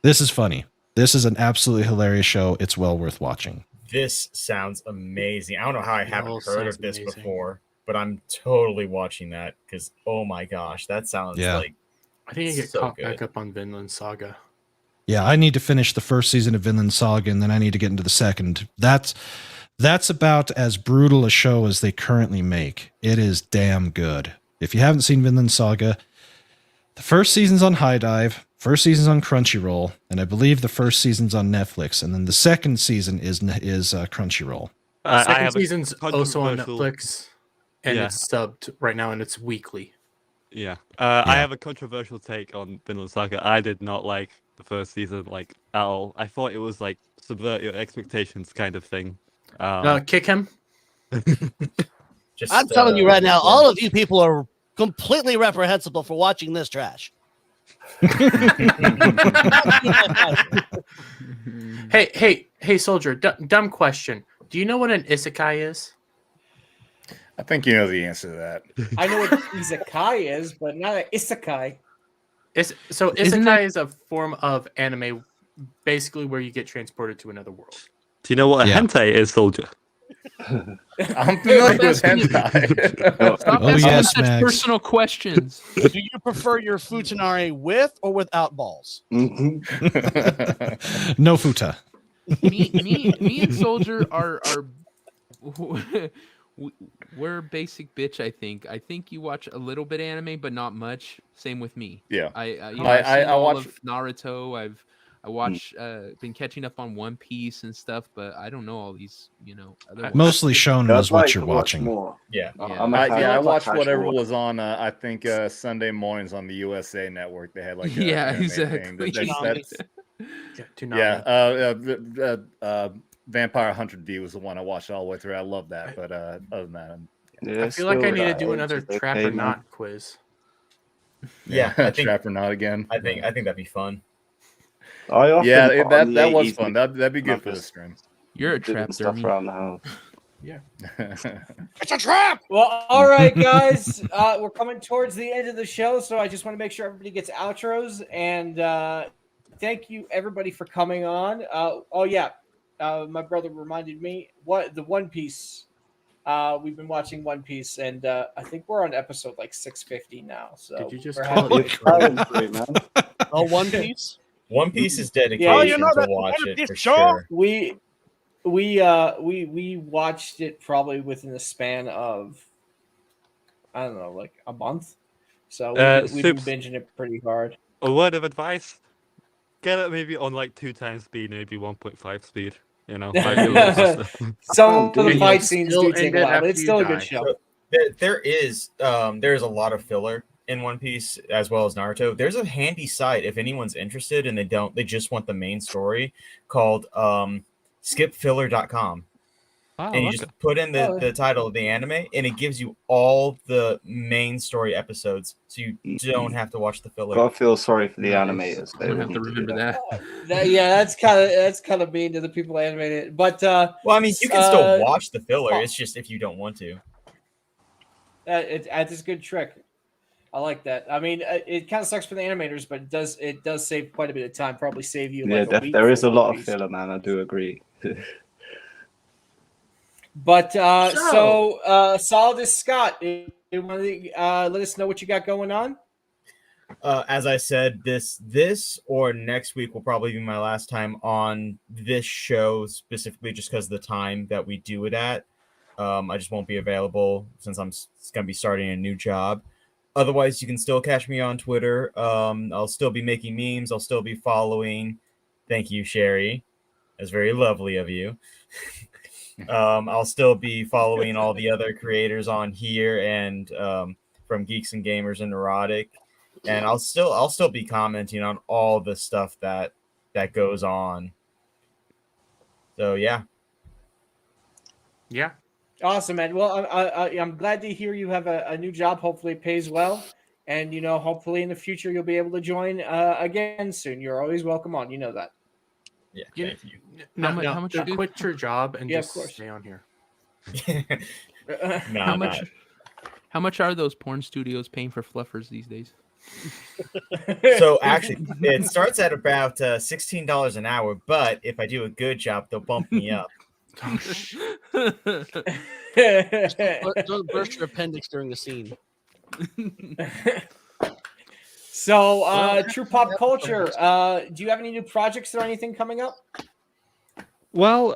This is funny. This is an absolutely hilarious show. It's well worth watching. This sounds amazing. I don't know how I haven't heard sounds of this amazing. before, but I'm totally watching that because oh my gosh, that sounds like I think I get so caught good. back up on Vinland Saga. Yeah, I need to finish the first season of Vinland Saga, and then I need to get into the second. That's about as brutal a show as they currently make. It is damn good. If you haven't seen Vinland Saga, the first season's on High Dive, first season's on Crunchyroll, and I believe the first season's on Netflix, and then the second season is Crunchyroll. Second season's also on controversial- Netflix, and Yeah. it's subbed right now, and it's weekly. Yeah. I have a controversial take on Vinland Saga. I did not like the first season at all. I thought it was like subvert your expectations kind of thing. Kick him. I'm telling you right now, all of you people are completely reprehensible for watching this trash. Hey, soldier. Dumb question. Do you know what an isekai is? I think you know the answer to that. I know what isekai is, but not an isekai. So Isn't isekai it- is a form of anime, basically where you get transported to another world. Do you know what a Yeah. hentai is, soldier? I'm familiar with hentai. Stop Oh, asking yes, such Max. personal questions. Do you prefer your futanari with or without balls? No futa. me and Soldier are we're basic bitch. I think you watch a little bit anime, but not much. Same with me. Yeah. I've I seen all watch- of Naruto. I watch been catching up on One Piece and stuff, but I don't know all these. Other ones. Mostly shonen I'd is what like you're to watch watching. more. Yeah. I'm a I fan. watched Like whatever casual. was on. I think Sunday mornings on the USA Network. They had like a Yeah, anime exactly. thing. That's Toonami. Vampire Hunter D was the one I watched all the way through. I love that, but other than that, I feel like I need to do another trap or not quiz. Yeah, I think trap or not again. I think that'd be fun. I often put on the that was 80s fun. That'd be good for the Memphis. stream. You're a doing trap stuff dummy. around the house. Yeah. It's a trap. Well, all right, guys. We're coming towards the end of the show, so I just want to make sure everybody gets outros. And thank you, everybody, for coming on. My brother reminded me what the One Piece. We've been watching One Piece, and I think we're on episode like 650 now. So Did you just we're call halfway it through. man? Oh, One Piece. One Piece is Yeah, dedication to watch it for sure. We watched it probably within the span of I don't know, like a month. So we've been Soups, binging it pretty hard. a word of advice: get it maybe on like 2 times speed, maybe 1.5 speed. You know, like it was just. Some of the And fight you'll scenes still do take end a it while, but after it's you still a die. good show. So there's a lot of filler in One Piece as well as Naruto. There's a handy site if anyone's interested and they just want the main story called skipfiller.com. Oh, And you okay. just put in the title of the anime and it gives you all the main story episodes so you don't have to watch the filler. Gotta feel sorry for the Nice. animators. They I'm gonna have would to need to do remember that. that. That's kind of mean to the people animating it. But Well, I mean, you can still watch the filler. It's just if you don't want to. It's a good trick. I like that. I mean, it kind of sucks for the animators, but it does save quite a bit of time. Probably save you like a week. There is for a One lot of Piece. filler, man. I do agree. But Solidus Scott, you want to let us know what you got going on? As I said, this or next week will probably be my last time on this show specifically, just because of the time that we do it at. I just won't be available since I'm going to be starting a new job. Otherwise, you can still catch me on Twitter. I'll still be making memes. I'll still be following. Thank you, Sherry. That's very lovely of you. I'll still be following all the other creators on here and from Geeks and Gamers and Neurotic. And I'll still be commenting on all the stuff that goes on. So yeah. Awesome, man. Well, I'm glad to hear you have a new job. Hopefully, it pays well, and hopefully in the future you'll be able to join again soon. You're always welcome on. You know that. Yeah, thank you. How much? No, quit your job and Yeah, of just course. stay on here. How much are those porn studios paying for fluffers these days? So actually, it starts at about $16 an hour, but if I do a good job, they'll bump me up. Don't burst your appendix during the scene. So, True Pop Culture, do you have any new projects or anything coming up? Well,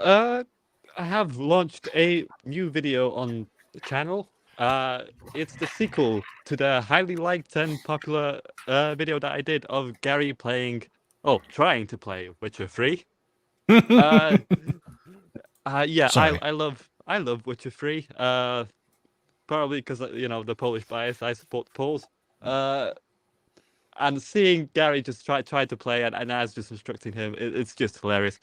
I have launched a new video on the channel. It's the sequel to the highly liked and popular video that I did of Gary trying to play Witcher 3. Yeah, Sorry. I love Witcher 3. Probably because the Polish bias. I support the Poles. And seeing Gary just try to play and as just instructing him, it's just hilarious.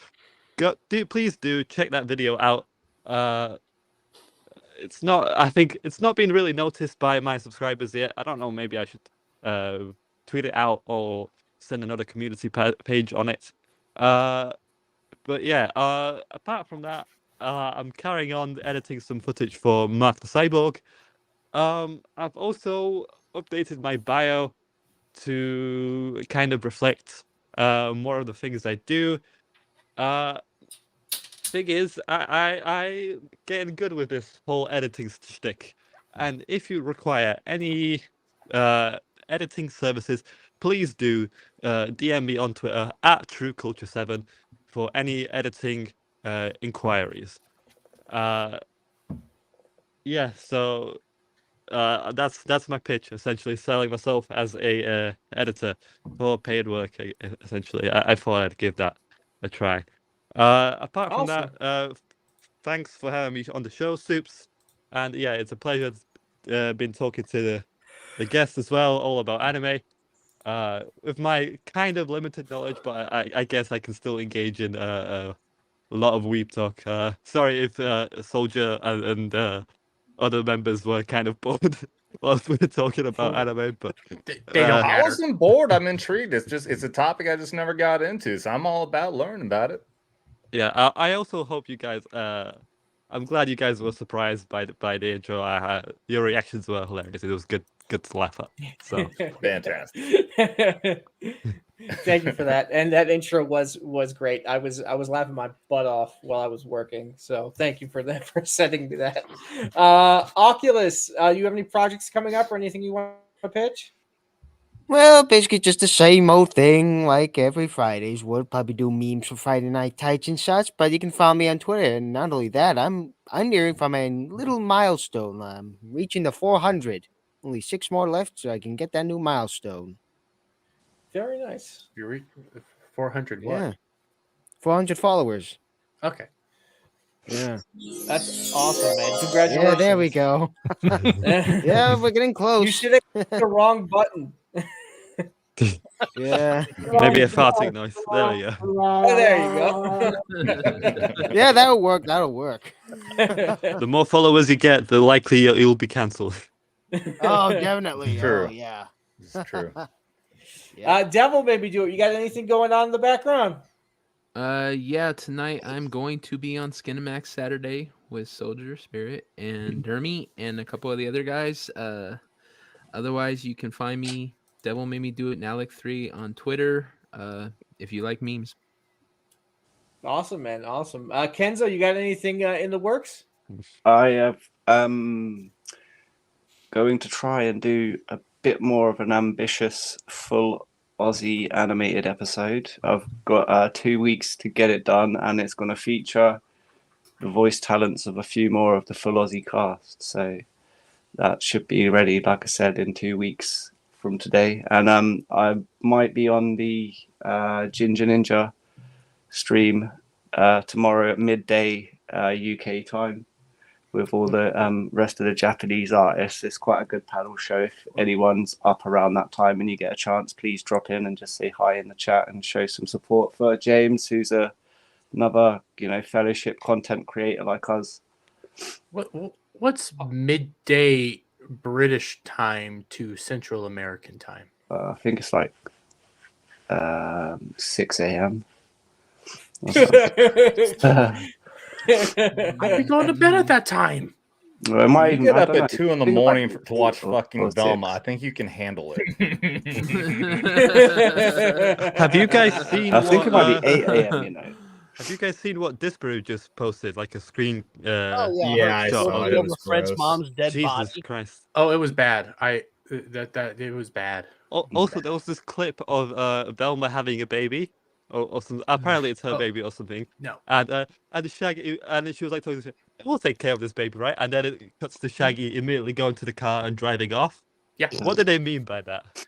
Please do check that video out. I think it's not been really noticed by my subscribers yet. I don't know, maybe I should tweet it out or send another community page on it. But yeah, apart from that, I'm carrying on editing some footage for Mark the Cyborg. I've also updated my bio to kind of reflect more of the things I do. Thing is, I getting good with this whole editing shtick, and if you require any editing services, please do DM me on Twitter at TrueCulture7 for any editing inquiries. Yeah, so that's my pitch, essentially selling myself as a editor for paid work. Essentially, I thought I'd give that a try. Apart from that, thanks for having me on the show, Soups. And yeah, it's a pleasure. Been talking to the guests as well, all about anime. With my kind of limited knowledge, but I guess I can still engage in a lot of weep talk. Sorry if Soldier and other members were kind of bored whilst we were talking about anime, but I wasn't bored. I'm intrigued. It's a topic I just never got into, so I'm all about learning about it. Yeah, I also hope you guys I'm glad you guys were surprised by the intro. Your reactions were hilarious. It was good to laugh at. So fantastic. Thank you for that. And that intro was great. I was laughing my butt off while I was working. So thank you for that, for sending me that. Oculus, you have any projects coming up or anything you want to pitch? Well, basically just the same old thing like every Fridays. We'll probably do memes for Friday Night Tights and such, but you can follow me on Twitter. And not only that, I'm nearing from a little milestone. I'm reaching the 400. Only 6 more left, so I can get that new milestone. Very nice. You reach 400 what? Yeah. 400 followers. Okay. Yeah. That's awesome, man. Congratulations. Yeah, there we go. Yeah, we're getting close. You should have clicked the wrong button. Yeah. maybe a farting noise. There we go. Oh, there you go. Yeah, that'll work. That'll work. The more followers you get, the likely you'll be cancelled. Oh, definitely. True. Oh, yeah. It's true. Devil, maybe do it. You got anything going on in the background? Yeah, tonight I'm going to be on Skinamax Saturday with Soldier Spirit and Dermy and a couple of the other guys. Otherwise, you can find me, Devil Made Me Do It, Nalik3 on Twitter. If you like memes. Awesome, man. Awesome. Kenzo, you got anything in the works? I have going to try and do a bit more of an ambitious full Aussie animated episode. I've got 2 weeks to get it done, and it's going to feature the voice talents of a few more of the full Aussie cast. So that should be ready, like I said, in 2 weeks from today. And I might be on the Ginger Ninja stream tomorrow at midday UK time with all the rest of the Japanese artists. It's quite a good panel show. If anyone's up around that time and you get a chance, please drop in and just say hi in the chat and show some support for James, who's another fellowship content creator like us. What's midday British time to Central American time? I think it's like 6 a.m. I'd be going to bed at that time. Well, it might You even, get I up don't know. at 2 in the Think morning about it. to watch Or fucking 6. Velma. I think you can handle it. Have you guys seen? I think it might be 8 what, a.m. Have you guys seen what Disparu just posted? Like a screen. Oh Yeah, I shot saw of it. It over was Fred's gross. mom's dead Jesus body. Christ. Oh, it was bad. That it was bad. Also, there was this clip of Velma having a baby, or some. Apparently, it's her baby or something. No. And the Shaggy, and then she was like talking to her, "We'll take care of this baby, right?" And then it cuts to Shaggy immediately going to the car and driving off. Yeah. What did they mean by that?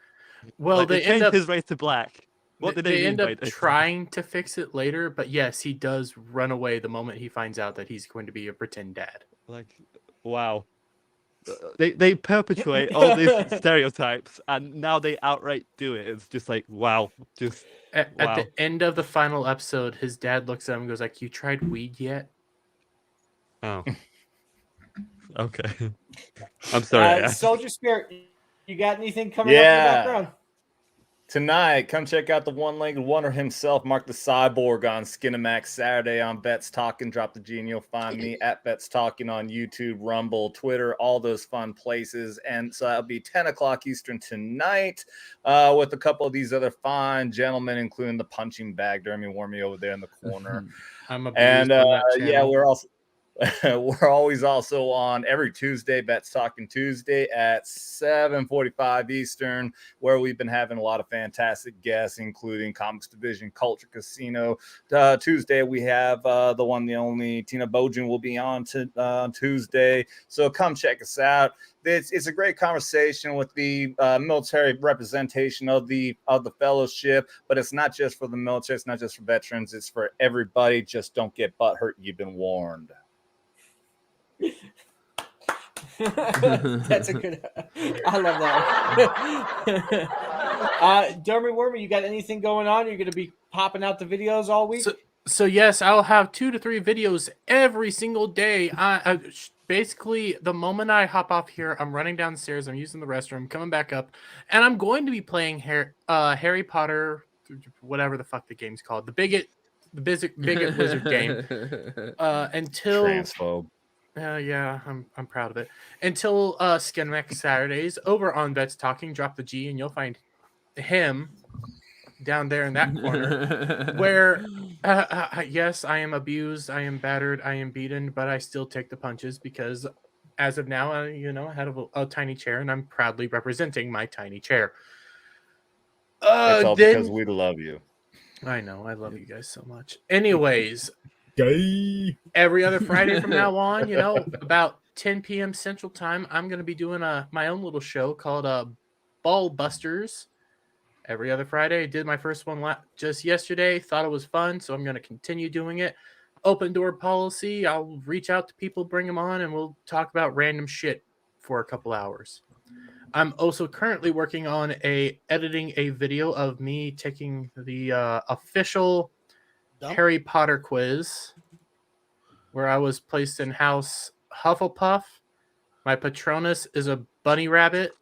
Well, Like, they changed end up his race to black. What did they mean end by up this? trying to fix it later, but yes, he does run away the moment he finds out that he's going to be a pretend dad. Like, wow. They perpetuate all these stereotypes, and now they outright do it. It's just like, wow, just At wow. the end of the final episode, his dad looks at him and goes like, "You tried weed yet?" Oh, okay. I'm sorry. Soldier Spirit, you got anything coming up in the background? Tonight, come check out the one-legged wonder himself, Mark the Cyborg, on Skinamax Saturday on Bet's Talking. Drop the G and you'll find me at Bet's Talking on YouTube, Rumble, Twitter, all those fun places. And so that'll be 10 o'clock Eastern tonight with a couple of these other fine gentlemen, including the punching bag, Dermy Wormy over there in the corner. I'm abused And on that yeah, channel. we're always also on every Tuesday, Bet's Talking Tuesday at 7:45 Eastern, where we've been having a lot of fantastic guests, including Comics Division, Culture Casino. Tuesday, we have the one, the only Tina Bojan will be on Tuesday. So come check us out. It's a great conversation with the military representation of the fellowship, but it's not just for the military. It's not just for veterans. It's for everybody. Just don't get butthurt. You've been warned. That's a good. I love that. Dermy Wormy, you got anything going on? You're going to be popping out the videos all week. So yes, I'll have 2 to 3 videos every single day. Basically, the moment I hop off here, I'm running downstairs. I'm using the restroom, coming back up, and I'm going to be playing Harry Potter, whatever the fuck the game's called, the bigot wizard game. Until Transphobe. Yeah, I'm proud of it. Until Skinmax Saturdays over on Vets Talking, drop the G, and you'll find him down there in that corner. Where, yes, I am abused, I am battered, I am beaten, but I still take the punches because, as of now, I have a tiny chair, and I'm proudly representing my tiny chair. It's all because we love you. I know, I love you guys so much. Anyways. Gay. Every other Friday from now on, about 10 p.m. Central Time, I'm going to be doing my own little show called Ball Busters. Every other Friday. I did my first one just yesterday. Thought it was fun, so I'm going to continue doing it. Open door policy. I'll reach out to people, bring them on, and we'll talk about random shit for a couple hours. I'm also currently working on editing a video of me taking the official Harry Potter quiz, where I was placed in House Hufflepuff. My Patronus is a bunny rabbit,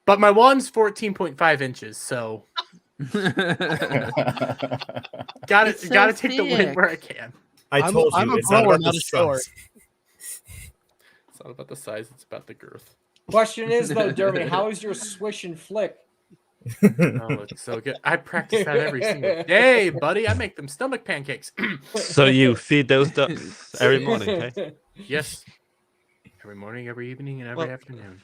but my wand's 14.5 inches, so gotta take the win where I can. I told you, it's not about the size. It's not about the size; it's about the girth. Question is though, Dermy, how is your swish and flick? Oh, it's so good. I practice that every single day, buddy. I make them stomach pancakes. So you feed those ducks every morning, okay? Yes. Every morning, every evening, and every afternoon.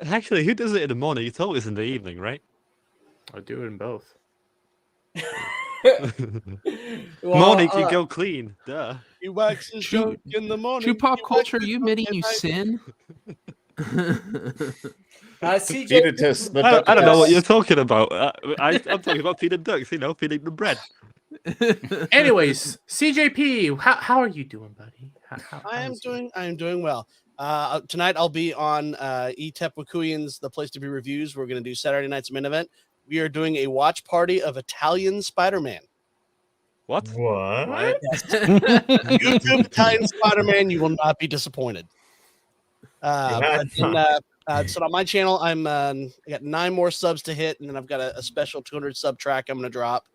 Actually, who does it in the morning? It's always in the evening, right? I do it in both. Morning, you go clean. Duh. He wax his junk in the morning. True pop culture, are you admitting you sin? CJ, I don't know what you're talking about. I'm talking about feeding ducks, feeding them bread. Anyways, CJP, how are you doing, buddy? I am doing well. Tonight I'll be on ETEP Wakuyan's The Place to Be Reviews. We're going to do Saturday night's main event. We are doing a watch party of Italian Spider-Man. What? Yes. YouTube Italian Spider-Man. You will not be disappointed. So on my channel, I got 9 more subs to hit, and then I've got a special 200 sub track I'm going to drop.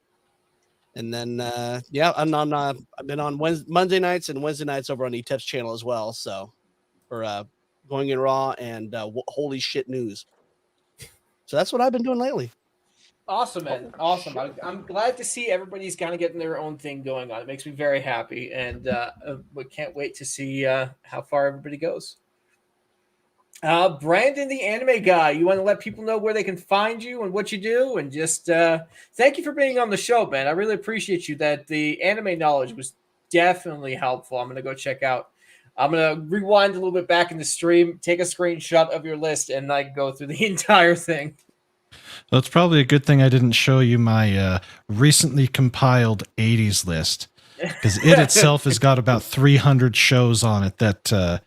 And then I've been on Monday nights and Wednesday nights over on ETEP's channel as well. So for Going in Raw and Holy Shit News. So that's what I've been doing lately. Awesome, man. Awesome. I'm glad to see everybody's kind of getting their own thing going on. It makes me very happy, and we can't wait to see how far everybody goes. Brandon, the anime guy, you want to let people know where they can find you and what you do, and just thank you for being on the show, man. I really appreciate you. That the anime knowledge was definitely helpful. I'm gonna go check out. I'm gonna rewind a little bit back in the stream, take a screenshot of your list, and go through the entire thing. Well, it's probably a good thing I didn't show you my recently compiled 80s list, because it itself has got about 300 shows on it that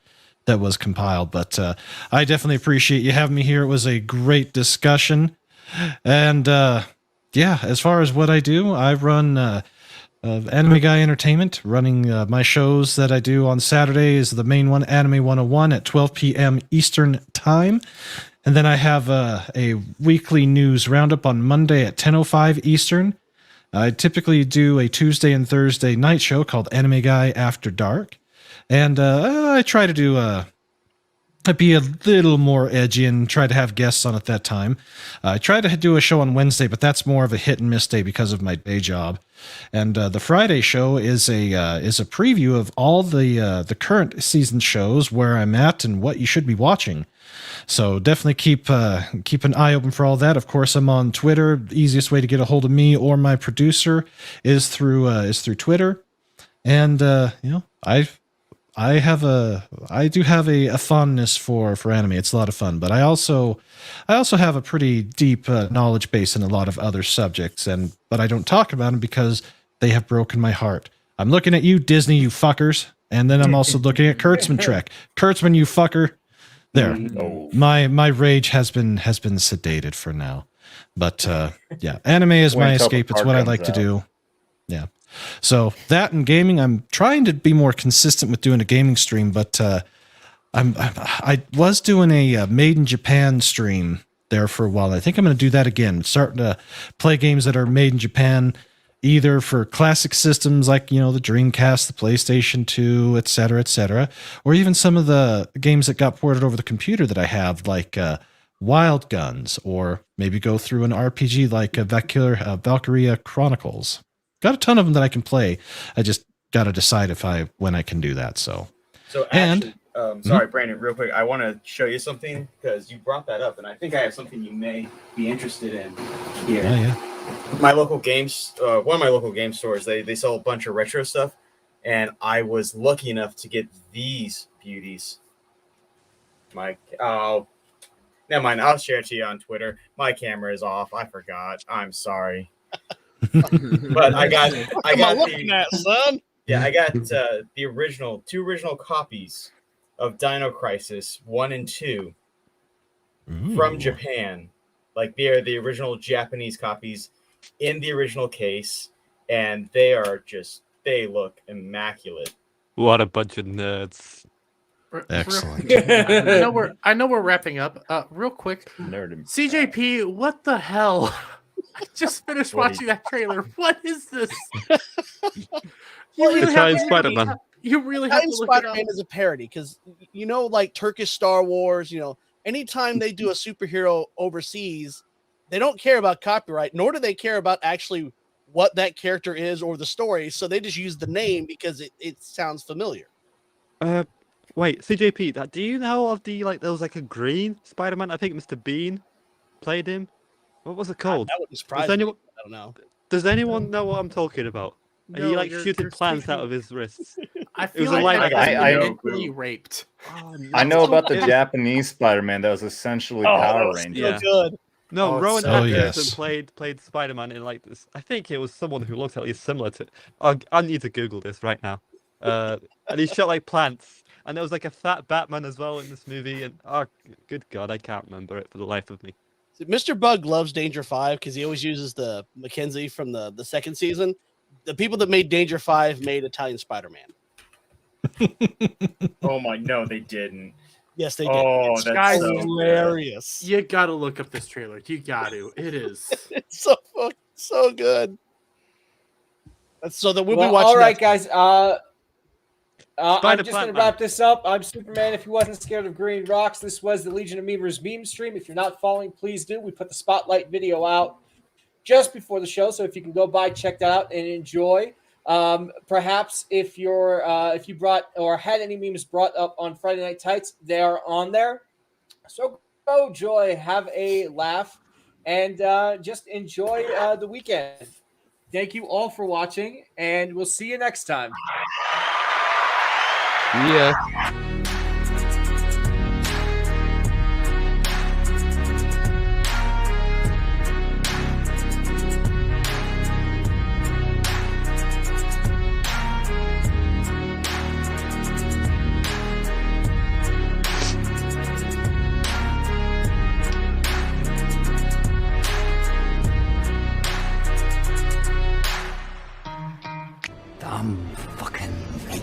was compiled. But I definitely appreciate you having me here. It was a great discussion. And as far as what I do, I run Anime Guy Entertainment, running my shows that I do on Saturdays. The main one, Anime 101 at 12 p.m. Eastern Time. And then I have a weekly news roundup on Monday at 10:05 Eastern. I typically do a Tuesday and Thursday night show called Anime Guy After Dark. And I try to do be a little more edgy and try to have guests on at that time. I try to do a show on Wednesday, but that's more of a hit and miss day because of my day job. And the Friday show is a preview of all the current season shows, where I'm at and what you should be watching. So definitely keep an eye open for all that. Of course, I'm on Twitter. The easiest way to get a hold of me or my producer is through Twitter. And I do have a fondness for anime. It's a lot of fun, but I also have a pretty deep knowledge base in a lot of other subjects, but I don't talk about them because they have broken my heart. I'm looking at you, Disney, you fuckers, and then I'm also looking at Kurtzman Trek. Kurtzman, you fucker. There, my rage has been sedated for now, but anime is my escape. It's what I like to do. Yeah. So that and gaming, I'm trying to be more consistent with doing a gaming stream, but I was doing a Made in Japan stream there for a while. I think I'm going to do that again. Starting to play games that are made in Japan either for classic systems like, the Dreamcast, the PlayStation 2, et cetera, or even some of the games that got ported over the computer that I have, like Wild Guns, or maybe go through an RPG like Valkyria Chronicles. Got a ton of them that I can play. I just got to decide when I can do that. So actually, sorry, Brandon, real quick, I want to show you something because you brought that up, and I think I have something you may be interested in here. Oh, yeah. My local games, one of my local game stores, they sell a bunch of retro stuff, and I was lucky enough to get these beauties. Never mind. I'll share it to you on Twitter. My camera is off. I forgot. I'm sorry. But I got looking at, son? Yeah, I got the two original copies of Dino Crisis 1 and 2 from Japan. Like they are the original Japanese copies in the original case, and they look immaculate. What a bunch of nerds. Excellent. I know we're wrapping up. Real quick, CJP, what the hell? I just finished watching that trailer. What is this? You really have to Spider-Man. You really have to look it up. Spider-Man is a parody because like Turkish Star Wars. Anytime they do a superhero overseas, they don't care about copyright, nor do they care about actually what that character is or the story. So they just use the name because it sounds familiar. Wait, CJP, do you know of there was like a green Spider-Man? I think Mr. Bean played him. What was it called? That wouldn't surprise me. I don't know. Does anyone know what I'm talking about? No, He shooting plants out of his wrists. I feel like I mentally raped. I know about the Japanese Spider-Man that was essentially Power Ranger. Yeah. Good. No, Rowan Atkinson yes. played Spider-Man in like this. I think it was someone who looked at least similar to. I need to Google this right now. And he shot like plants, and there was like a fat Batman as well in this movie. And good God, I can't remember it for the life of me. Mr. Bug loves Danger 5 because he always uses the Mackenzie from the second season. The people that made Danger 5 made Italian Spider-Man. Oh my, no, they didn't. Yes, they did. Oh, It's that's so hilarious. You got to look up this trailer. You got to. It is. It's so good. So that we'll be Well, watching. all right, that. guys. I'm just going Plant to wrap this up. I'm Superman. If you wasn't scared of green rocks, this was the Legion of Memers meme stream. If you're not following, please do. We put the spotlight video out just before the show, so if you can go by, check that out and enjoy. Perhaps if you brought or had any memes brought up on Friday Night Tights, they are on there. So go enjoy, have a laugh, and just enjoy the weekend. Thank you all for watching, and we'll see you next time. Yeah. I'm fucking right.